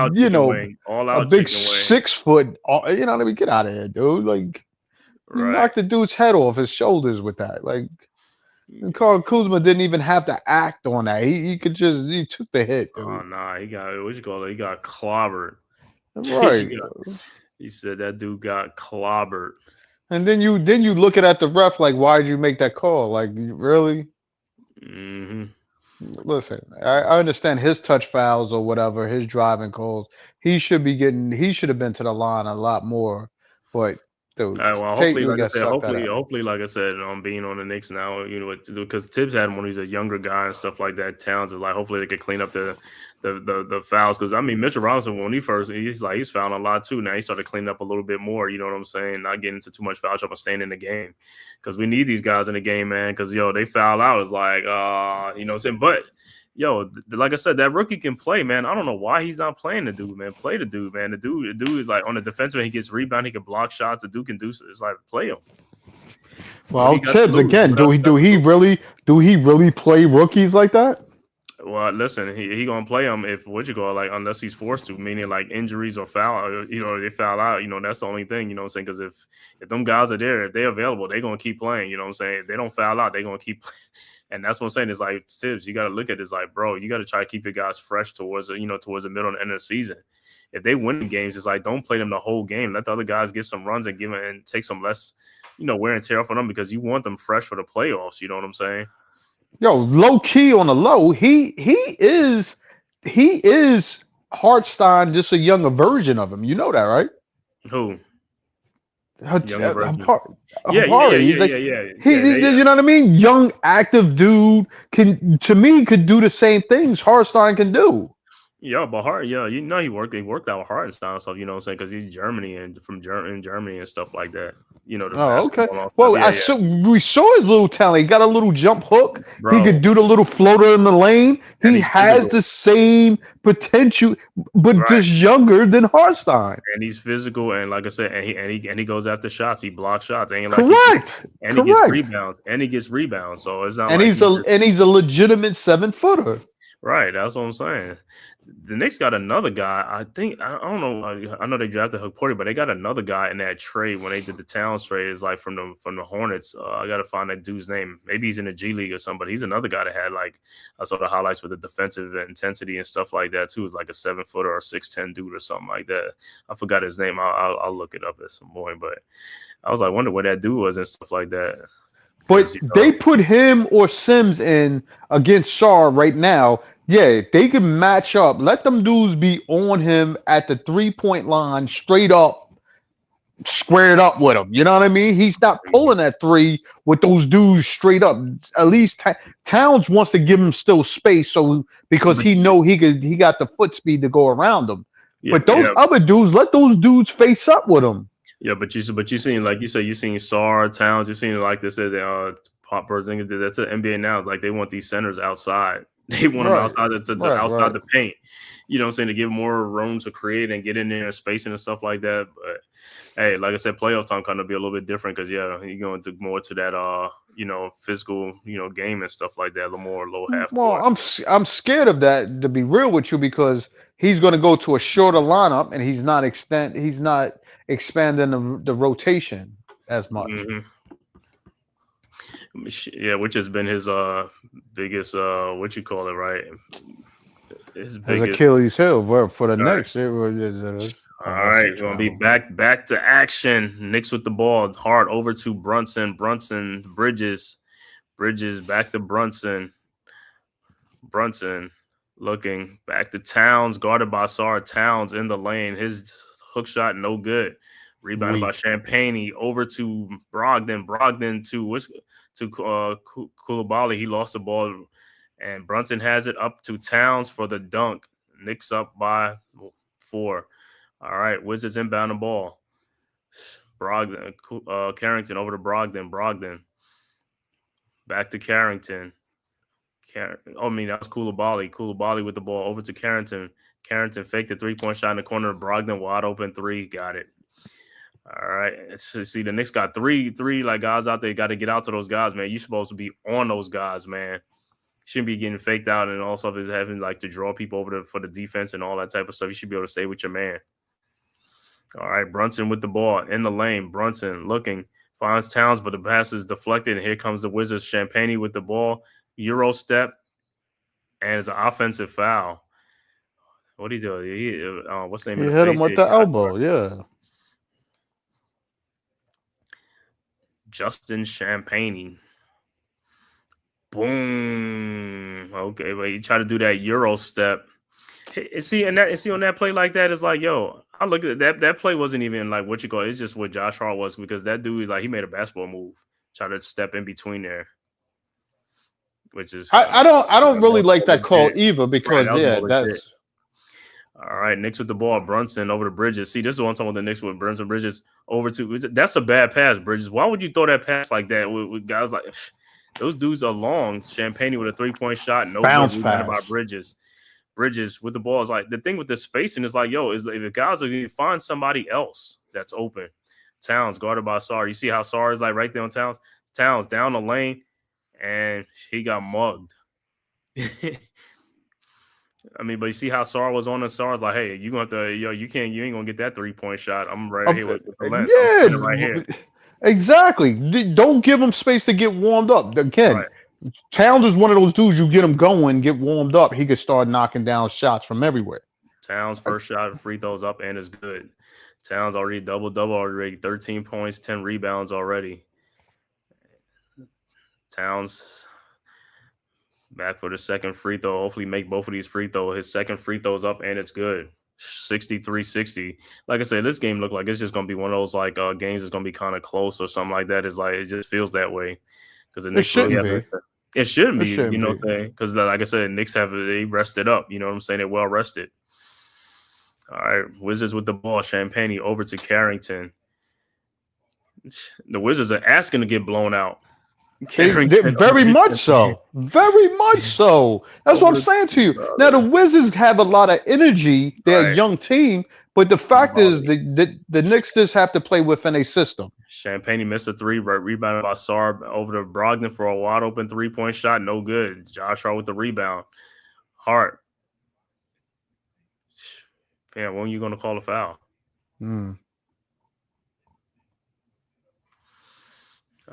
a big 6 foot. Let me get out of here, dude. Like, you knocked the dude's head off his shoulders with that. Like, Karl Kuzma didn't even have to act on that. He took the hit. Dude. Oh nah, he got He got clobbered. Right. He said that dude got clobbered. And then you look at the ref like, why did you make that call? Like, really? Listen, I understand his touch fouls or whatever, his driving calls. He should have been to the line a lot more. But Dude, Well, Tate hopefully, really like I got said, sucked that out. hopefully, like I said, being on the Knicks now, because Tibbs had him when he's a younger guy and stuff like that. Towns is like, hopefully they could clean up the fouls. Because I mean, Mitchell Robinson when he's fouling a lot too. Now he started cleaning up a little bit more. You know what I'm saying? Not getting into too much foul trouble, staying in the game. Because we need these guys in the game, man. Because they foul out. It's like, you know what I'm saying? But like I said, that rookie can play, man. I don't know why he's not playing the dude, man. Play the dude, man. The dude is like on the defensive end. He gets rebound. He can block shots. The dude can do. It's like play him. Well, Tibbs again. Do he really play rookies like that? Well, listen, he gonna play them if like unless he's forced to, meaning like injuries or foul, they foul out. That's the only thing. You know what I'm saying? Because if them guys are there, if they're available, they're gonna keep playing. You know what I'm saying? If they don't foul out, they're gonna keep playing. And that's what I'm saying. It's like, Tibbs, you got to look at this like, bro, you got to try to keep your guys fresh towards the middle and end of the season. If they win the games, it's like, don't play them the whole game. Let the other guys get some runs and take some less, wear and tear off on them because you want them fresh for the playoffs. You know what I'm saying? Yo, low key on the low, he is Hartstein, just a younger version of him. You know that, right? Who? Younger version. Yeah. You know what I mean? Young, active dude could do the same things Hartstein can do. Yeah, but Hart, he worked out hard and stuff. You know what I'm saying? Because he's Germany and from Germany and stuff like that. Okay. Well, we saw his little talent. He got a little jump hook. Bro. He could do the little floater in the lane. He has the same potential, but just younger than Hartstein. And he's physical, and like I said, and he goes after shots. He blocks shots. Ain't like Correct. He gets rebounds. So it's not. He's a legitimate 7-footer. Right. That's what I'm saying. The Knicks got another guy. I think I don't know. I know they drafted Porter, but they got another guy in that trade when they did the Towns trade. Is like from the Hornets. I got to find that dude's name. Maybe he's in the G League or something. But he's another guy that had like I saw the highlights with the defensive intensity and stuff like that too. It's like a 7-footer or 6'10" dude or something like that. I forgot his name. I'll look it up at some point. But I was like, wonder what that dude was and stuff like that. But they put him or Sims in against Shaw right now. Yeah, they can match up. Let them dudes be on him at the 3-point line, straight up, squared up with him. You know what I mean? He's not pulling that three with those dudes straight up. At least Towns wants to give him still space, because he got the foot speed to go around them. Yeah, but those other dudes, let those dudes face up with him. Yeah, but you seen, like you said, you seen Sar, Towns, you seen, like they said, Pop Porzingis did that to the NBA now. Like they want these centers outside. They want them outside outside the paint. You know what I'm saying? To give more room to create and get in there and spacing and stuff like that. But hey, like I said, playoff time kind of be a little bit different because you're going to more to that physical, game and stuff like that, a little more low half court. Well, I'm scared of that, to be real with you, because he's going to go to a shorter lineup and he's not expanding the rotation as much. Mm-hmm. Yeah, which has been his biggest what you call it, right? His Achilles heel for the Knicks. All right, we're gonna be back to action. Knicks with the ball, hard over to Brunson, Bridges, back to Brunson looking back to Towns, guarded by Sar. Towns in the lane, his hook shot no good. Rebounded by Champagne, over to Brogdon to Koulibaly. He lost the ball, and Brunson has it up to Towns for the dunk. Knicks up by 4. All right, Wizards inbound the ball. Brogdon, Carrington over to Brogdon. Back to Carrington. That was Koulibaly. Koulibaly with the ball over to Carrington. Carrington faked the 3-point shot in the corner. Brogdon wide open 3. Got it. All right. So, see, the Knicks got three like guys out there. Got to get out to those guys, man. You're supposed to be on those guys, man. Shouldn't be getting faked out and all stuff is having like to draw people over for the defense and all that type of stuff. You should be able to stay with your man. All right, Brunson with the ball in the lane. Brunson looking, finds Towns, but the pass is deflected. And here comes the Wizards. Champagne with the ball. Euro step, and it's an offensive foul. What did he do? What's the name? He hit him with the elbow. Yeah. Justin Champagne. Boom. Okay, but you try to do that Euro step. See on that play like that, it's like, yo, I look at that. That play wasn't even like what you call it. It's just what Josh Hart was because that dude like he made a basketball move, try to step in between there, which is I don't really more like that call legit. either Right, because that was yeah, more legit. that's All right, Knicks with the ball. Brunson over to Bridges. See, this is what I'm talking about. The Knicks with Brunson Bridges over to. That's a bad pass, Bridges. Why would you throw that pass like that with guys like those dudes are long? Champagne with a 3-point shot, no bounce good. Rebounded by pass. Bridges. Bridges with the ball is like the thing with the spacing is like, yo, is if the guys are going to find somebody else that's open. Towns guarded by Sarr. You see how Sarr is like right there on Towns. Towns down the lane, and he got mugged. I mean, but you see how Sarr was on the Sarr's like, hey, you gonna have to, you ain't gonna get that 3-point shot. I'm right here with the lens. I'm standing right here. Exactly. Don't give him space to get warmed up. Again, Right. Towns is one of those dudes you get him going, get warmed up, he could start knocking down shots from everywhere. Towns first shot, free throws up, and is good. Towns already double already, 13 points, 10 rebounds already. Towns back for the second free throw. Hopefully make both of these free throws. His second free throws up, and it's good. 63-60. Like I said, this game looked like it's just going to be one of those like games that's going to be kind of close or something like that. It's like it just feels that way because the Knicks really have it shouldn't be, you know what I'm saying? Because like I said, Knicks they rested up. You know what I'm saying? They're well rested. All right, Wizards with the ball. Champagne over to Carrington. The Wizards are asking to get blown out. Very much so. Very much so. That's what I'm saying to you. Now, the Wizards have a lot of energy. They're a young team, but the fact is the Knicks just have to play within a system. Champagne missed a three, rebounded by Sarr over to Brogdon for a wide open 3-point shot. No good. Josh Hart with the rebound. Hart. Man, when are you going to call a foul? All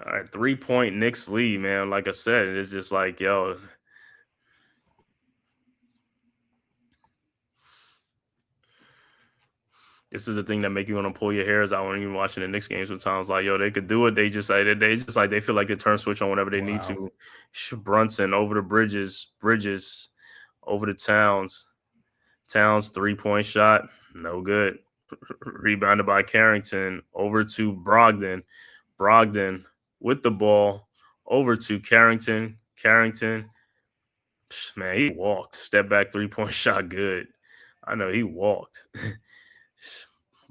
right, 3-point Knicks lead, man. Like I said, it's just like, yo. This is the thing that make you want to pull your hairs out when you're watching the Knicks game sometimes. Like, yo, they could do it. They feel like they turn switch on whenever they need to. Brunson over to Bridges over to Towns. Towns 3-point shot, no good. Rebounded by Carrington over to Brogdon. Brogdon with the ball over to Carrington. Carrington, man, he walked. Step back 3-point shot, good. I know he walked.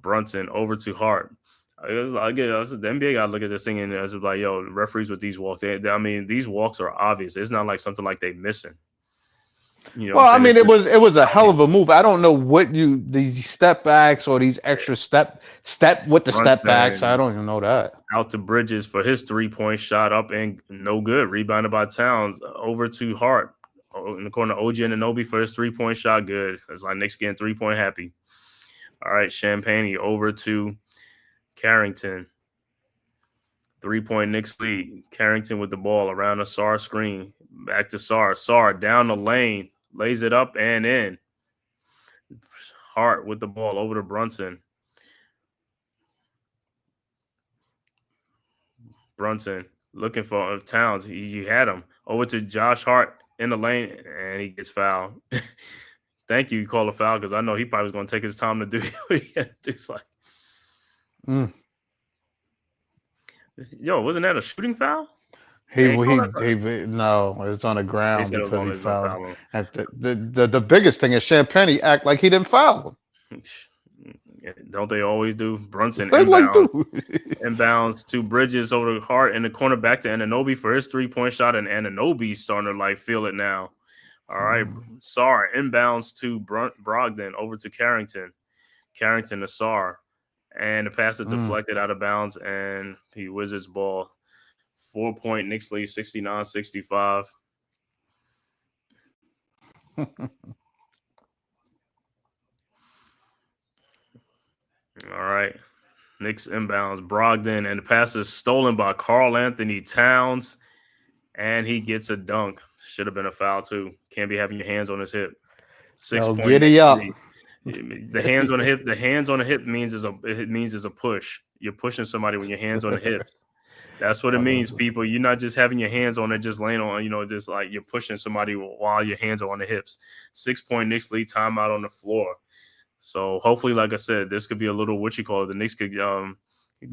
Brunson over to Hart. The NBA got to look at this thing and it's like, yo, referees with these walks. These walks are obvious. It's not like something like they missing. You know, well, I mean, it was a hell of a move. I don't know what these step backs or these extra step with the step backs. I don't even know that. Out to Bridges for his 3-point shot up and no good. Rebounded by Towns over to Hart in the corner. OG Anunoby for his 3-point shot, good. It's like Knicks getting 3-point happy. All right, Champagne over to Carrington. 3-point Knicks lead. Carrington with the ball around the Sarr screen. Back to Sarr. Sarr down the lane. Lays it up and in. Hart with the ball over to Brunson. Brunson looking for Towns. You had him. Over to Josh Hart in the lane, and he gets fouled. Thank you call a foul because I know he probably was going to take his time to do what he had to do. It's like, yo, wasn't that a shooting foul? No, it's on the ground because he fouled him. The biggest thing is Champagne act like he didn't foul him. Don't they always do? Brunson inbounds to Bridges over to Hart in the corner back to Anunoby for his 3-point shot, and Anunoby's starting to feel it now. All right, Sarr inbounds to Brogdon over to Carrington. Carrington to Sarr, and the pass is deflected out of bounds, and he Wizards ball. 4-point Knicks lead, 69-65. All right. Knicks inbounds. Brogdon, and the pass is stolen by Karl Anthony Towns, and he gets a dunk. Should have been a foul, too. Can't be having your hands on his hip. 6-point giddy up. The hands on the hip. The hands on the hip means is a push. You're pushing somebody when your hands on the hips. That's what it means, people. You're not just having your hands on it, just laying on, just like you're pushing somebody while your hands are on the hips. 6-point Knicks lead, timeout on the floor. So hopefully, like I said, this could be a little the Knicks could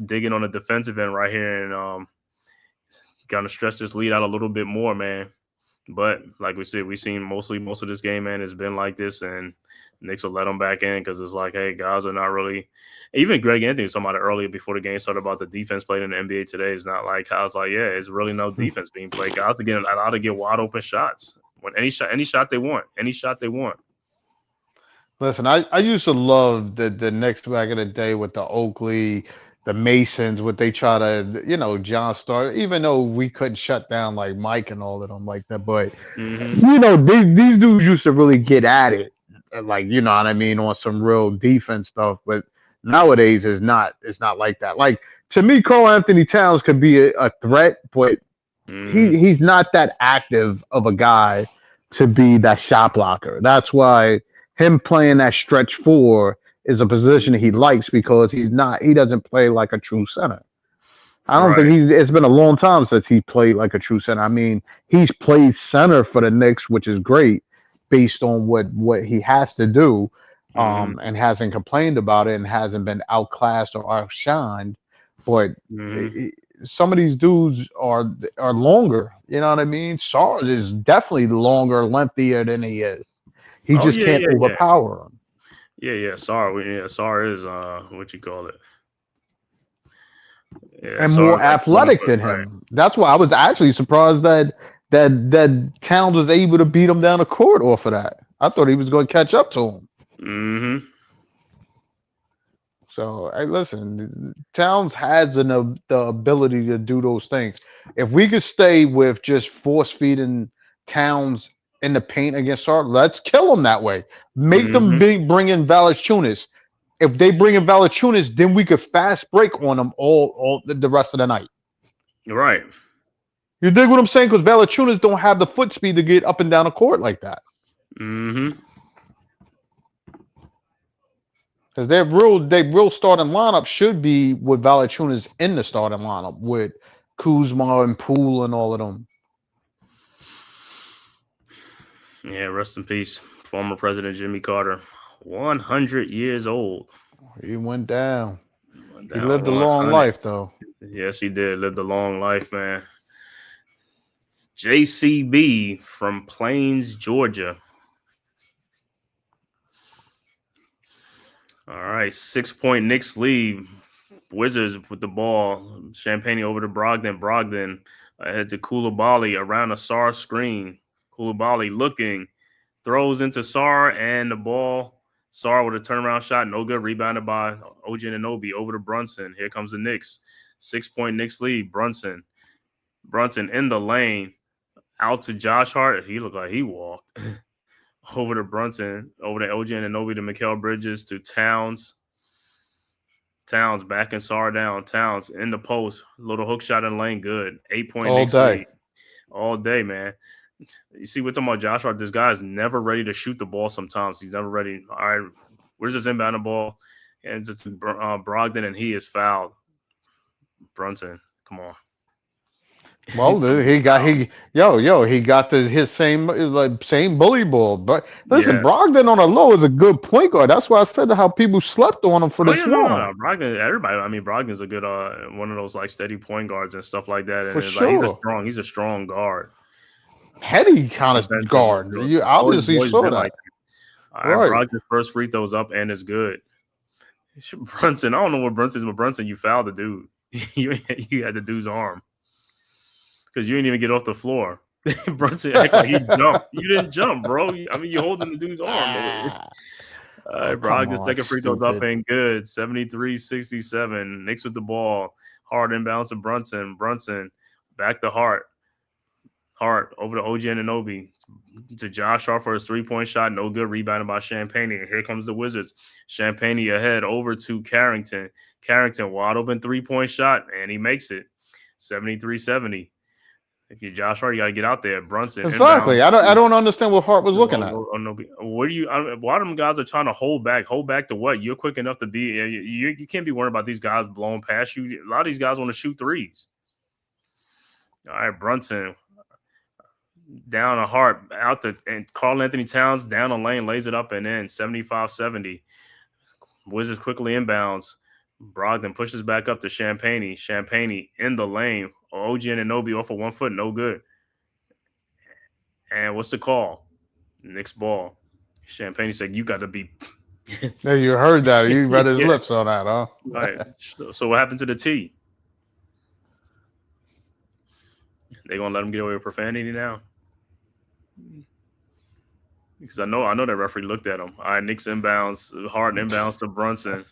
dig in on the defensive end right here and kind of stretch this lead out a little bit more, man. But like we said, we've seen most of this game, man, has been like this, and Knicks will let them back in because it's like, hey, guys are not really. Even Greg Anthony was talking about it earlier before the game started about the defense played in the NBA today. Is not like how it's like, yeah, it's really no defense being played. Guys are getting allowed to get wide open shots when any shot they want. Listen, I used to love the Knicks back in the day with the Oakley, the Masons, what they try to, John Starr, even though we couldn't shut down like Mike and all of them like that. But, these dudes used to really get at it. Like, you know what I mean, on some real defense stuff. But nowadays it's not like that. Like, to me, Karl Anthony Towns could be a threat, but he's not that active of a guy to be that shot blocker. That's why him playing that stretch four is a position he likes because he doesn't play like a true center. I don't think it's been a long time since he played like a true center. I mean, he's played center for the Knicks, which is great based on what he has to do, and hasn't complained about it and hasn't been outclassed or outshined. But some of these dudes are longer. You know what I mean? Sarge is definitely longer, lengthier than he is. He just can't overpower him. Yeah. Sar is what you call it. Yeah, and more athletic than him. Right. That's why I was actually surprised that Towns was able to beat him down the court off of that. I thought he was going to catch up to him. Mm-hmm. So, hey, listen, Towns has the ability to do those things. If we could stay with just force feeding Towns in the paint against Sarge, let's kill him that way. Make them bring in Valanciunas. If they bring in Valanciunas, then we could fast break on them all the rest of the night. Right. You dig what I'm saying? Because Valanciunas don't have the foot speed to get up and down the court like that. Mm-hmm. Because their real starting lineup should be with Valanciunas in the starting lineup with Kuzma and Poole and all of them. Yeah, rest in peace, former President Jimmy Carter. 100 years old. He went down. He lived a long life, though. Yes, he did. Lived a long life, man. JCB from Plains, Georgia. All right, 6-point Knicks lead. Wizards with the ball. Champagne over to Brogdon. Brogdon ahead to Coulibaly around a Sarr screen. Coulibaly looking. Throws into Sarr and the ball. Sarr with a turnaround shot, no good. Rebounded by OG Anunoby over to Brunson. Here comes the Knicks. 6-point Knicks lead. Brunson in the lane. Out to Josh Hart. He looked like he walked. Over to Brunson. Over to OG Anunoby to Mikal Bridges to Towns. Towns backing Sarr down. Towns in the post. Little hook shot in the lane. Good. 8-point Knicks lead. All day, man. You see, we're talking about Josh Hart. This guy is never ready to shoot the ball sometimes. He's never ready. All right, where's this inbound the ball? And it's Brogdon, and he is fouled. Brunson, come on. Well, he got his same bully ball. But listen, Brogdon on a low is a good point guard. That's why I said how people slept on him for this long. No. Brogdon's a good one of those like steady point guards and stuff like that. And for sure. Like, he's a strong guard. Heady kind of guard. You obviously saw that. Like, right. Brogdon's first free throw's up and it's good. Brunson, I don't know what Brunson is, but Brunson, you fouled the dude. you had the dude's arm because you didn't even get off the floor. Brunson act like he jumped. You didn't jump, bro. I mean, you're holding the dude's arm. All right, Brogdon's second free throw's up and good. 73-67. Knicks with the ball. Hard inbounds to Brunson. Brunson back to Hart. Hart over to OG Anunoby to Josh Hart for his 3-point shot. No good. Rebounded by Champagne. Here comes the Wizards. Champagne ahead over to Carrington. Carrington wide open 3-point shot, and he makes it. 73-70. If you're Josh Hart, you got to get out there. Brunson. Exactly. Inbound. I don't understand what Hart was looking at. Why them guys are trying to hold back? Hold back to what? You're quick enough to be. You can't be worried about these guys blowing past you. A lot of these guys want to shoot threes. All right, Brunson. Down a Hart out and Karl Anthony Towns down the lane, lays it up and in 75-70. Wizards quickly inbounds. Brogdon pushes back up to Champagne. Champagne in the lane. OG Anunoby off of 1 foot, no good. And what's the call? Knicks ball. Champagne said, "You got to be." Yeah, you heard that. He read his Yeah. lips on that, huh? All right. So what happened to the T? They gonna let him get away with profanity now? Because I know that referee looked at him. All right, Knicks inbounds, Harden inbounds to Brunson.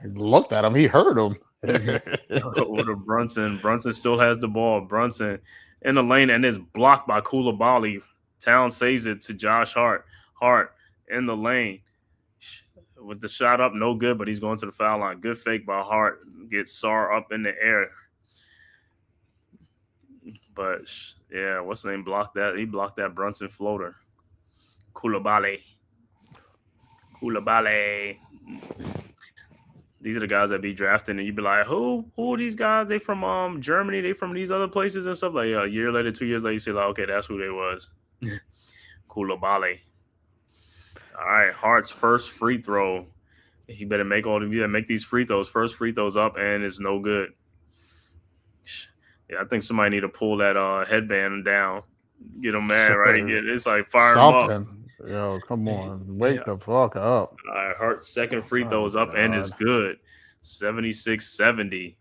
He looked at him. He heard him. Over to Brunson. Brunson still has the ball. Brunson in the lane and is blocked by Koulibaly. Towns saves it to Josh Hart. Hart in the lane with the shot up, no good, but he's going to the foul line. Good fake by Hart. Gets Sar up in the air. But, yeah, what's the name? Blocked that. He blocked that Brunson floater. Koulibaly. These are the guys that be drafting, and you'd be like, who are these guys? They from Germany? They from these other places and stuff? Like, a year later, 2 years later, you say, like, okay, that's who they was. Koulibaly. All right, Hart's first free throw. You better make these free throws. First free throws up, and it's no good. Yeah, I think somebody need to pull that headband down. Get him mad, right? It's like fire him up. Yo, come on. Wake the fuck up. All right, Hart's second free throw is up and is good. 76-70.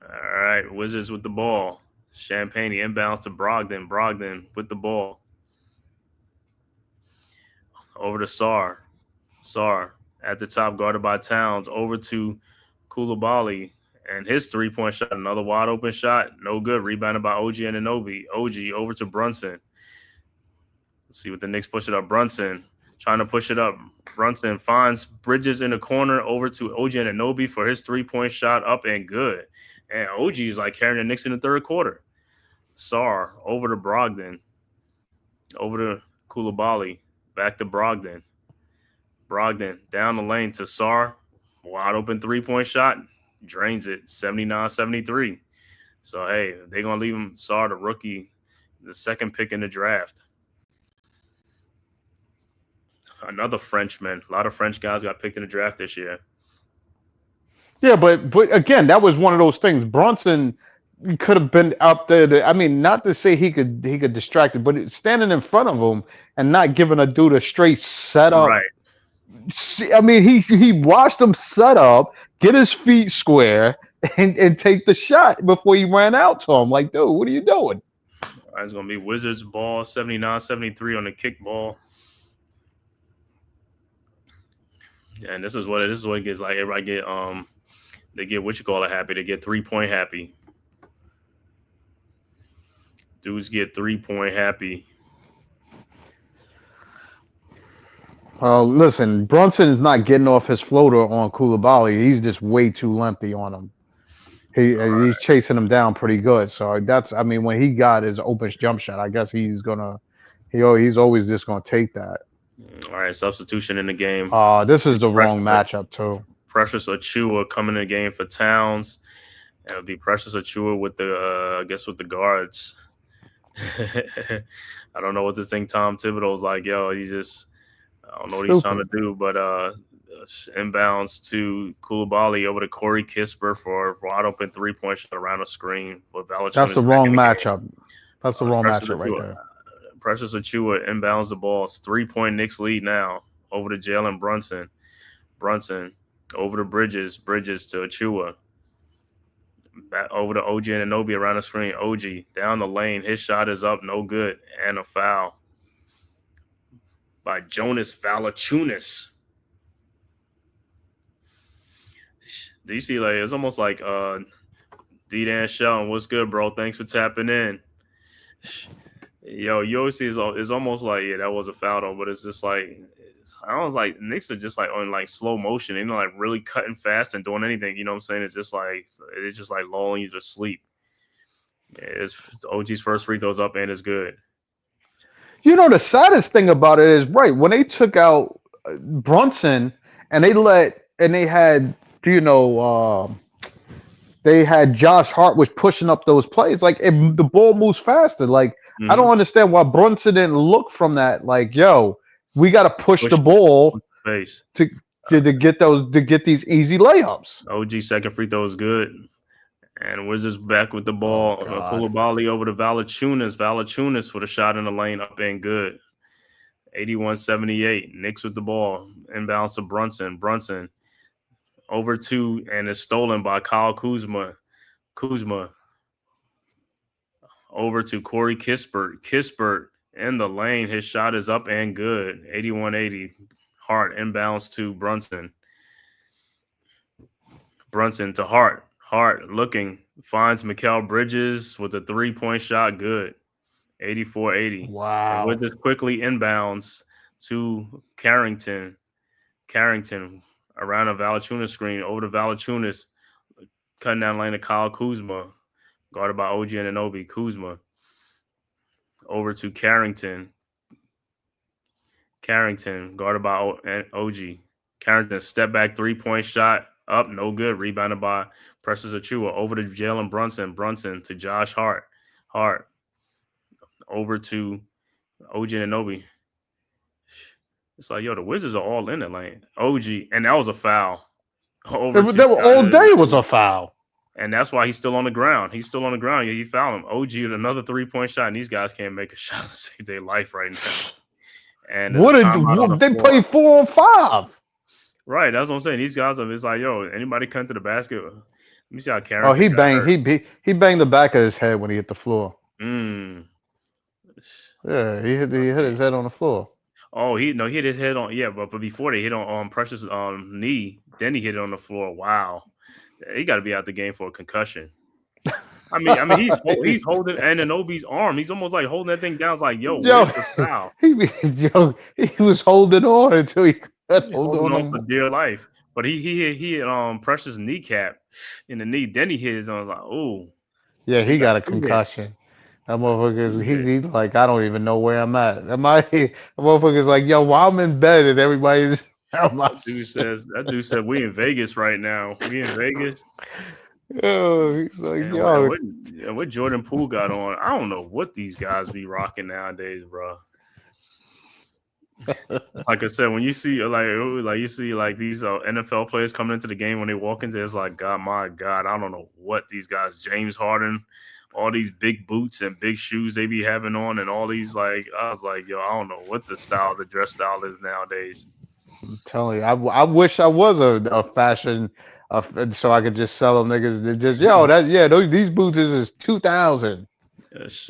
All right, Wizards with the ball. Champagne inbounds to Brogdon. Brogdon with the ball. Over to Sar. Sar at the top, guarded by Towns. Over to Koulibaly. And his three-point shot, another wide open shot. No good. Rebounded by OG Anunoby. OG over to Brunson. Let's see what the Knicks push it up. Brunson trying to push it up. Brunson finds Bridges in the corner over to OG Anunoby for his three-point shot up and good. And OG is like carrying the Knicks in the third quarter. Sar over to Brogdon. Over to Koulibaly. Back to Brogdon. Brogdon down the lane to Sar. Wide open three-point shot. Drains it. 79-73. So, hey, they're going to leave him, Sar, the rookie, the second pick in the draft. Another Frenchman. A lot of French guys got picked in the draft this year. Yeah, but again, that was one of those things. Brunson could have been up there. I mean, not to say he could distract it, but standing in front of him and not giving a dude a straight setup. Right. I mean, he watched him set up, get his feet square, and take the shot before he ran out to him. Like, dude, what are you doing? All right, it's going to be Wizards ball, 79-73 on the kick ball. And this is what it gets like. Everybody get they get what you call it happy. They get 3-point happy. Dudes get 3-point happy. Well, listen, Brunson is not getting off his floater on Koulibaly. He's just way too lengthy on him. He's chasing him down pretty good. So when he got his open jump shot, I guess he's always just gonna take that. All right, substitution in the game. This is the wrong matchup too. Precious Achiuwa coming in the game for Towns. It would be Precious Achiuwa with the with the guards. I don't know what to think. Tom Thibodeau's like, yo, I don't know what he's trying to do, but inbounds to Koulibaly over to Corey Kispert for a wide open 3-point shot around the screen. That's the wrong matchup. That's the wrong matchup right there. Precious Achiuwa inbounds the ball. It's 3-point Knicks lead now. Over to Jalen Brunson. Brunson over to Bridges. Bridges to Achiuwa. Back over to OG Anunoby around the screen. OG down the lane. His shot is up. No good. And a foul by Jonas Valanciunas. Do you see, like, it's almost like D-Dan Shelton, what's good, bro? Thanks for tapping in. Yo, you always see it's almost like, yeah, that was a foul, though, but it's just like, I was like, Knicks are just like on like slow motion, you know, like really cutting fast and doing anything, you know what I'm saying? It's just like lulling you to sleep. It's OG's first free throws up and it's good. You know, the saddest thing about it is, right, when they took out Brunson and they had Josh Hart was pushing up those plays, like the ball moves faster. Like, I don't understand why Brunson didn't look from that, like, yo, we got to push the ball Face. to get these easy layups. OG second free throw is good. And Wizards back with the Oh ball. God. Koulibaly over to Valanciunas. Valanciunas with a shot in the lane up and good. 81-78. Knicks with the ball. Inbounds to Brunson. Brunson over to and is stolen by Kyle Kuzma. Kuzma over to Corey Kispert. Kispert in the lane. His shot is up and good. 81-80. Hart inbounds to Brunson. Brunson to Hart. Hart looking. Finds Mikal Bridges with a 3-point shot. Good. 84-80. Wow. And with this quickly inbounds to Carrington. Carrington around a Valanciunas screen. Over to Valanciunas. Cutting down lane to Kyle Kuzma. Guarded by OG Anunoby. Kuzma. Over to Carrington. Carrington. Guarded by OG. Carrington step back 3-point shot. Up, no good. Rebounded by Precious Achiuwa. Over to Jalen Brunson. Brunson to Josh Hart. Hart. Over to OG Anunoby. It's like, yo, the Wizards are all in the lane. OG. And that was a foul. All day was a foul. And that's why he's still on the ground. He's still on the ground. Yeah, you fouled him. OG with another 3-point shot, and these guys can't make a shot to save their life right now. And they play 4 on 5. Right, that's what I'm saying. These guys, it's like, yo, anybody come to the basket? Let me see how Carrington. Oh, he banged the back of his head when he hit the floor. Yeah, he hit his head on the floor. Oh, he hit his head on but before they hit on Precious knee, then he hit it on the floor. Wow, he got to be out the game for a concussion. I mean, he's holding Anunoby's arm. He's almost like holding that thing down. It's like, yo, where's the foul? He was holding on until he holding on for dear life. But he hit Precious kneecap in the knee. Then he hit his arm. Like, oh, yeah, he got a concussion. That motherfucker, he's like, I don't even know where I'm at. That motherfucker's like, yo, while I'm in bed and everybody's. That dude said, we in Vegas right now. We in Vegas. Yo, he's like, and yo, what Jordan Poole got on? I don't know what these guys be rocking nowadays, bro. Like I said, when you see you see these NFL players coming into the game, when they walk into, it's like, God, my God, I don't know what these guys, James Harden, all these big boots and big shoes they be having on, and all these I was like, yo, I don't know what the dress style is nowadays. I'm telling you, I wish I was a fashion, so I could just sell them niggas. Just these boots is 2,000.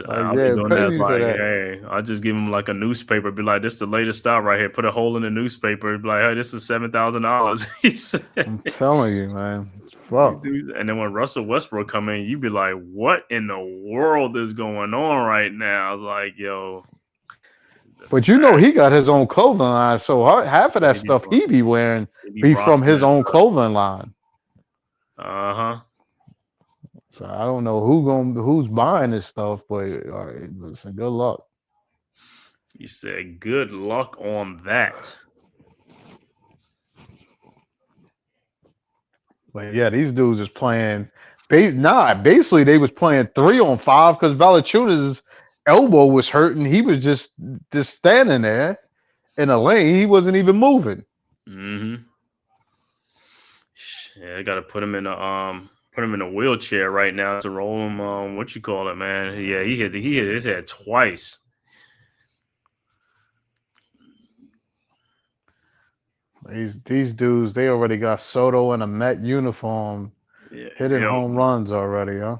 I'll be doing that. Hey, I'll just give them like a newspaper. Be like, this is the latest style right here. Put a hole in the newspaper. Be like, hey, this is $7,000. I'm telling you, man. Fuck. And then when Russell Westbrook come in, you be like, what in the world is going on right now? I was like, yo. But he got his own clothing line, so half of that stuff he be wearing be from his own clothing line. Uh-huh. So I don't know who's buying this stuff, but all right, listen, good luck. You said good luck on that. But yeah, these dudes is playing. Basically they was playing 3 on 5 because Valanciunas' elbow was hurting. He was just standing there in a lane. He wasn't even moving. Mm-hmm. Yeah, I got to put him in a wheelchair right now to roll him. What you call it, man? Yeah, he hit his head twice. These dudes, they already got Soto in a Met uniform, hitting home runs already, huh?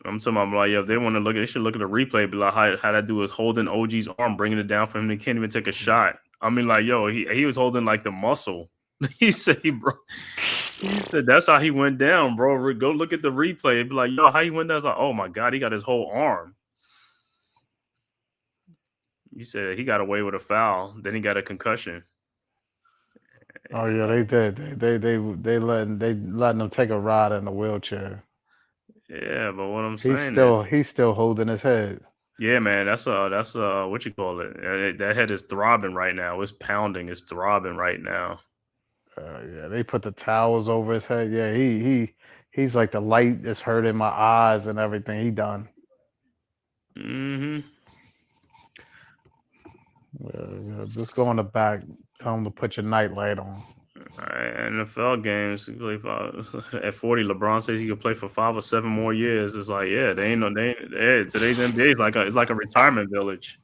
I'm talking about, like, if they want to look, they should look at the replay. Be like, how that dude was holding OG's arm, bringing it down for him. He can't even take a shot. I mean, like, yo, he was holding like the muscle. He said that's how he went down, bro. Go look at the replay. Be like, yo, how he went down? It's like, oh my God, he got his whole arm. You said he got away with a foul, then he got a concussion. Oh yeah, they did. They letting him take a ride in a wheelchair. Yeah, but what I'm saying he's still holding his head. Yeah, man, that's what you call it. That head is throbbing right now. It's pounding. It's throbbing right now. Yeah, they put the towels over his head. Yeah, he's like, the light is hurting my eyes and everything. He done. Mm-hmm. Yeah, just go on the back. Tell him to put your nightlight on. All right, NFL games. At 40, LeBron says he could play for 5 or 7 more years. It's like, yeah, today's NBA is it's like a retirement village.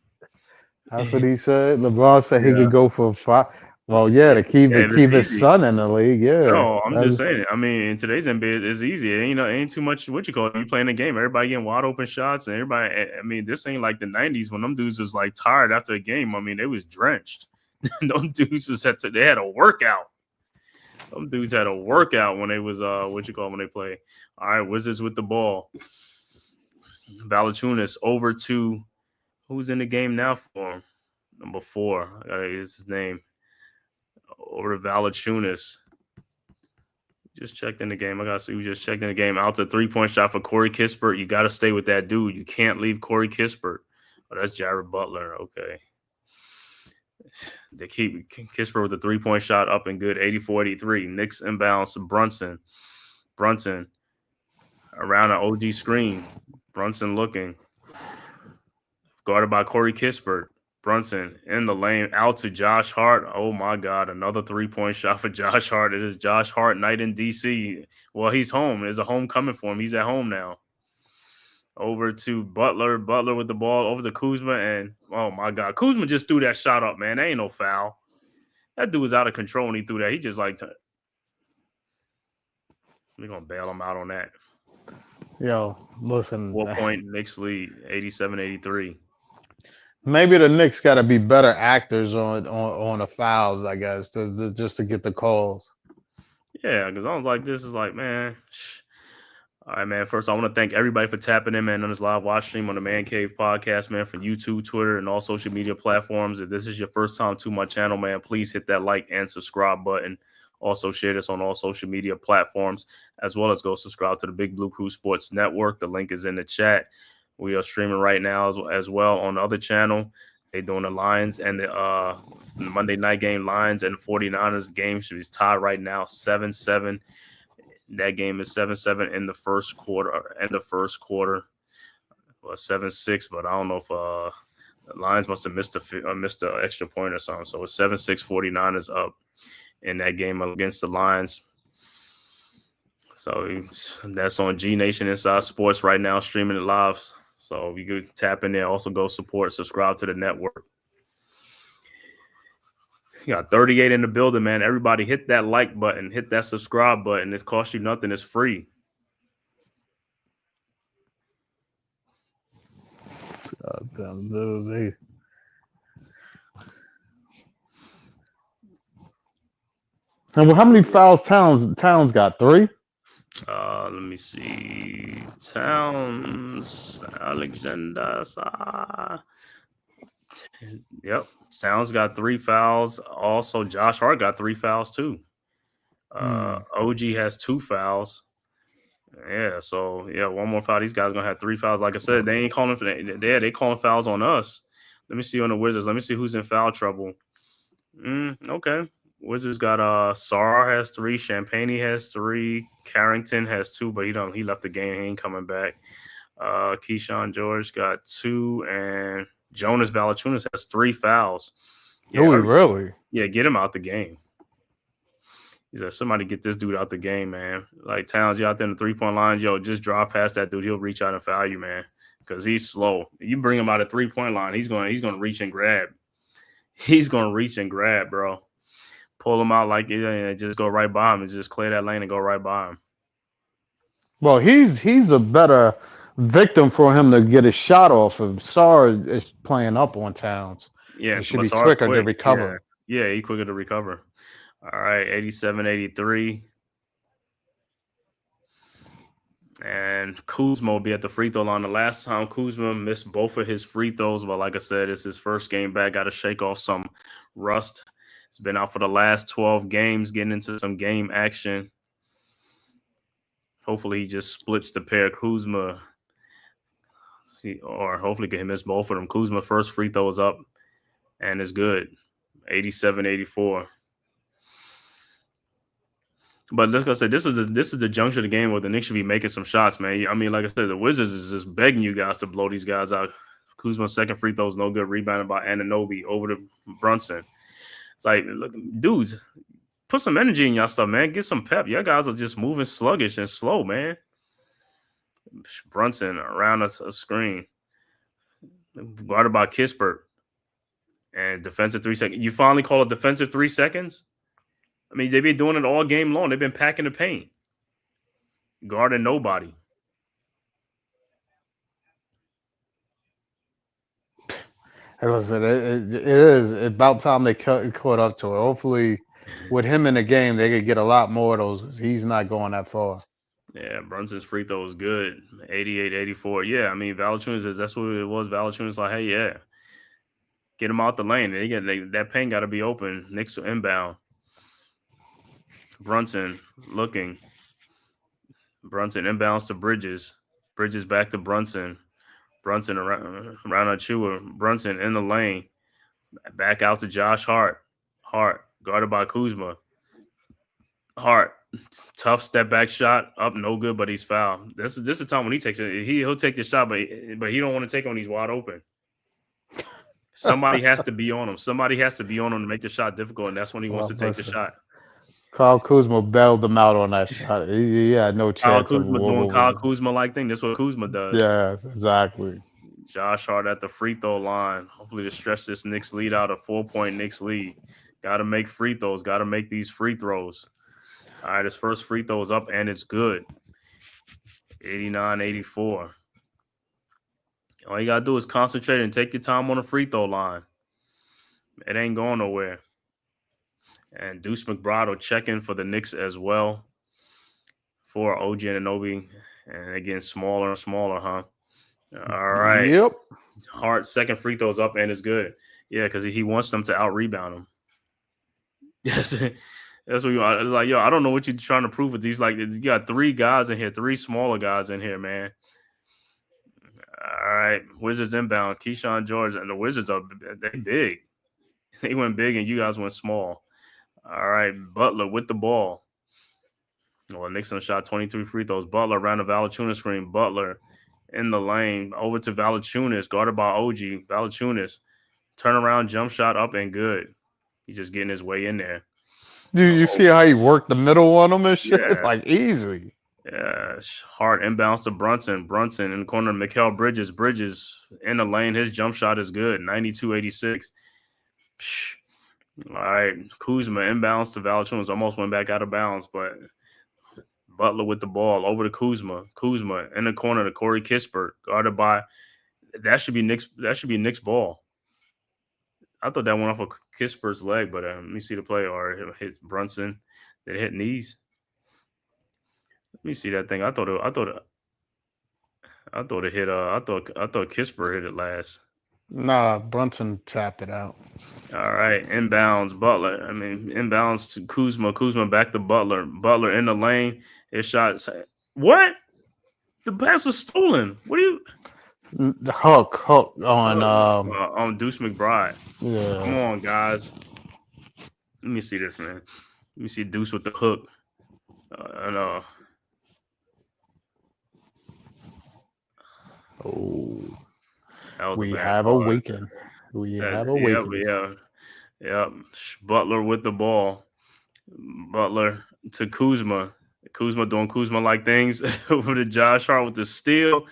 That's what he said. LeBron said he Yeah. could go for 5. Well, yeah, to keep Yeah, keep his easy. son in the league. Yeah. No, I'm just saying. I mean, in today's NBA, it's easy. It ain't too much. What you call it? You playing the game, everybody getting wide open shots, and everybody. I mean, this ain't like the '90s when them dudes was like tired after a game. I mean, they was drenched. Them dudes they had a workout. Them dudes had a workout when they was when they play. All right, Wizards with the ball. Valanciunas over to who's in the game now for him? Number 4. Is his name. Over to Valanciunas. Just checked in the game. I got to see who just checked in the game. Out to 3-point shot for Corey Kispert. You got to stay with that dude. You can't leave Corey Kispert. Oh, that's Jared Butler. Okay. They keep Kispert with a 3-point shot up and good. 84-83. Knicks inbounds to Brunson. Brunson around an OG screen. Brunson looking. Guarded by Corey Kispert. Brunson in the lane out to Josh Hart. Oh my God, another 3-point shot for Josh Hart. It is Josh Hart night in DC. Well, he's home. There's a homecoming for him. He's at home now. Over to Butler. Butler with the ball over to Kuzma. And oh my God, Kuzma just threw that shot up, man. That ain't no foul. That dude was out of control when he threw that. He just we're going to bail him out on that. Yo, listen. 4-point Knicks lead, 87-83. Maybe the Knicks got to be better actors on the fouls, I guess, just to get the calls. Yeah, because I was like, this is like, man. All right, man. First, I want to thank everybody for tapping in, man, on this live watch stream on the Man Cave Podcast, man, from YouTube, Twitter, and all social media platforms. If this is your first time to my channel, man, please hit that like and subscribe button. Also, share this on all social media platforms, as well as go subscribe to the Big Blue Crew Sports Network. The link is in the chat. We are streaming right now as well on the other channel. They're doing the Lions and the Monday night game. Lions and 49ers game should be tied right now, 7-7. That game is 7-7 in the first quarter. Well, 7-6, but I don't know if the Lions must have missed the extra point or something. So it's 7-6, 49ers up in that game against the Lions. So that's on G Nation Inside Sports right now, streaming it live. So you could tap in there. Also go subscribe to the network. You got 38 in the building, man. Everybody hit that like button, hit that subscribe button. It's cost you nothing. It's free. And how many fouls Towns got? 3? Let me see. Towns, Alexander. Yep. Towns got 3 fouls. Also, Josh Hart got 3 fouls too. OG has 2 fouls. Yeah, so yeah, one more foul. These guys gonna have 3 fouls. Like I said, they ain't calling for that. They calling fouls on us. Let me see on the Wizards. Let me see who's in foul trouble. Okay. Wizards got Sarr has 3, Champagne has 3, Carrington has 2, but he left the game. He ain't coming back. Keyshawn George got 2, and Jonas Valanciunas has 3 fouls. Yeah, oh, really? Yeah, get him out the game. He said, somebody get this dude out the game, man. Like Towns, you out there in the 3-point line, yo, just drive past that dude. He'll reach out and foul you, man, because he's slow. You bring him out of 3-point line, he's gonna reach and grab. He's gonna reach and grab, bro. Pull him out like it and just go right by him and just clear that lane and go right by him. Well, he's a better victim for him to get a shot off of. Sarr is playing up on Towns. Yeah, it should be quicker to recover. Yeah, he's quicker to recover. All right, 87-83. And Kuzma will be at the free throw line. The last time Kuzma missed both of his free throws, but like I said, it's his first game back. Got to shake off some rust. He's been out for the last 12 games, getting into some game action. Hopefully, he just splits the pair. Kuzma, or hopefully, he miss both of them. Kuzma first free throw is up, and it's good. 87-84. But like I said, this is the juncture of the game where the Knicks should be making some shots, man. I mean, like I said, the Wizards is just begging you guys to blow these guys out. Kuzma's second free throw is no good. Rebounded by Anunoby over to Brunson. It's like, look, dudes, put some energy in y'all stuff, man. Get some pep. Y'all guys are just moving sluggish and slow, man. Brunson around a screen. Guarded by Kispert. And defensive 3 seconds. You finally call it defensive 3 seconds? I mean, they've been doing it all game long. They've been packing the paint. Guarding nobody. Hey, listen, it is about time they caught up to it. Hopefully, with him in the game, they could get a lot more of those because he's not going that far. Yeah, Brunson's free throw is good. 88, 84. Yeah, I mean, Valanciunas that's what it was. Valanciunas like, hey, yeah. Get him out the lane. That paint got to be open. Knicks inbound. Brunson looking. Brunson inbounds to Bridges. Bridges back to Brunson. Brunson around Achua. Brunson in the lane. Back out to Josh Hart. Hart guarded by Kuzma. Hart, tough step back shot up, no good, but he's fouled. This is the time when he takes it. He'll take the shot, but he don't want to take it when he's wide open. Somebody has to be on him. Somebody has to be on him to make the shot difficult, and that's when he wants to take the shot. Kyle Kuzma bailed him out on that shot. He had no chance. Kyle Kuzma doing Kyle Kuzma-like thing. That's what Kuzma does. Yes, exactly. Josh Hart at the free throw line. Hopefully to stretch this Knicks lead out, a 4-point Knicks lead. Got to make free throws. Got to make these free throws. All right, his first free throw is up, and it's good. 89-84. All you got to do is concentrate and take your time on the free throw line. It ain't going nowhere. And Deuce McBride will check in for the Knicks as well for OG Anunoby. And again, smaller and smaller, huh? All right. Yep. Hart, second free throw's up, and it's good. Yeah, because he wants them to out-rebound him. Yes. That's what you want. It's like, yo, I don't know what you're trying to prove with these. Like, you got 3 guys in here, 3 smaller guys in here, man. All right, Wizards inbound. Keyshawn George and the Wizards they big. They went big and you guys went small. All right, Butler with the ball. Well, Nixon shot 23 free throws. Butler around the Valanciunas screen. Butler in the lane over to Valanciunas, guarded by OG. Valanciunas turnaround jump shot up and good. He's just getting his way in there. Dude, you see how he worked the middle on him and shit? Yeah. Like, easy. Yeah, Hart inbounds to Brunson. Brunson in the corner. Mikal Bridges. Bridges in the lane. His jump shot is good. 92-86. All right. Kuzma inbounds to Valanciunas. Almost went back out of bounds, but Butler with the ball over to Kuzma. Kuzma in the corner to Corey Kispert, guarded by. That should be Knicks ball. I thought that went off of Kispert's leg, but let me see the play. Or it hit Brunson. Did it hit knees? Let me see that thing. I thought it hit. I thought Kispert hit it last. Nah, Brunson tapped it out. All right, inbounds Butler. Inbounds to Kuzma. Kuzma back to Butler. Butler in the lane. His shot. What? The pass was stolen. What do you? The hook on Deuce McBride. Yeah. Come on, guys. Let me see this, man. Let me see Deuce with the hook. We have awakened. Yeah. Butler with the ball. Butler to Kuzma. Kuzma doing Kuzma-like things. Over to Josh Hart with the steal.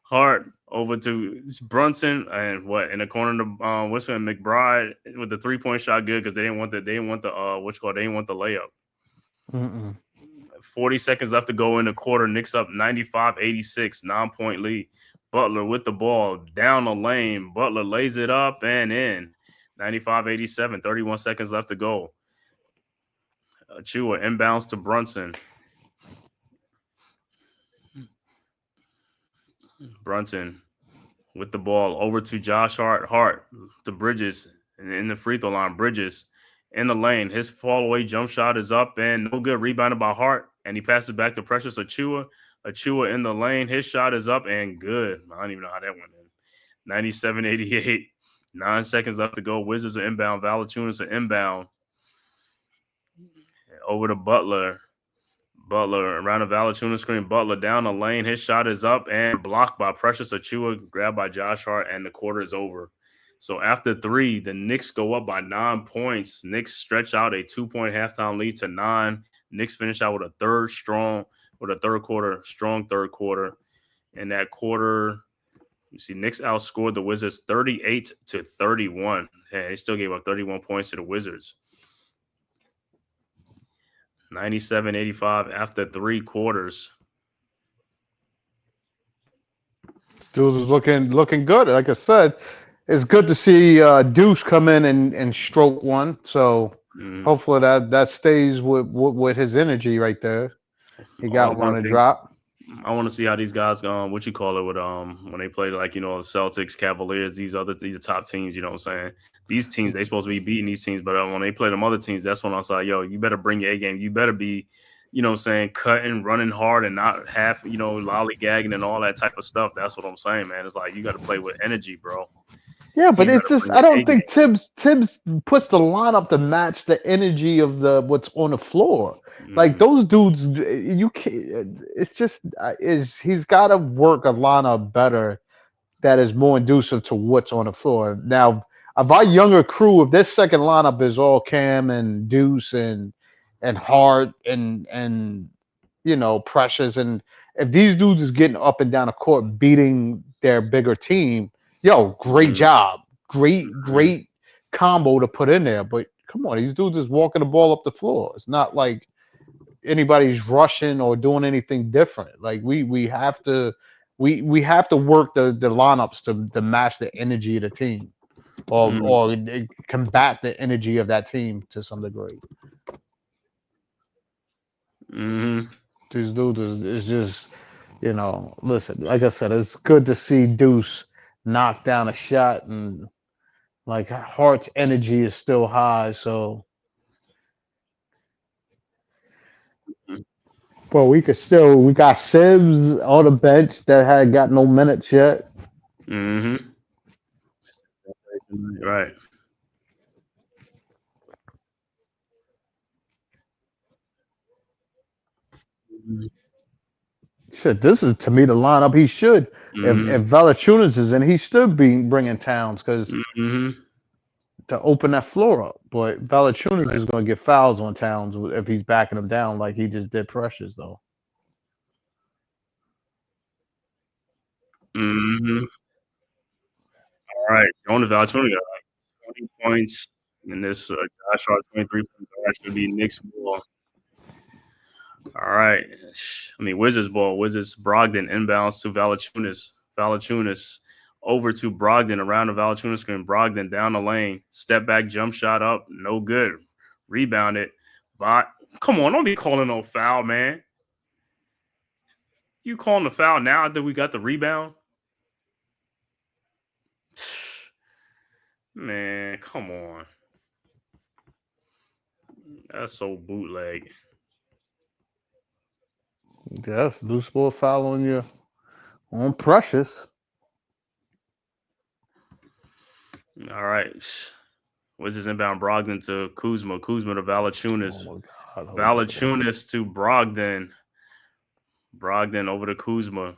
Hart over to Brunson and in the corner to McBride with the 3-point shot good because they didn't want the layup. 40 seconds left to go in the quarter. Knicks up 95-86, 9-point lead. Butler with the ball down the lane. Butler lays it up and in. 95-87, 31 seconds left to go. Achua inbounds to Brunson. Brunson with the ball over to Josh Hart. Hart to Bridges in the free throw line. Bridges in the lane. His fall away jump shot is up and no good. Rebounded by Hart, and he passes back to Precious Achua. Achua in the lane. His shot is up and good. I don't even know how that went in. 97-88. 9 seconds left to go. Wizards are inbound. Valanciunas are inbound. Over to Butler. Butler around the Valanciunas screen. Butler down the lane. His shot is up and blocked by Precious Achua. Grabbed by Josh Hart, and the quarter is over. So after 3, the Knicks go up by 9 points. Knicks stretch out a 2-point halftime lead to 9. Knicks finish out with a strong third quarter. In that quarter, you see Knicks outscored the Wizards 38-31. Hey, they still gave up 31 points to the Wizards. 97-85 after 3 quarters. Dudes is looking good. Like I said, it's good to see Deuce come in and stroke one. So hopefully that stays with his energy right there. He got one to drop. I want to see how these guys what you call it with when they play like the Celtics, Cavaliers, these top teams. You know what I'm saying? These teams they supposed to be beating these teams, but when they play them other teams, that's when I was like, yo, you better bring your A game. You better be, cutting, running hard, and not half, lollygagging and all that type of stuff. That's what I'm saying, man. It's like you got to play with energy, bro. Yeah, but it's just I don't think Tibbs puts the lineup to match the energy of what's on the floor. Like those dudes, you can't. It's just he's got to work a lineup better that is more conducive to what's on the floor. Now, of our younger crew, if their second lineup is all Cam and Deuce and Hart and Precious, and if these dudes is getting up and down the court beating their bigger team. Yo, great job. Great combo to put in there. But come on, these dudes is walking the ball up the floor. It's not like anybody's rushing or doing anything different. Like we have to work the lineups to match the energy of the team or combat the energy of that team to some degree. These dudes is just listen, like I said, it's good to see Deuce knock down a shot, and like Hart's energy is still high. So, well, we got Sims on the bench that had got no minutes yet. Right. Shit, this is to me the lineup he should. If Valanciunas is in, he should be bringing Towns because to open that floor up. But Valanciunas is going to get fouls on Towns if he's backing him down like he just did Precious though. All right, Jonas Valanciunas got like 20 points in this. Josh Hart 23 points. That should be Knicks ball. All right. Wizards ball. Wizards Brogdon inbounds to Valanciunas. Valanciunas over to Brogdon around the Valanciunas screen. Brogdon down the lane. Step back, jump shot up. No good. Rebounded. Come on, don't be calling no foul, man. You calling the foul now that we got the rebound? Man, come on. That's so bootleg. Yes, loose ball foul on you on Precious. All right. Wizards inbound Brogdon to Kuzma. Kuzma to Valanciunas. Valanciunas to Brogdon. Brogdon over to Kuzma.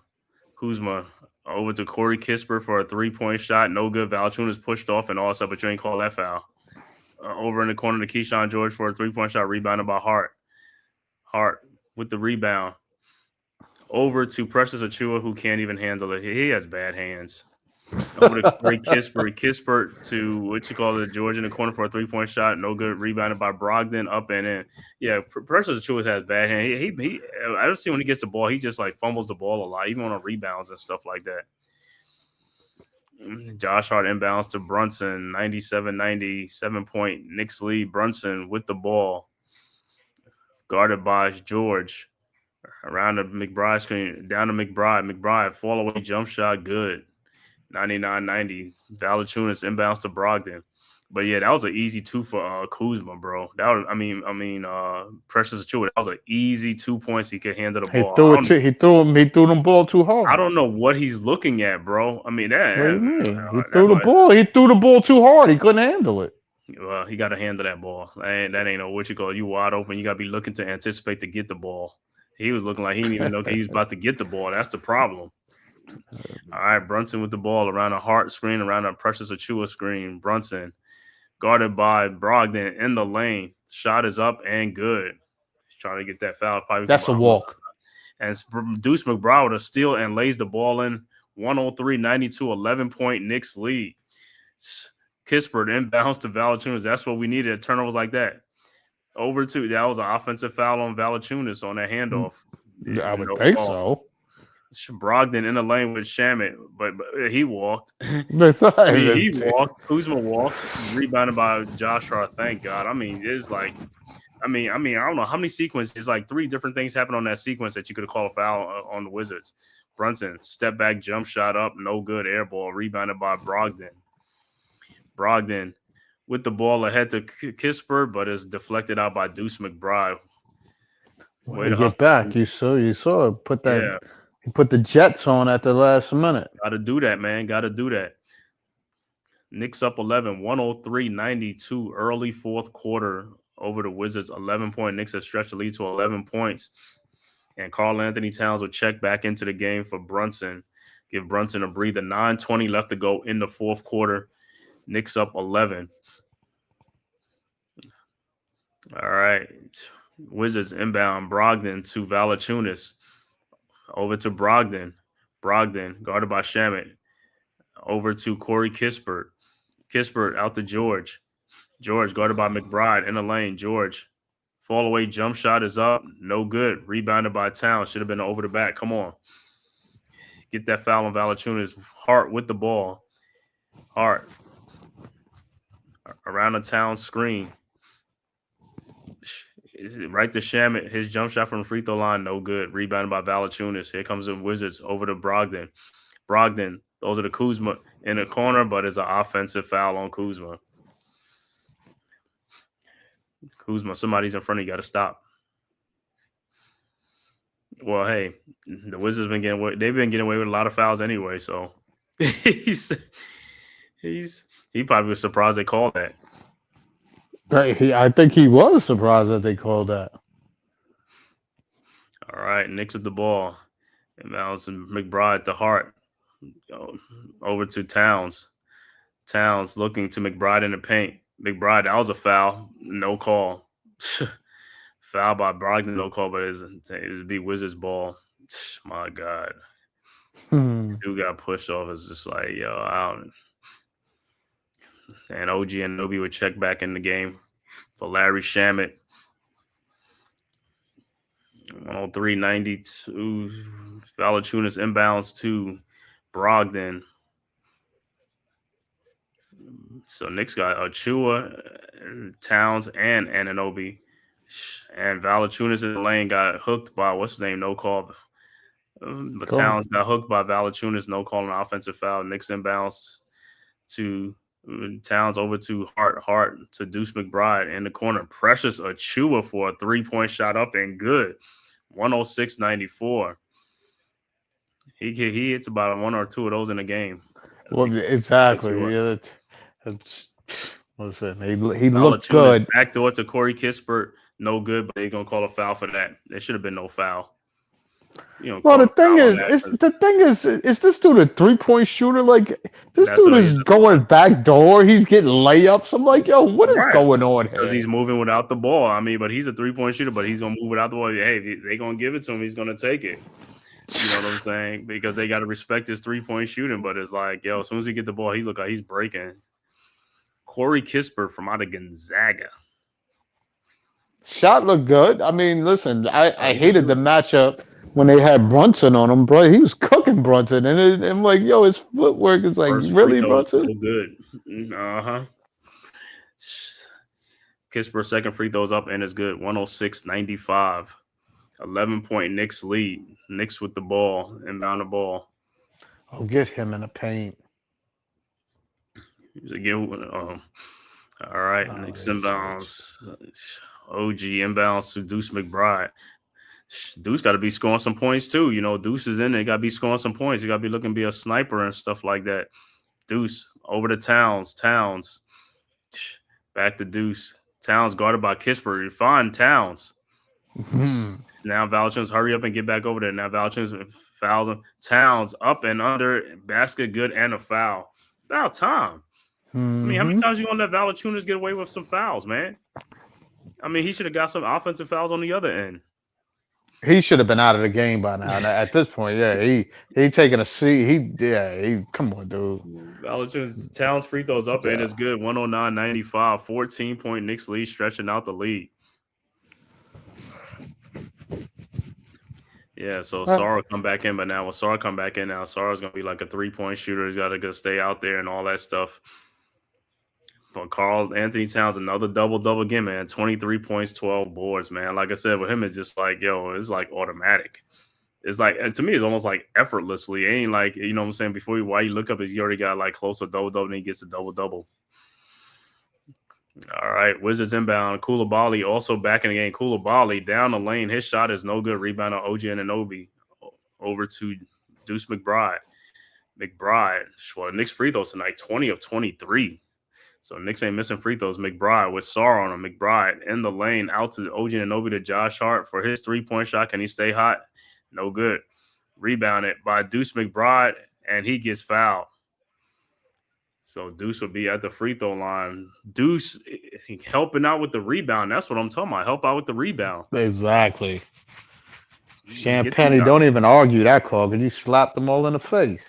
Kuzma over to Corey Kispert for a 3-point shot. No good. Valanciunas pushed off and all stuff, but you ain't call that foul. Over in the corner to Keyshawn George for a 3-point shot. Rebounded by Hart. Hart with the rebound. Over to Precious Achiuwa, who can't even handle it. He has bad hands. Over to Corey Kispert. Kispert to George in the corner for a 3-point shot. No good. Rebounded by Brogdon. Up and in. Yeah, Precious Achiuwa has bad hands. He I don't see when he gets the ball, he just like fumbles the ball a lot, even on rebounds and stuff like that. Josh Hart inbounds to Brunson. 97-90, 7-point Knicks lead. Brunson with the ball. Guarded by George. Around the McBride screen, down to McBride. McBride, fall away jump shot, good. 99-90. Valanciunas inbounds to Brogdon. But yeah, that was an easy 2 for Kuzma, bro. That was, Precious Achiuwa. That was an easy 2 points. He could handle the ball. He threw the ball too hard. I don't know what he's looking at, bro. I mean, that. What do you mean? He threw the ball. He threw the ball too hard. He couldn't handle it. Well, he got to handle that ball. That ain't no what you call. You wide open. You got to be looking to anticipate to get the ball. He was looking like he didn't even know he was about to get the ball. That's the problem. All right, Brunson with the ball around a Hart screen, around a Precious Achua screen. Brunson guarded by Brogdon in the lane. Shot is up and good. He's trying to get that foul. Probably That's a walk. And it's Deuce McBride with a steal and lays the ball in. 103-92, 11-point Knicks lead. Kispert inbounds to Valanciunas. That's what we needed. Turnovers like that. Over to that was an offensive foul on Valanciunas on that handoff. I would think so. Brogdon in the lane with Shamet, but he walked. He walked. Kuzma walked. Rebounded by Josh Hart. Thank God. I mean, it's like, I don't know how many sequences. It's like 3 different things happened on that sequence that you could have called a foul on the Wizards. Brunson, step back, jump shot up, no good, air ball, rebounded by Brogdon. Brogdon with the ball ahead to Kispert, but is deflected out by Deuce McBride. Way to get back. You saw put that. Yeah. He put the Jets on at the last minute. Got to do that, man. Got to do that. Knicks up 11, 103-92, early fourth quarter over the Wizards. 11-point Knicks have stretched the lead to 11 points. And Karl Anthony Towns will check back into the game for Brunson. Give Brunson a breather. 9:20 left to go in the fourth quarter. Knicks up 11. All right. Wizards inbound. Brogdon to Valanciunas. Over to Brogdon. Brogdon guarded by Shamet. Over to Corey Kispert. Kispert out to George. George guarded by McBride in the lane. George. Fall away jump shot is up. No good. Rebounded by Towns. Should have been over the back. Come on. Get that foul on Valanciunas. Hart with the ball. Hart. Around the Towns screen. Right to Shamet. His jump shot from the free throw line. No good. Rebounded by Valanciunas. Here comes the Wizards over to Brogdon. Brogdon. Those are the Kuzma in the corner, but it's an offensive foul on Kuzma. Kuzma, somebody's in front of you. Got to stop. Well, hey, the Wizards been getting away. They've been getting away with a lot of fouls anyway. So he probably was surprised they called that. I think he was surprised that they called that. All right, Knicks with the ball. And Allison McBride to Hart. Over to Towns. Towns looking to McBride in the paint. McBride, that was a foul. No call. Foul by Brogdon, no call, but it'd be Wizards ball. My God. Dude got pushed off. It's just like, yo, I don't. And OG and Nobi would check back in the game for Larry Shamet. 103-92. Valanciunas inbounds to Brogdon. So Knicks got Achua, Towns, and Anunoby. And Valanciunas in the lane got hooked by, what's his name, no call. But Towns got hooked by Valanciunas, no call, an offensive foul. Knicks inbounds to Towns over to Hart to Deuce McBride in the corner. Precious Achua for a 3-point shot up and good. 106-94. He hits about 1 or 2 of those in a game. Well, exactly. Yeah, that's listen. He looked good. Backdoor to Corey Kispert, no good, but they're gonna call a foul for that. There should have been no foul. Well, the thing is this dude a 3-point shooter? Like this dude is going back door. He's getting layups. I'm like, yo, what is going on here? Because he's moving without the ball. I mean, but he's a 3-point shooter, but he's gonna move without the ball. Hey, they're gonna give it to him. He's gonna take it. You know what I'm saying? Because they got to respect his 3-point shooting. But it's like, yo, as soon as he get the ball, he look like he's breaking. Corey Kispert from out of Gonzaga. Shot looked good. I mean, listen, I hated the matchup when they had Brunson on him, bro. He was cooking Brunson, and I'm like, yo, his footwork is like, really, Brunson? So good. Kispert's second free throws up and is good. 106-95. 11-point Knicks lead. Knicks with the ball, inbound the ball. I'll get him in the paint. All right, Knicks inbounds. OG inbounds to Deuce McBride. Deuce got to be scoring some points too. You know, Deuce is in there. Got to be scoring some points. You got to be looking to be a sniper and stuff like that. Deuce over to Towns. Towns. Back to Deuce. Towns guarded by Kispert. Fine, Towns. Now Valanciunas, hurry up and get back over there. Now Valanciunas fouls him. Towns up and under, basket good and a foul. About time. I mean, how many times you gonna let Valanciunas get away with some fouls, man? I mean, he should have got some offensive fouls on the other end. He should have been out of the game by now. At this point, yeah, he taking a seat. He come on, dude. Valanciunas Towns free throws up and it's good. 109-95, 14-point Knicks lead, stretching out the lead. Yeah, so Sara come back in, but now when Sara come back in now, Sara's gonna be like a 3-point shooter. He's got to stay out there and all that stuff. But Carl Anthony Towns, another double again, man. 23 points, 12 boards, man. Like I said, with him, it's just like, yo, it's like automatic. It's like, and to me, it's almost like effortlessly. It ain't like, you know what I'm saying? Before why you look up, is he already got like close to double, and he gets a double. All right, Wizards inbound. Koulibaly also back in the game. Koulibaly down the lane. His shot is no good. Rebound on OG Anunoby over to Deuce McBride. Well, Knicks free throws tonight, 20 of 23. So Knicks ain't missing free throws. McBride with Sar on him. McBride in the lane out to OG Anunoby to Josh Hart for his 3-point shot. Can he stay hot? No good. Rebounded by Deuce McBride, and he gets fouled. So Deuce will be at the free throw line. Deuce helping out with the rebound. That's what I'm talking about. Help out with the rebound. Exactly. Champagne, don't even argue that call because you slapped them all in the face.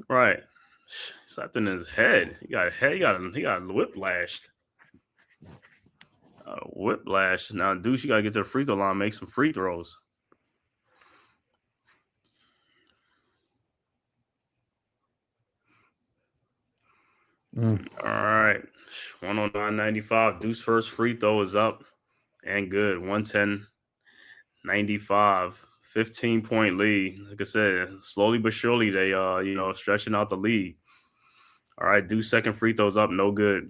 Right. Slapped in his head. He got whiplashed. Whiplash. Now Deuce, you gotta get to the free throw line, make some free throws. All right. 109-95. Deuce first free throw is up and good. 110-95. 15-point lead. Like I said, slowly but surely they stretching out the lead. All right, Deuce second free throws up, no good.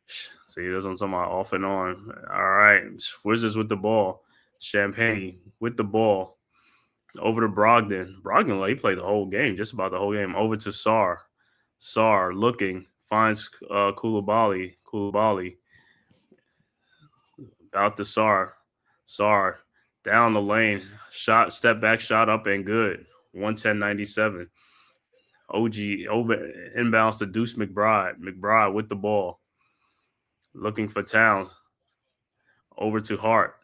See, that's what I'm talking about, off and on. All right, Wizards with the ball. Champagne with the ball. Over to Brogdon. Brogdon, he played the whole game, just about the whole game. Over to Sar. Sar looking. Finds Koulibaly. Out to Sar. Sar down the lane. Step back shot up and good. 110-97. OG inbounds to Deuce McBride. McBride with the ball. Looking for Towns. Over to Hart.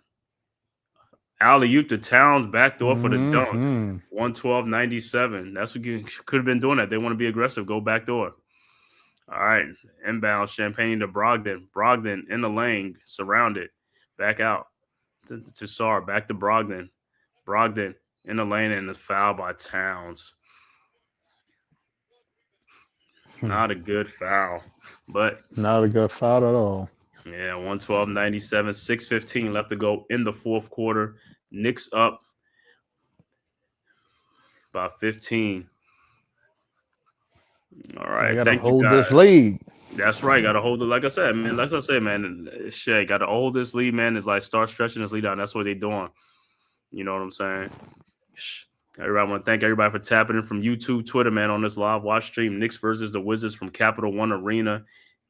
Alley-oop to Towns, backdoor for the dunk. 112-97. That's what you could have been doing that. They want to be aggressive. Go backdoor. All right. Inbound, Champagne to Brogdon. Brogdon in the lane, surrounded. Back out to Sar. Back to Brogdon. Brogdon in the lane and the foul by Towns. Not a good foul. But not a good foul at all. Yeah, 112-97, 6:15 left to go in the fourth quarter. Knicks up by 15. All right, got to hold this lead. That's right, got to hold it. Like I said, man. Like I said, man. Shit, got to hold this lead, man. It's like start stretching this lead out. That's what they're doing. You know what I'm saying? Everybody, I want to thank everybody for tapping in from YouTube, Twitter, man, on this live watch stream. Knicks versus the Wizards from Capital One Arena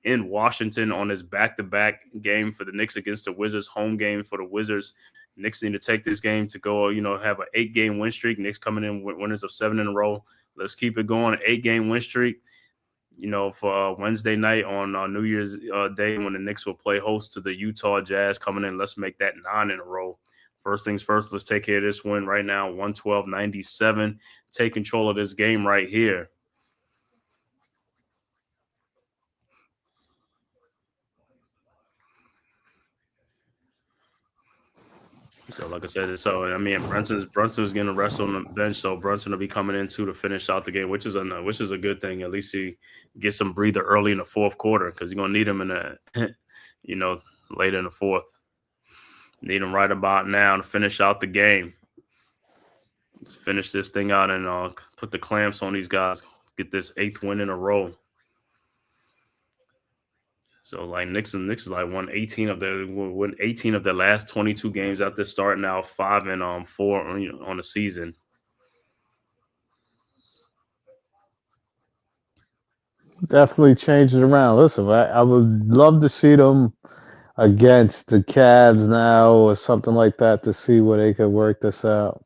in Washington on this back-to-back game for the Knicks against the Wizards, home game for the Wizards. Knicks need to take this game to go, have an 8-game win streak. Knicks coming in with winners of 7 in a row. Let's keep it going. 8-game win streak, for Wednesday night on New Year's Day when the Knicks will play host to the Utah Jazz coming in. Let's make that 9 in a row. First things first, let's take care of this win right now, 112-97. Take control of this game right here. So, like I said, Brunson's getting a rest on the bench, so Brunson will be coming in too to finish out the game, which is a good thing. At least he gets some breather early in the fourth quarter because you're gonna need him in the, later in the fourth. Need him right about now to finish out the game. Let's finish this thing out and put the clamps on these guys. Get this 8th win in a row. So like Knicks is like won 18 of their last 22 games after starting out 5-4 on the season. Definitely changes around. Listen, I would love to see them against the Cavs now or something like that to see where they could work this out.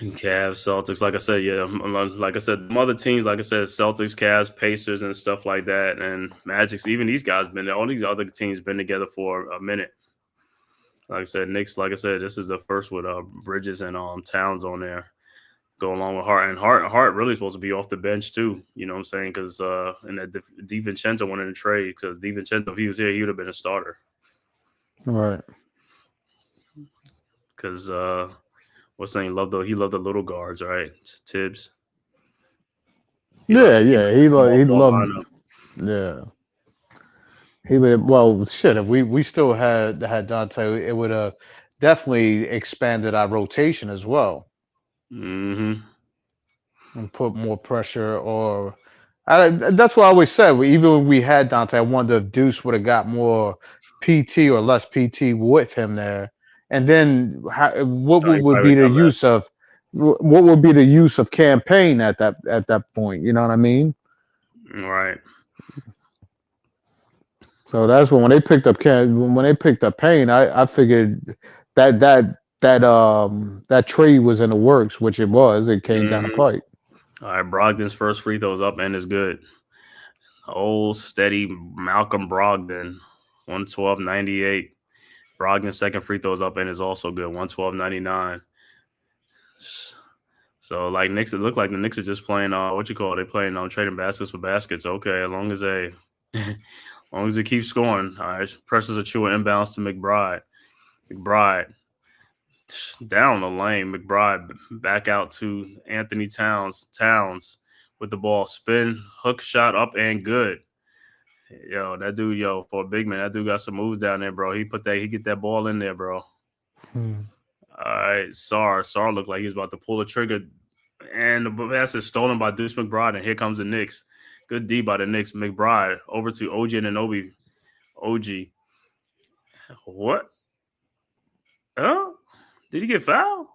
Cavs, Celtics, like I said, yeah, like I said, other teams, like I said, Celtics, Cavs, Pacers, and stuff like that, and Magic. Even these guys been there. All these other teams been together for a minute. Like I said, Knicks. Like I said, this is the first with Bridges and Towns on there. Go along with Hart, and Hart really supposed to be off the bench too. You know what I'm saying? Because in that DiVincenzo went in the trade. Because DiVincenzo, if he was here, he would have been a starter. Right. Because what's saying? He loved the little guards, right? Tibbs. He loved. Yeah. He would. Well, shit. If we still had Dante, it would have definitely expanded our rotation as well. Mm-hmm. And put more pressure, or that's what I always said. Even when we had Dante, I wonder if Deuce would have got more PT or less PT with him there. And then what would be the use of campaign at that point? You know what I mean? Right. So that's when they picked up Payne, I figured that trade was in the works, which it was. It came down the pipe. All right, Brogdon's first free throw's up and is good. Old steady Malcolm Brogdon, 112.98. Brogdon's second free throw's up and is also good, 112.99. So like Knicks, it looked like the Knicks are just playing they're playing trading baskets for baskets. Okay, as long as it keeps scoring. All right, presses a true inbounds to McBride. Down the lane, McBride back out to Anthony Towns. Towns with the ball, spin, hook shot up and good. Yo, that dude, for a big man, that dude got some moves down there, bro. He get that ball in there, bro. All right, Sar looked like he was about to pull the trigger, and the pass is stolen by Deuce McBride, and here comes the Knicks. Good D by the Knicks. McBride over to OG Anunoby. OG. What? Oh? Did he get fouled?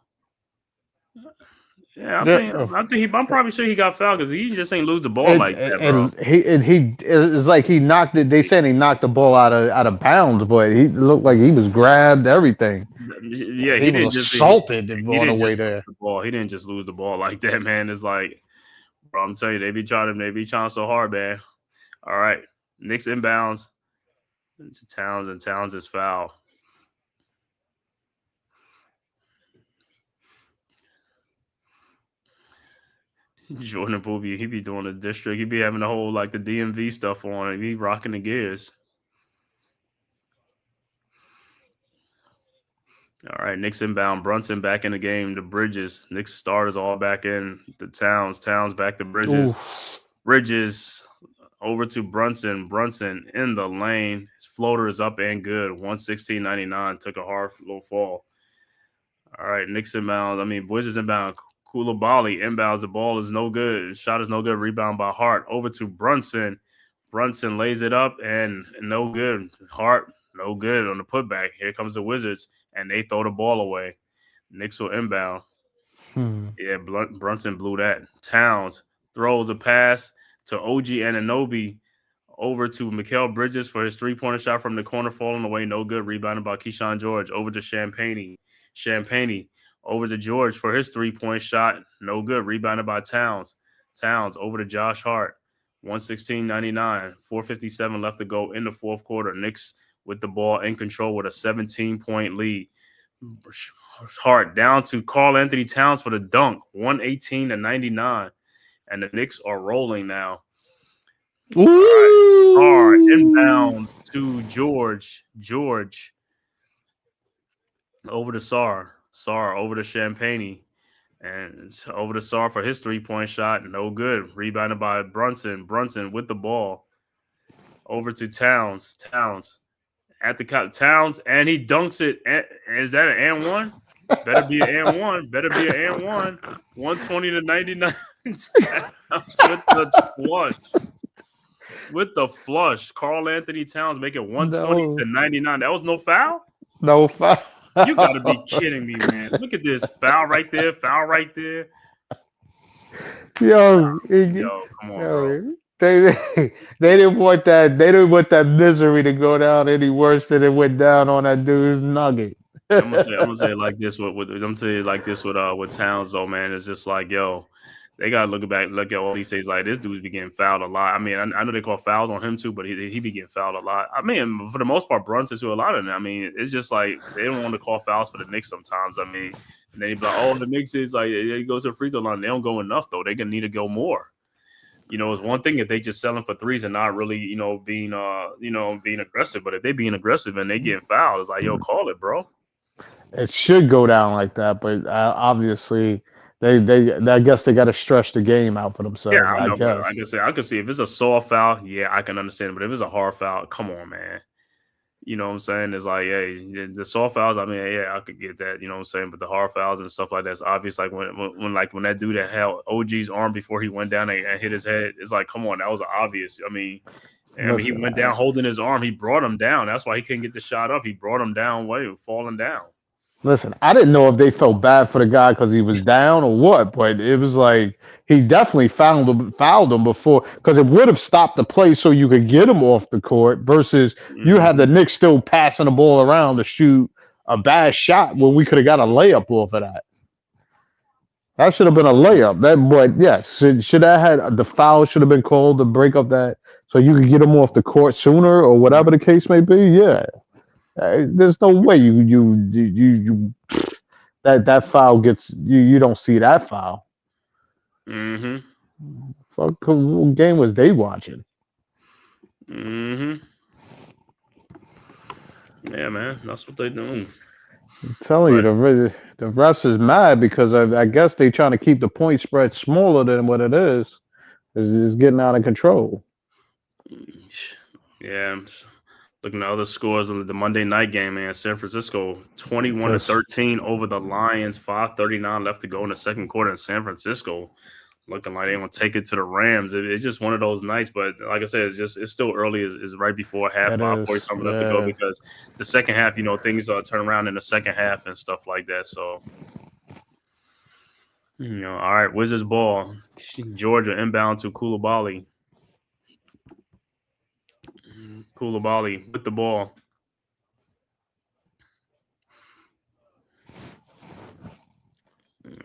Yeah, I'm probably sure he got fouled because he just ain't lose the ball like that, bro. And he it's like he knocked it. They said he knocked the ball out of bounds, but he looked like he was grabbed, everything. Yeah, he didn't just assaulted on the way there. He didn't just lose the ball like that, man. It's like, bro, I'm telling you, they be trying so hard, man. All right, Knicks inbounds to Towns, and Towns is foul. Jordan Booby, he be doing the district. He be having the whole the DMV stuff on. He be rocking the gears. All right, Knicks inbound. Brunson back in the game. The Bridges. Knicks starters all back in. The Towns back to Bridges. Ooh. Bridges over to Brunson. Brunson in the lane. His floater is up and good. 116.99. Took a hard little fall. All right, Knicks inbound. Wizards inbound. Koulibaly inbounds. The ball is no good. Shot is no good. Rebound by Hart. Over to Brunson. Brunson lays it up and no good. Hart, no good on the putback. Here comes the Wizards, and they throw the ball away. Knicks will inbound. Yeah, Brunson blew that. Towns throws a pass to OG Anunoby over to Mikal Bridges for his three-pointer shot from the corner, falling away. No good. Rebounded by Keyshawn George. Over to Champagne. Over to George for his three-point shot. No good. Rebounded by Towns. Over to Josh Hart. 116.99. 4:57 left to go in the fourth quarter. Knicks with the ball in control with a 17-point lead. Hart down to Karl Anthony Towns for the dunk. 118-99. And the Knicks are rolling now. Ooh. Hart inbounds to George. Over to Sar over to Champagne, and over to Sar for his three-point shot. No good. Rebounded by Brunson with the ball. Over to Towns at the Towns, and he dunks it. Is that an and one? Better be an and one. 120-99. With the flush. Karl Anthony Towns make it 120-99. That was no foul? No foul. You got to be kidding me, man. Look at this. Foul right there. Yo, come on, bro. They didn't want that. They didn't want that misery to go down any worse than it went down on that dude's nugget. I'm gonna say it like this I'm gonna tell you like this with Towns though, man. It's just like, yo, they gotta look at all these things like this dude's be getting fouled a lot. I mean, I know they call fouls on him too, but he be getting fouled a lot. I mean, for the most part, Brunson to a lot of them. I mean, it's just like they don't want to call fouls for the Knicks sometimes. I mean, and then you be like, oh, the Knicks is like they go to the free throw line. They don't go enough though. They gonna need to go more. It's one thing if they just selling for threes and not really, being aggressive. But if they being aggressive and they getting fouled, it's like, yo, call it, bro. It should go down like that, but obviously they I guess they got to stretch the game out for Yeah, themselves. I I know, but guess. like I said, I can see if it's a soft foul, yeah, I can understand. But if it's a hard foul, come on, man. You know what I'm saying? It's like, hey, the soft fouls, I mean, yeah, I could get that, you know what I'm saying? But the hard fouls and stuff like that's obvious. Like when that dude that held OG's arm before he went down and hit his head, it's like, come on, that was obvious. I mean, he went down holding his arm. He brought him down. That's why he couldn't get the shot up. He brought him down, falling down. Listen, I didn't know if they felt bad for the guy because he was down or what, but it was like he definitely fouled him before because it would have stopped the play so you could get him off the court versus you had the Knicks still passing the ball around to shoot a bad shot when we could have got a layup off of that. That should have been a layup. But yes, should have had the foul should have been called to break up that so you could get him off the court sooner or whatever the case may be. Yeah. There's no way you that foul gets you don't see that foul. Mm-hmm. Fuck, what game was they watching? Mm-hmm. Yeah, man, that's what they doing. I'm telling you, the refs is mad because I guess they trying to keep the point spread smaller than what it is. It's getting out of control. Yeah. Looking at other scores on the Monday night game, man. San Francisco 21-13 over the Lions. 5:39 left to go in the second quarter in San Francisco. Looking like they want to take it to the Rams. It's just one of those nights, but like I said, it's still early. It's right before half, 5:40 something left to go because the second half, things turn around in the second half and stuff like that. So, all right, Wizards ball. Georgia inbound to Koulibaly. Koulibaly with the ball.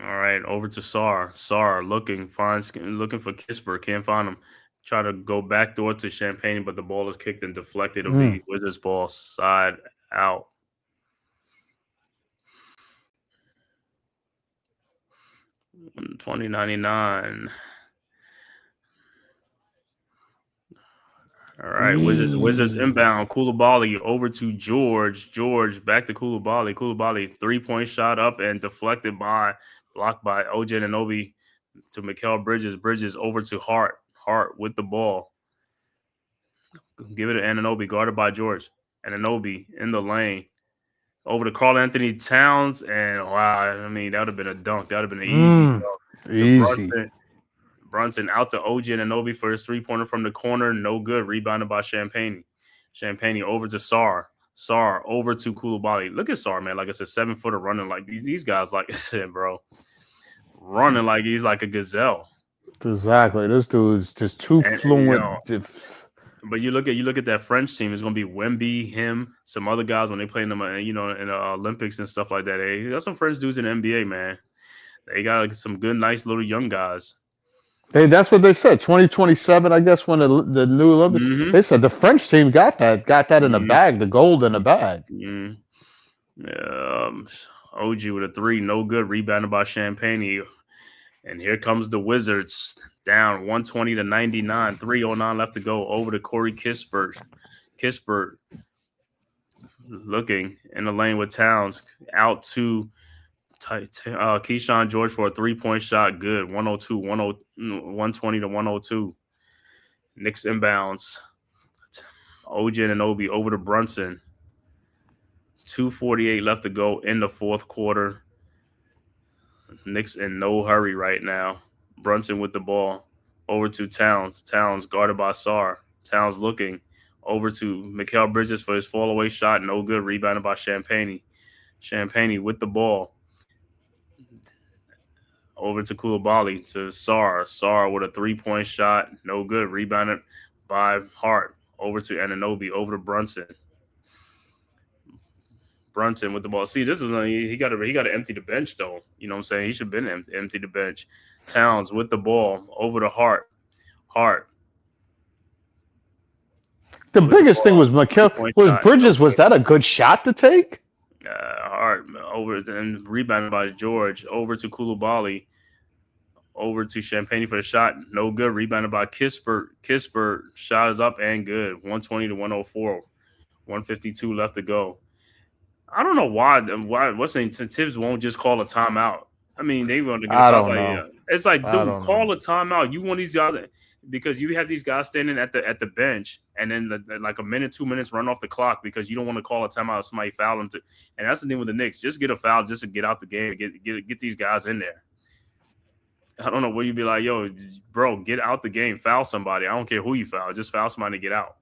All right, over to Sarr. Sarr looking for Kisper. Can't find him. Try to go backdoor to Champagne, but the ball is kicked and deflected. It'll be Wizards ball side out. $20.99. All right, Wizards inbound. Koulibaly over to George. George back to Koulibaly. Koulibaly 3-point shot up and blocked by OJ Anunoby to Mikal Bridges. Bridges over to Hart. Hart with the ball. Give it to Anunoby, guarded by George. Anunoby in the lane. Over to Karl Anthony Towns. And wow, I mean, that would have been a dunk. That would have been an easy dunk. Easy. Brunson out to OG Anunoby for his three-pointer from the corner. No good. Rebounded by Champagne. Champagne over to Sarr. Sarr over to Koulibaly. Look at Sarr, man. Like I said, 7-footer running like these guys, like I said, bro. Running like he's like a gazelle. Exactly. This dude is just too fluent. But you look at that French team. It's going to be Wemby, him, some other guys when they play in them, in the Olympics and stuff like that. They got some French dudes in the NBA, man. They got some good, nice little young guys. That's what they said. 2027, I guess, when the new Olympics. Mm-hmm. They said the French team got that in the bag, the gold in the bag. OG with a 3, no good. Rebounded by Champagne. And here comes the Wizards down 120-99. 3:09 left to go. Over to Corey Kispert. Kispert looking in the lane with Towns. Out to Keyshawn George for a 3-point shot. Good. 120-102. Knicks inbounds. OG Anunoby over to Brunson. 2:48 left to go in the fourth quarter. Knicks in no hurry right now. Brunson with the ball. Over to Towns. Towns guarded by Sarr. Towns looking. Over to Mikal Bridges for his fall-away shot. No good. Rebounded by Champagne. Champagne with the ball. over to Koulibaly to Sarr. Sarr with a 3-point shot, no good. Rebounded by Hart. Over to Anunoby. Over to Brunson. Brunson with the ball. See, this is he got to empty the bench though. You know what I'm saying? He should have been empty the bench. Towns with the ball over to Hart. Hart. The biggest thing was Bridges. Was that a good shot to take? Hart over and rebounded by George. Over to Koulibaly. Over to Champagne for the shot. No good. Rebounded by Kispert. Kispert shot is up and good. 120 to 104. 152 left to go. I don't know why what's saying Tibbs won't just call a timeout. I mean, they want to get a foul. It's like, dude, call a timeout. You want these guys because you have these guys standing at the bench, and then like a minute, 2 minutes run off the clock because you don't want to call a timeout if somebody foul them. And that's the thing with the Knicks. Just get a foul just to get out the game, get these guys in there. I don't know where you'd be like, yo, bro, get out the game, foul somebody. I don't care who you foul, just foul somebody to get out.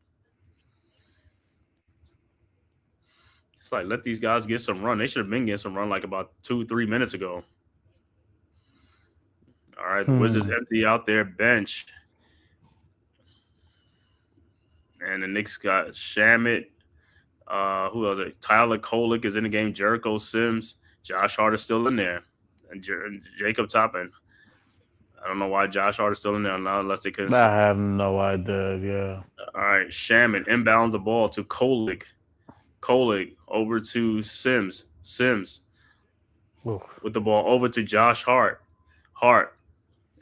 It's like, let these guys get some run. They should have been getting some run like about 2-3 minutes ago. All right, the Wizards empty out their bench. And the Knicks got Shamet. Who else? Tyler Kolek is in the game. Jericho Sims. Josh Hart is still in there. And Jacob Toppin. I don't know why Josh Hart is still in there unless they couldn't. I have no idea, yeah. All right, Shamet inbounds the ball to Kolek. Kolek over to Sims. Sims with the ball over to Josh Hart. Hart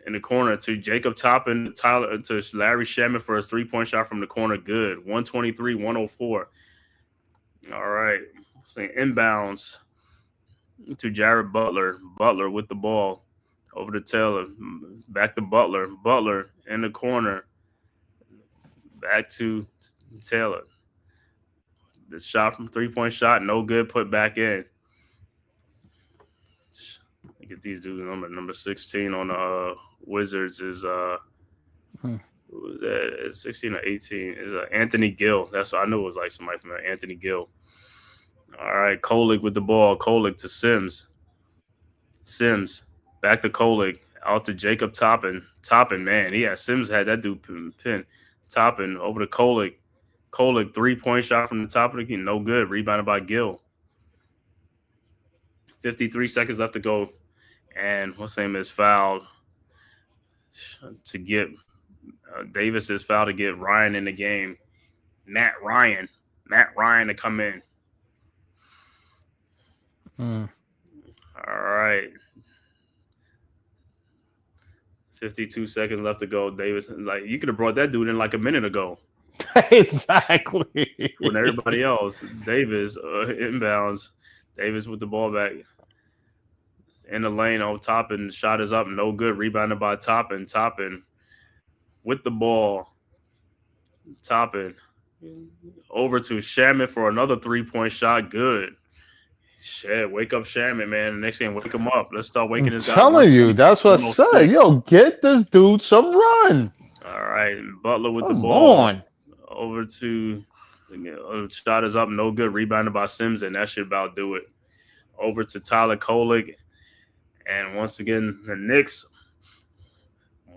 in the corner to Jacob Toppin, Tyler to Larry Shamet for his 3-point shot from the corner. Good. 123-104. All right. Inbounds to Jared Butler. Butler with the ball over to Taylor. Back to Butler. Butler in the corner. Back to Taylor. The shot from 3-point shot, no good, put back in. Get these dudes number 16 on the Wizards is who was that? It's 16 or 18 is Anthony Gill. That's what I knew it was like somebody from there. Anthony Gill. All right, Kolek with the ball. Kolek to Sims. Sims back to Kolek. Out to Jacob Toppin. Toppin, man, Sims had that dude pin. Toppin over to Kolek. Kolek 3-point shot from the top of the game, no good. Rebounded by Gill. 53 seconds left to go, and what's his name is fouled to get Davis is fouled to get Ryan in the game. Matt Ryan to come in. All right. 52 seconds left to go. Davis is like, you could have brought that dude in like a minute ago. Exactly. When everybody else, Davis inbounds. Davis with the ball back in the lane on Toppin. Shot is up, no good. Rebounded by Toppin. Toppin with the ball. Toppin over to Shamet for another 3-point shot. Good. Shit, wake up Shamet, man. The next game, wake him up. Let's start waking this guy up. I'm telling you, that's what I said. Yo, get this dude some run. All right, Butler with the ball. Over to shot is up, no good. Rebounded by Sims, and that should about do it. Over to Tyler Kolek. And once again, the Knicks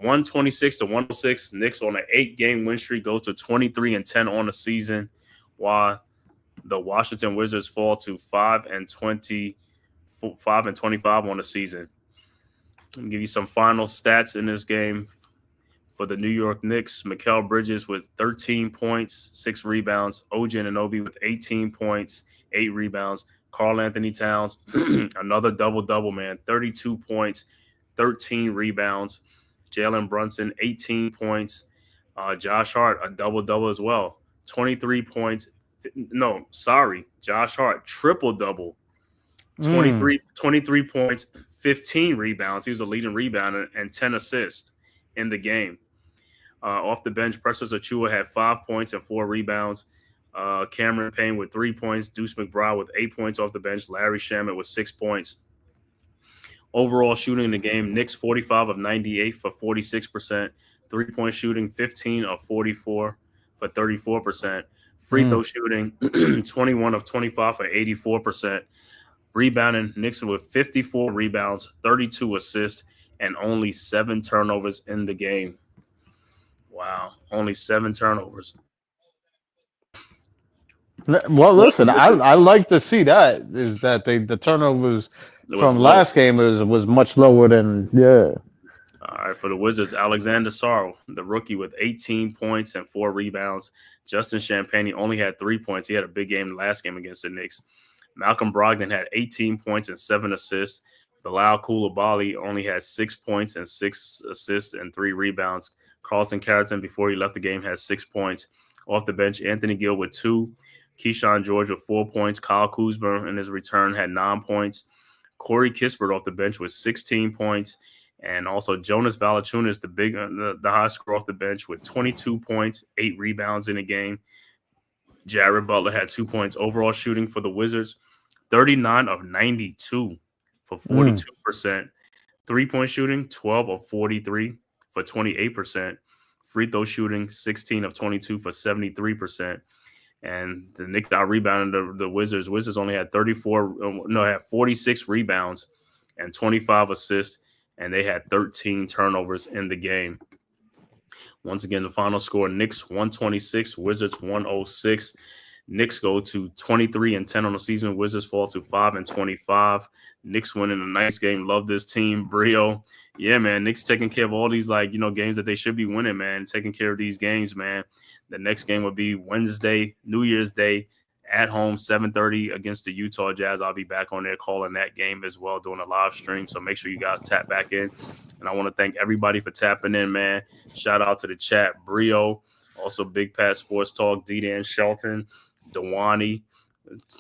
126-106. Knicks on an 8-game win streak goes to 23-10 on the season, while the Washington Wizards fall to 5-25 on the season. I'll give you some final stats in this game. For the New York Knicks, Mikal Bridges with 13 points, 6 rebounds. OG Anunoby with 18 points, 8 rebounds. Karl Anthony Towns, another double-double, man. 32 points, 13 rebounds. Jalen Brunson, 18 points. Josh Hart, a double-double as well. 23 points. No, sorry. Josh Hart, triple-double. 23 points, 15 rebounds. He was the leading rebounder and 10 assists in the game. Off the bench, Precious Achiuwa had 5 points and 4 rebounds. Cameron Payne with 3 points. Deuce McBride with 8 points off the bench. Larry Shamet with 6 points. Overall shooting in the game, Knicks 45 of 98 for 46%. 3-point shooting, 15 of 44 for 34%. Free throw shooting, 21 of 25 for 84%. Rebounding, Knicks with 54 rebounds, 32 assists, and only 7 turnovers in the game. Wow, only 7 turnovers. Well, listen, I like to see that. Is that the turnovers from last game was much lower than All right, for the Wizards, Alexander Sarr, the rookie with 18 points and 4 rebounds. Justin Champagnie only had 3 points. He had a big game the last game against the Knicks. Malcolm Brogdon had 18 points and 7 assists. Bilal Coulibaly only had 6 points and 6 assists and 3 rebounds. Carlton Carrington, before he left the game, had 6 points. Off the bench, Anthony Gill with 2. Keyshawn George with 4 points. Kyle Kuzma in his return had 9 points. Corey Kispert off the bench with 16 points. And also Jonas Valanciunas, the high scorer off the bench with 22 points, 8 rebounds in a game. Jared Butler had 2 points. Overall shooting for the Wizards, 39 of 92 for 42%. 3-point shooting, 12 of 43 for 28%. Free throw shooting, 16 of 22 for 73%. And the Knicks out-rebounded the Wizards. Wizards only had 46 rebounds and 25 assists, and they had 13 turnovers in the game. Once again, the final score, Knicks 126, Wizards 106. Knicks go to 23-10 on the season. Wizards fall to 5-25. Knicks winning a nice game. Love this team. Brio. Yeah, man. Knicks taking care of all these, games that they should be winning, man. Taking care of these games, man. The next game will be Wednesday, New Year's Day, at home, 7:30 against the Utah Jazz. I'll be back on there calling that game as well, doing a live stream. So make sure you guys tap back in. And I want to thank everybody for tapping in, man. Shout out to the chat, Brio. Also, Big Pat Sports Talk, D-Dan Shelton, Dewani.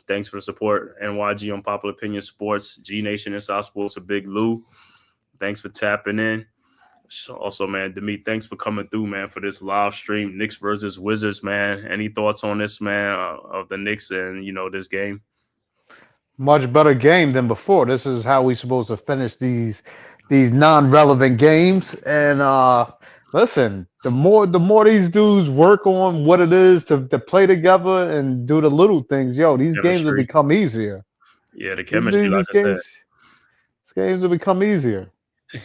Thanks for the support. NYG on Popular Opinion Sports, G Nation Inside Sports with Big Lou. Thanks for tapping in. Also, man, Demit, thanks for coming through, man, for this live stream. Knicks versus Wizards, man. Any thoughts on this, man, of the Knicks and, this game? Much better game than before. This is how we're supposed to finish these non-relevant games. And listen, the more these dudes work on what it is to play together and do the little things, these games will become easier. Yeah, the chemistry, like I said. These games will become easier.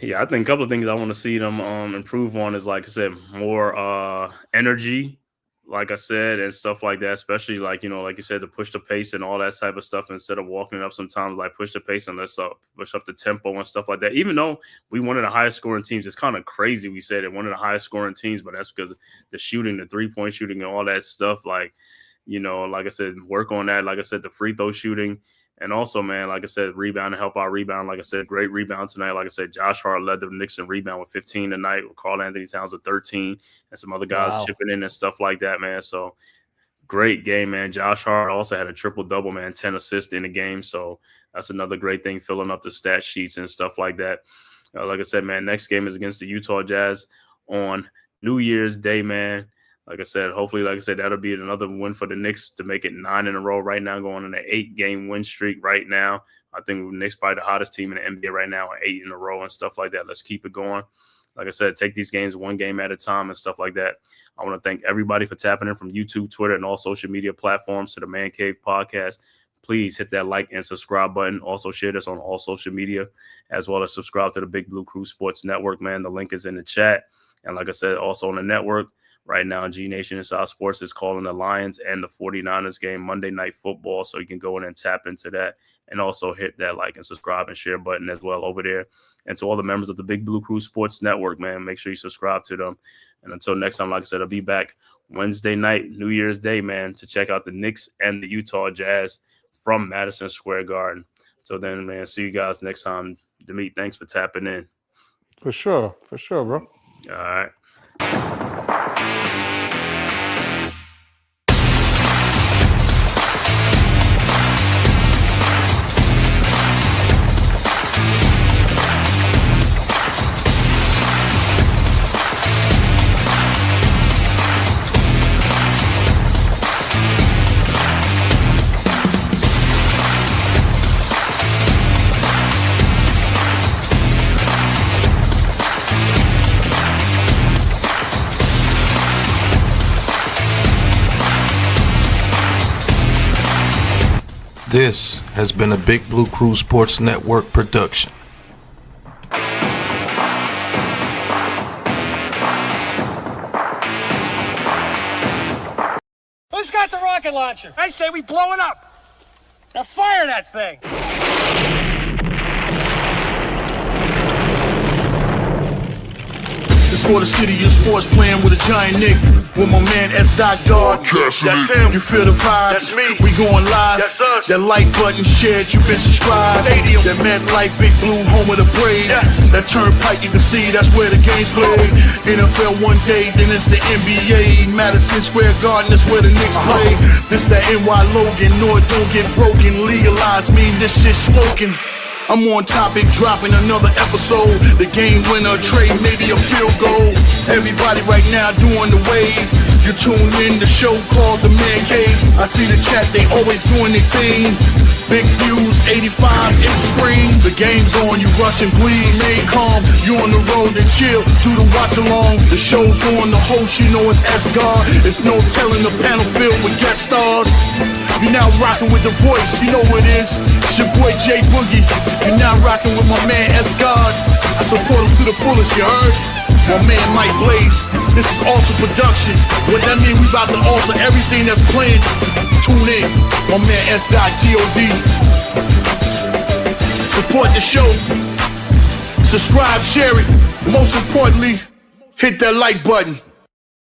Yeah, I think a couple of things I want to see them improve on is, like I said, more energy, like I said, and stuff like that, especially like you said, to push the pace and all that type of stuff instead of walking it up sometimes, like push the pace and let's push up the tempo and stuff like that. Even though we one of the highest scoring teams, it's kind of crazy we said it, one of the highest scoring teams, but that's because the shooting, the 3-point shooting and all that stuff, like I said, work on that. Like I said, the free throw shooting. And also, man, like I said, rebound and help out rebound. Like I said, great rebound tonight. Like I said, Josh Hart led the Knicks in rebound with 15 tonight, with Karl Anthony Towns with 13, and some other guys chipping in and stuff like that, man. So great game, man. Josh Hart also had a triple-double, man, 10 assists in the game. So that's another great thing, filling up the stat sheets and stuff like that. Like I said, man, next game is against the Utah Jazz on New Year's Day, man. Like I said, hopefully, like I said, that'll be another win for the Knicks to make it 9 in a row right now, going on an 8-game win streak right now. I think the Knicks probably the hottest team in the NBA right now, 8 in a row and stuff like that. Let's keep it going. Like I said, take these games one game at a time and stuff like that. I want to thank everybody for tapping in from YouTube, Twitter, and all social media platforms to the Man Cave Podcast. Please hit that like and subscribe button. Also share this on all social media, as well as subscribe to the Big Blue Crew Sports Network, man. The link is in the chat. And like I said, also on the network, right now, G Nation Inside Sports is calling the Lions and the 49ers game, Monday Night Football. So you can go in and tap into that, and also hit that like and subscribe and share button as well over there. And to all the members of the Big Blue Crew Sports Network, man, make sure you subscribe to them. And until next time, like I said, I'll be back Wednesday night, New Year's Day, man, to check out the Knicks and the Utah Jazz from Madison Square Garden. So then, man, see you guys next time. Demit, thanks for tapping in. For sure, bro. All right. This has been a Big Blue Crew Sports Network production. rocket launcher. I say we blow it up. Now fire that thing. It's for the city of sports, playing with a giant Nick. With my man S. Dot God. That's him. You feel the vibe? That's me. We going live. That's us. That like button shared, you been subscribed. Stadium. That MetLife, Big Blue, home of the Braves. Yeah. That turnpike, you can see that's where the game's played. NFL one day, then it's the NBA. Madison Square Garden, that's where the Knicks play. This that NY Logan, North don't get broken. Legalize mean this shit smoking. I'm on topic, dropping another episode. The game winner, trade, maybe a field goal. Everybody right now doing the wave. You tune in, the show called The Man Cave. I see the chat, they always doing their thing. Big views, 85 inch screen. The game's on, you rush and bleed. Stay calm, you on the road and chill. Do the watch along. The show's on, the host, you know it's S-God. It's no telling, the panel filled with guest stars. You're now rocking with the voice, you know what it is. It's your boy J Boogie. You're now rocking with my man S-God. I support him to the fullest, you heard? My man Mike Blaze. This is Alter Production. What that mean, we about to alter everything that's playing. Tune in. My man S.God. Support the show. Subscribe, share it. Most importantly, hit that like button.